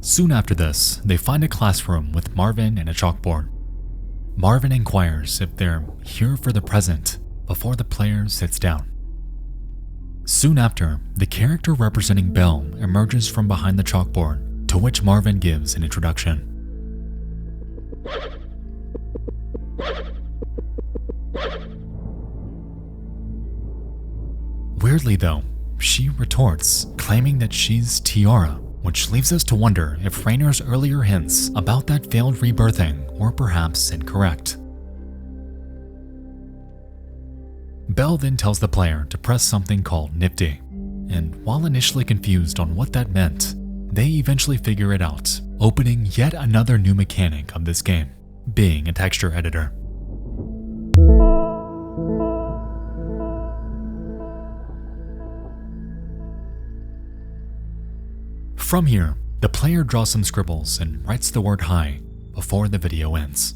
Soon after this, they find a classroom with Marvin and a chalkboard. Marvin inquires if they're here for the present before the player sits down. Soon after, the character representing Belle emerges from behind the chalkboard, to which Marvin gives an introduction. Weirdly though, she retorts, claiming that she's Tiara, which leaves us to wonder if Rainer's earlier hints about that failed rebirthing were perhaps incorrect. Belle then tells the player to press something called Nifty, and while initially confused on what that meant, they eventually figure it out, opening yet another new mechanic of this game, being a texture editor. From here, the player draws some scribbles and writes the word hi before the video ends.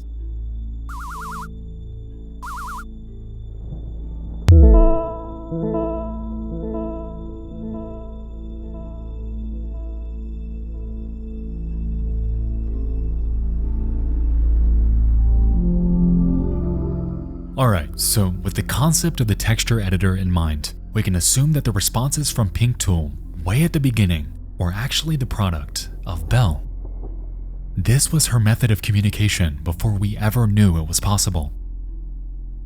Alright, so with the concept of the texture editor in mind, we can assume that the responses from Pink Tool way at the beginning were actually the product of Belle. This was her method of communication before we ever knew it was possible.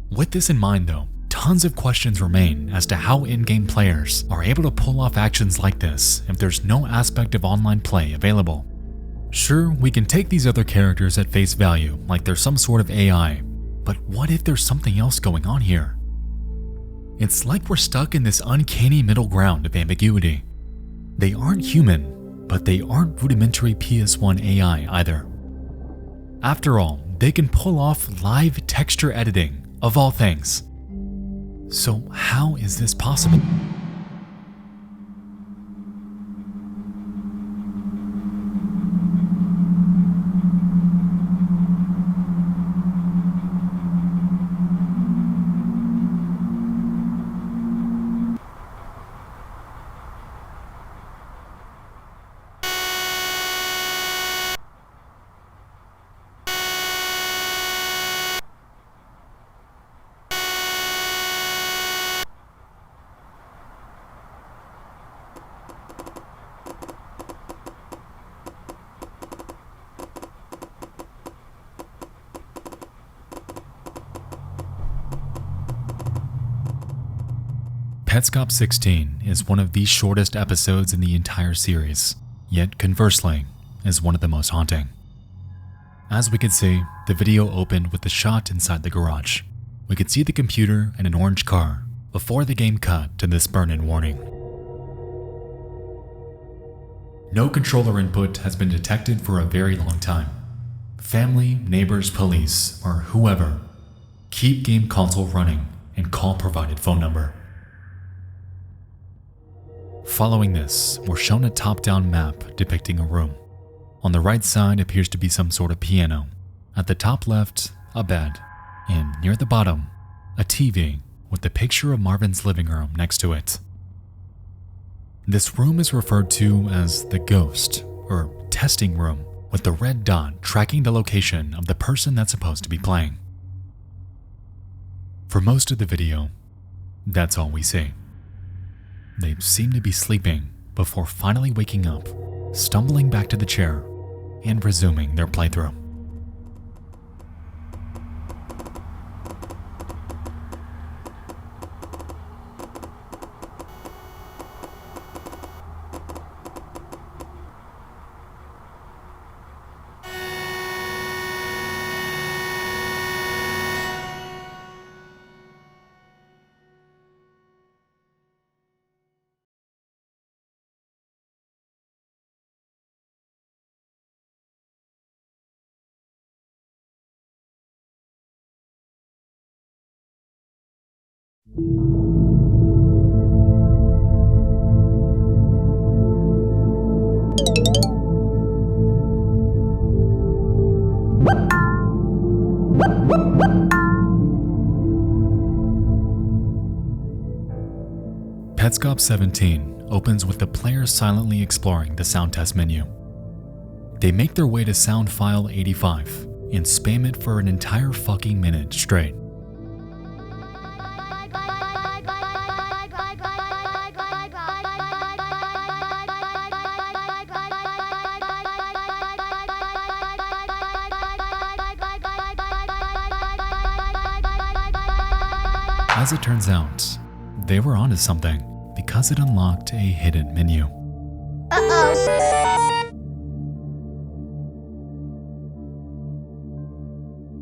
With this in mind though, tons of questions remain as to how in-game players are able to pull off actions like this if there's no aspect of online play available. Sure, we can take these other characters at face value like they're some sort of AI, but what if there's something else going on here? It's like we're stuck in this uncanny middle ground of ambiguity. They aren't human, but they aren't rudimentary PS1 AI either. After all, they can pull off live texture editing, of all things. So how is this possible? Petscop 16 is one of the shortest episodes in the entire series, yet conversely, is one of the most haunting. As we could see, the video opened with the shot inside the garage. We could see the computer and an orange car before the game cut to this burn-in warning. No controller input has been detected for a very long time. Family, neighbors, police, or whoever, keep game console running and call provided phone number. Following this, we're shown a top-down map depicting a room. On the right side appears to be some sort of piano. At the top left, a bed. And near the bottom, a TV with the picture of Marvin's living room next to it. This room is referred to as the ghost, or testing room, with the red dot tracking the location of the person that's supposed to be playing. For most of the video, that's all we see. They seem to be sleeping before finally waking up, stumbling back to the chair, and resuming their playthrough. Petscop 17 opens with the player silently exploring the sound test menu. They make their way to sound file 85 and spam it for an entire fucking minute straight. As it turns out, they were onto something because it unlocked a hidden menu. Uh-oh.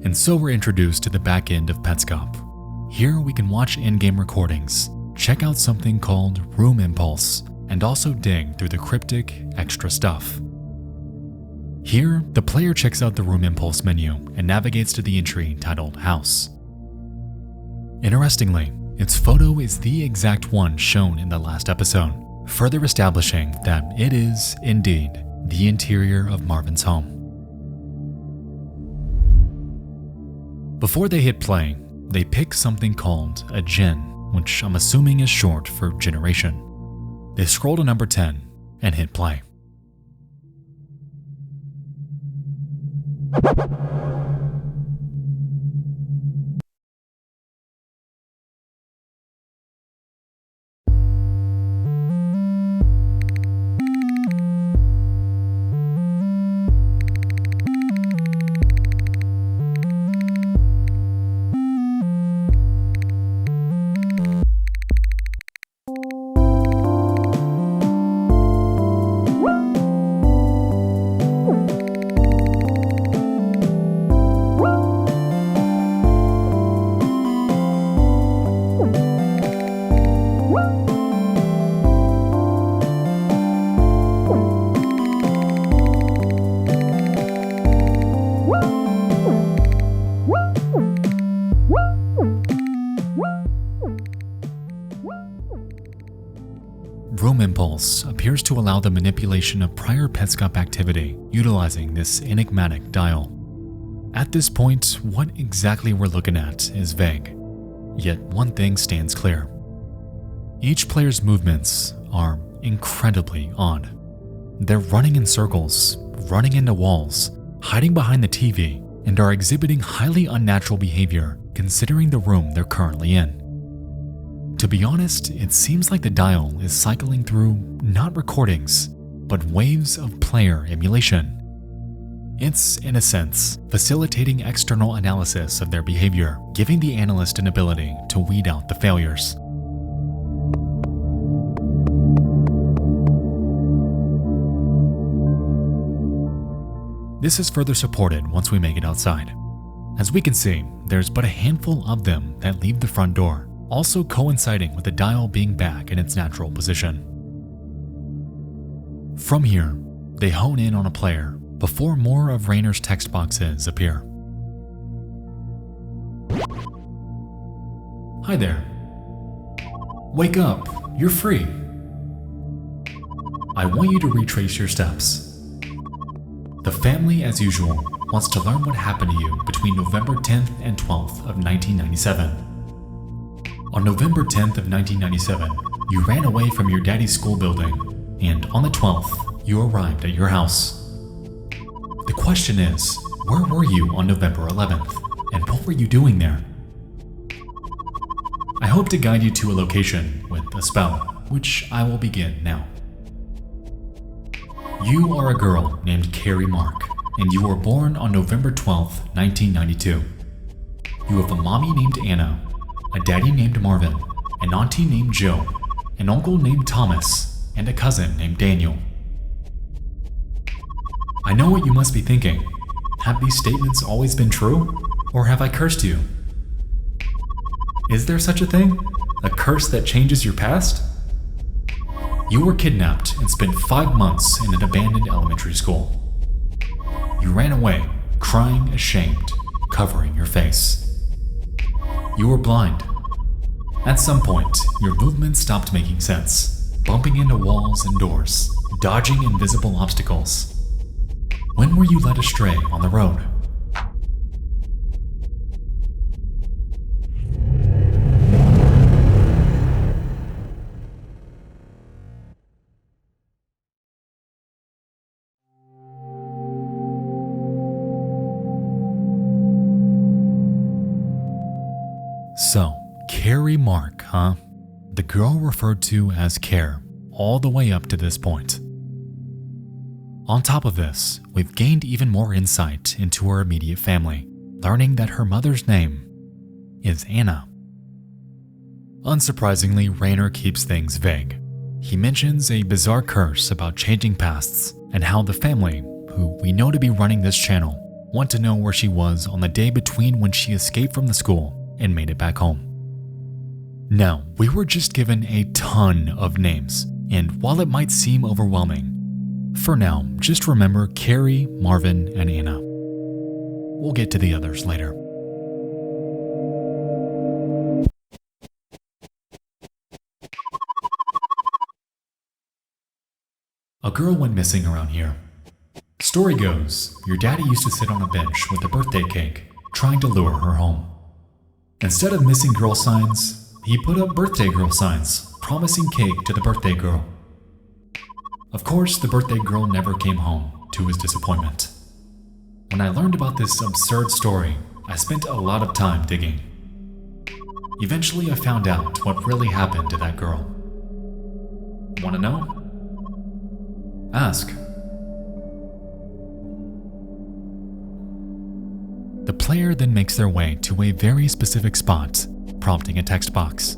And so we're introduced to the back end of Petscop. Here we can watch in-game recordings, check out something called Room Impulse, and also dig through the cryptic extra stuff. Here, the player checks out the Room Impulse menu and navigates to the entry titled House. Interestingly, its photo is the exact one shown in the last episode, further establishing that it is, indeed, the interior of Marvin's home. Before they hit play, they pick something called a gen, which I'm assuming is short for generation. They scroll to number 10 and hit play. Room Impulse appears to allow the manipulation of prior Petscop activity utilizing this enigmatic dial. At this point, what exactly we're looking at is vague, yet one thing stands clear. Each player's movements are incredibly odd. They're running in circles, running into walls, hiding behind the TV, and are exhibiting highly unnatural behavior considering the room they're currently in. To be honest, it seems like the dial is cycling through not recordings, but waves of player emulation. It's, in a sense, facilitating external analysis of their behavior, giving the analyst an ability to weed out the failures. This is further supported once we make it outside. As we can see, there's but a handful of them that leave the front door, also coinciding with the dial being back in its natural position. From here, they hone in on a player before more of Rayner's text boxes appear. Hi there. Wake up, you're free. I want you to retrace your steps. The family, as usual, wants to learn what happened to you between November 10th and 12th of 1997. On November 10th of 1997, you ran away from your daddy's school building, and on the 12th, you arrived at your house. The question is, where were you on November 11th, and what were you doing there? I hope to guide you to a location with a spell, which I will begin now. You are a girl named Carrie Mark, and you were born on November 12th, 1992. You have a mommy named Anna, a daddy named Marvin, an auntie named Joe, an uncle named Thomas, and a cousin named Daniel. I know what you must be thinking. Have these statements always been true, or have I cursed you? Is there such a thing? A curse that changes your past? You were kidnapped and spent 5 months in an abandoned elementary school. You ran away, crying ashamed, covering your face. You were blind. At some point, your movements stopped making sense, bumping into walls and doors, dodging invisible obstacles. When were you led astray on the road? So, Carrie Mark, huh? The girl referred to as Care, all the way up to this point. On top of this, we've gained even more insight into her immediate family, learning that her mother's name is Anna. Unsurprisingly, Rayner keeps things vague. He mentions a bizarre curse about changing pasts and how the family, who we know to be running this channel, want to know where she was on the day between when she escaped from the school and made it back home. Now, we were just given a ton of names, and while it might seem overwhelming, for now, just remember Carrie, Marvin, and Anna. We'll get to the others later. A girl went missing around here. Story goes, your daddy used to sit on a bench with a birthday cake, trying to lure her home. Instead of missing girl signs, he put up birthday girl signs, promising cake to the birthday girl. Of course, the birthday girl never came home, to his disappointment. When I learned about this absurd story, I spent a lot of time digging. Eventually, I found out what really happened to that girl. Want to know? Ask. The player then makes their way to a very specific spot, prompting a text box.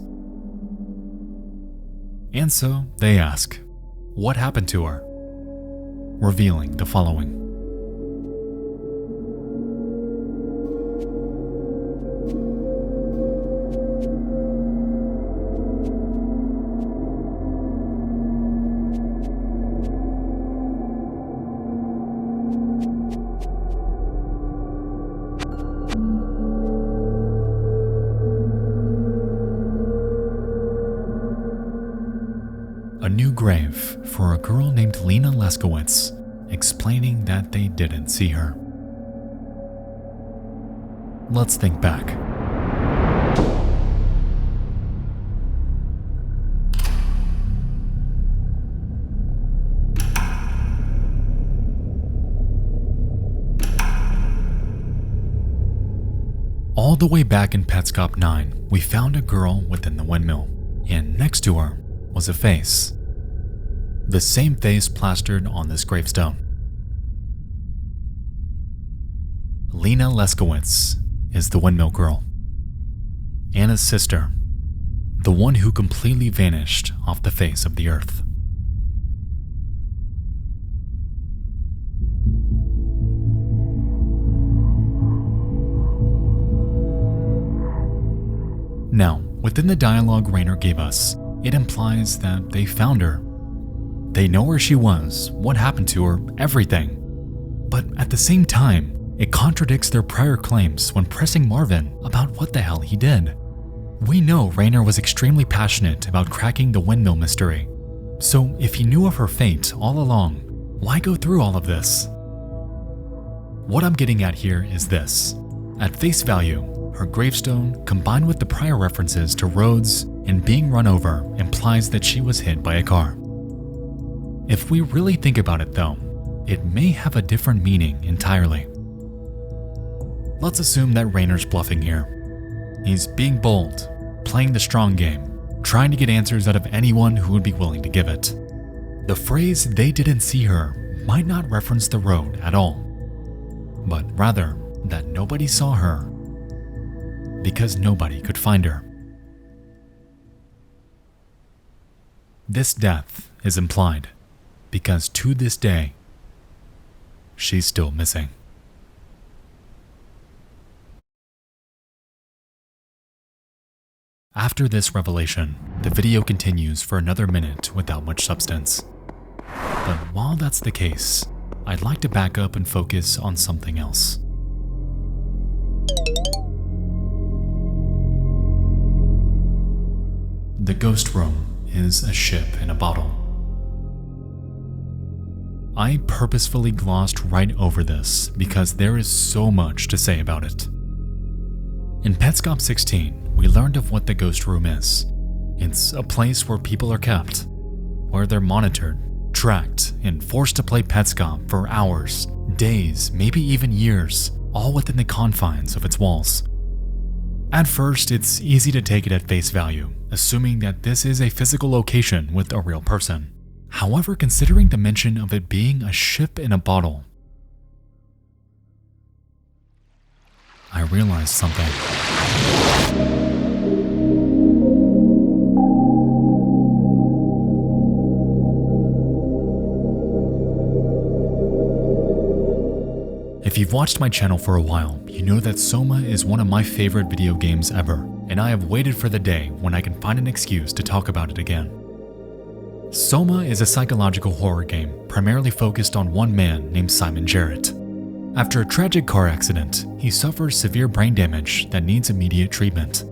And so they ask, what happened to her? Revealing the following. A new grave for a girl named Lena Leskowitz, explaining that they didn't see her. Let's think back. All the way back in Petscop 9, we found a girl within the windmill, and next to her was a face. The same face plastered on this gravestone. Lena Leskowitz is the windmill girl. Anna's sister, the one who completely vanished off the face of the earth. Now, within the dialogue Rainer gave us, it implies that they found her. They know where she was, what happened to her, everything. But at the same time, it contradicts their prior claims when pressing Marvin about what the hell he did. We know Rainer was extremely passionate about cracking the windmill mystery. So if he knew of her fate all along, why go through all of this? What I'm getting at here is this. At face value, her gravestone, combined with the prior references to roads and being run over, implies that she was hit by a car. If we really think about it though, it may have a different meaning entirely. Let's assume that Rainer's bluffing here. He's being bold, playing the strong game, trying to get answers out of anyone who would be willing to give it. The phrase "they didn't see her" might not reference the road at all, but rather that nobody saw her because nobody could find her. This death is implied because to this day, she's still missing. After this revelation, the video continues for another minute without much substance. But while that's the case, I'd like to back up and focus on something else. The ghost room is a ship in a bottle. I purposefully glossed right over this because there is so much to say about it. In Petscop 16, we learned of what the ghost room is. It's a place where people are kept, where they're monitored, tracked, and forced to play Petscop for hours, days, maybe even years, all within the confines of its walls. At first, it's easy to take it at face value, assuming that this is a physical location with a real person. However, considering the mention of it being a ship in a bottle, I realized something. If you've watched my channel for a while, you know that Soma is one of my favorite video games ever, and I have waited for the day when I can find an excuse to talk about it again. Soma is a psychological horror game primarily focused on one man named Simon Jarrett. After a tragic car accident, he suffers severe brain damage that needs immediate treatment.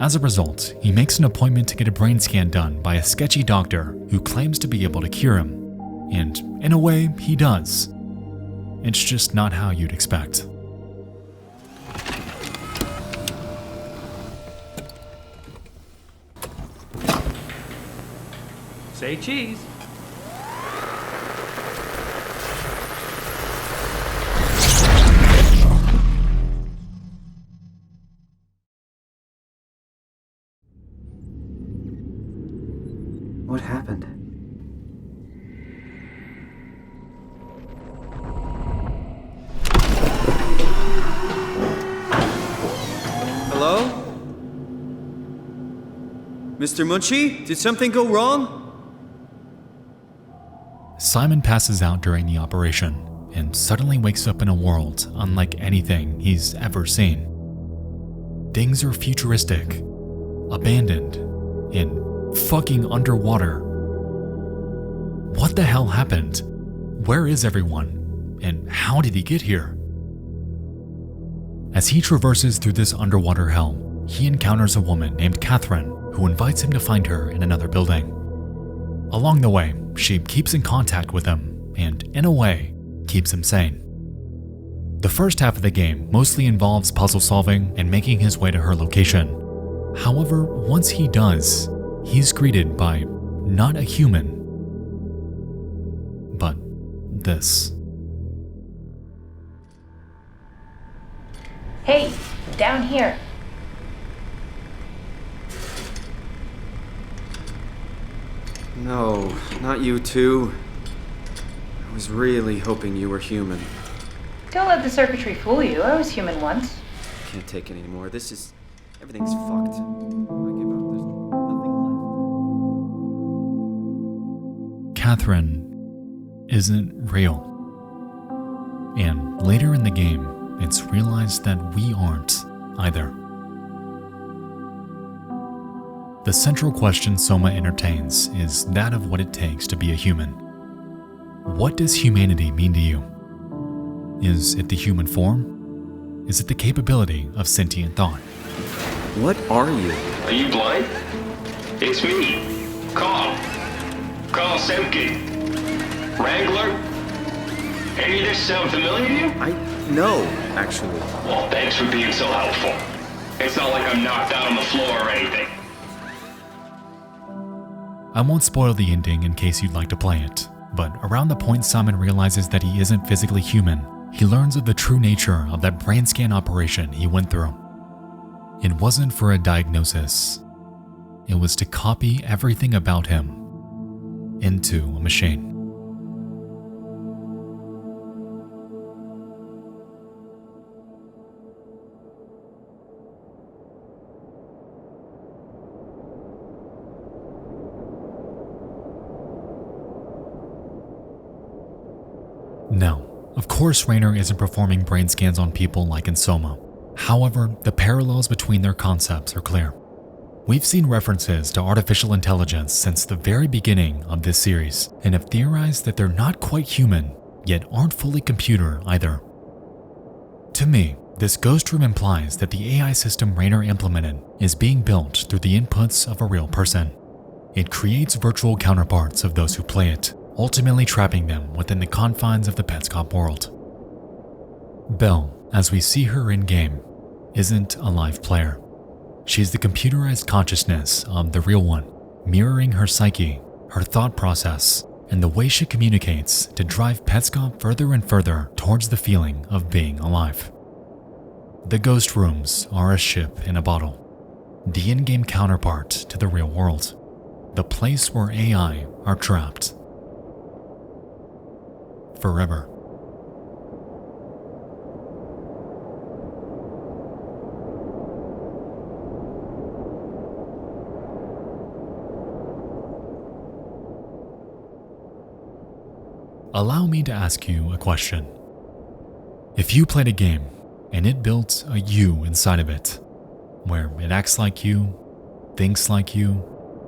As a result, he makes an appointment to get a brain scan done by a sketchy doctor who claims to be able to cure him. And in a way, he does. It's just not how you'd expect. Say cheese. What happened? Hello? Mr. Munchie, did something go wrong? Simon passes out during the operation and suddenly wakes up in a world unlike anything he's ever seen. Things are futuristic, abandoned, and fucking underwater. What the hell happened? Where is everyone? And how did he get here? As he traverses through this underwater hell, he encounters a woman named Catherine who invites him to find her in another building. Along the way, she keeps in contact with him and, in a way, keeps him sane. The first half of the game mostly involves puzzle solving and making his way to her location. However, once he does, he's greeted by not a human, but this. Hey, down here. No, not you two. I was really hoping you were human. Don't let the circuitry fool you. I was human once. I can't take it anymore. Everything's fucked. I give up. There's nothing left. Catherine isn't real. And later in the game, it's realized that we aren't either. The central question Soma entertains is that of what it takes to be a human. What does humanity mean to you? Is it the human form? Is it the capability of sentient thought? What are you? Are you blind? It's me, Carl Semke. Wrangler? Any of this sound familiar to you? No, actually. Well, thanks for being so helpful. It's not like I'm knocked out on the floor or anything. I won't spoil the ending in case you'd like to play it, but around the point Simon realizes that he isn't physically human, he learns of the true nature of that brain scan operation he went through. It wasn't for a diagnosis. It was to copy everything about him into a machine. Now, of course Raynor isn't performing brain scans on people like in Soma. However, the parallels between their concepts are clear. We've seen references to artificial intelligence since the very beginning of this series, and have theorized that they're not quite human, yet aren't fully computer either. To me, this ghost room implies that the AI system Raynor implemented is being built through the inputs of a real person. It creates virtual counterparts of those who play it, ultimately trapping them within the confines of the Petscop world. Belle, as we see her in-game, isn't a live player. She's the computerized consciousness of the real one, mirroring her psyche, her thought process, and the way she communicates to drive Petscop further and further towards the feeling of being alive. The ghost rooms are a ship in a bottle, the in-game counterpart to the real world, the place where AI are trapped. Forever. Allow me to ask you a question. If you played a game and it built a you inside of it, where it acts like you, thinks like you,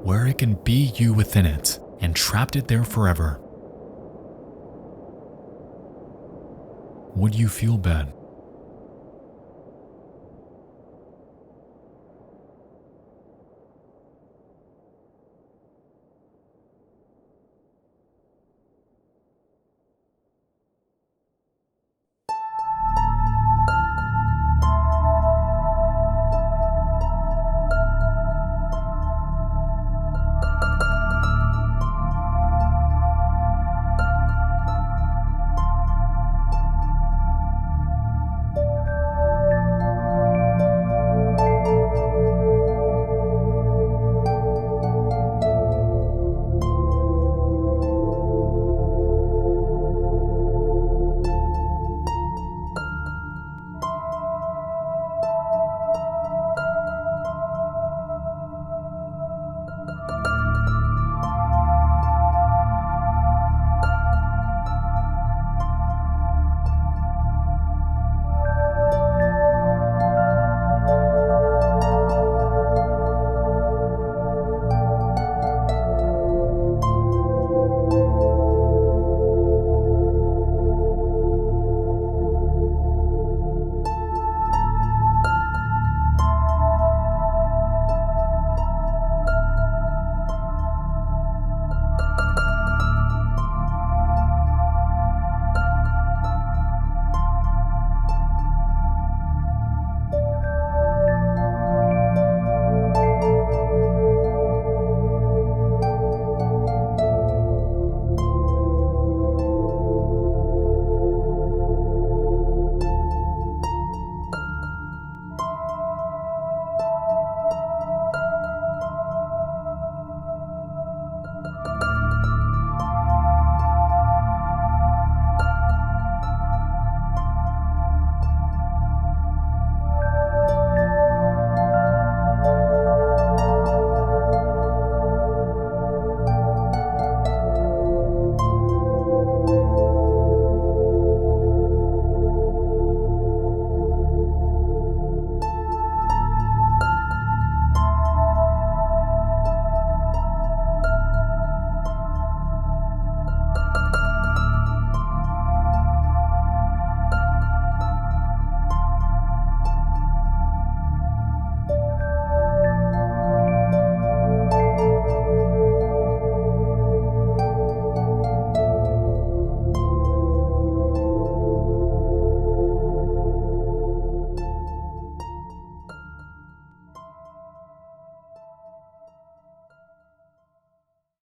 where it can be you within it, and trapped it there forever, would you feel bad?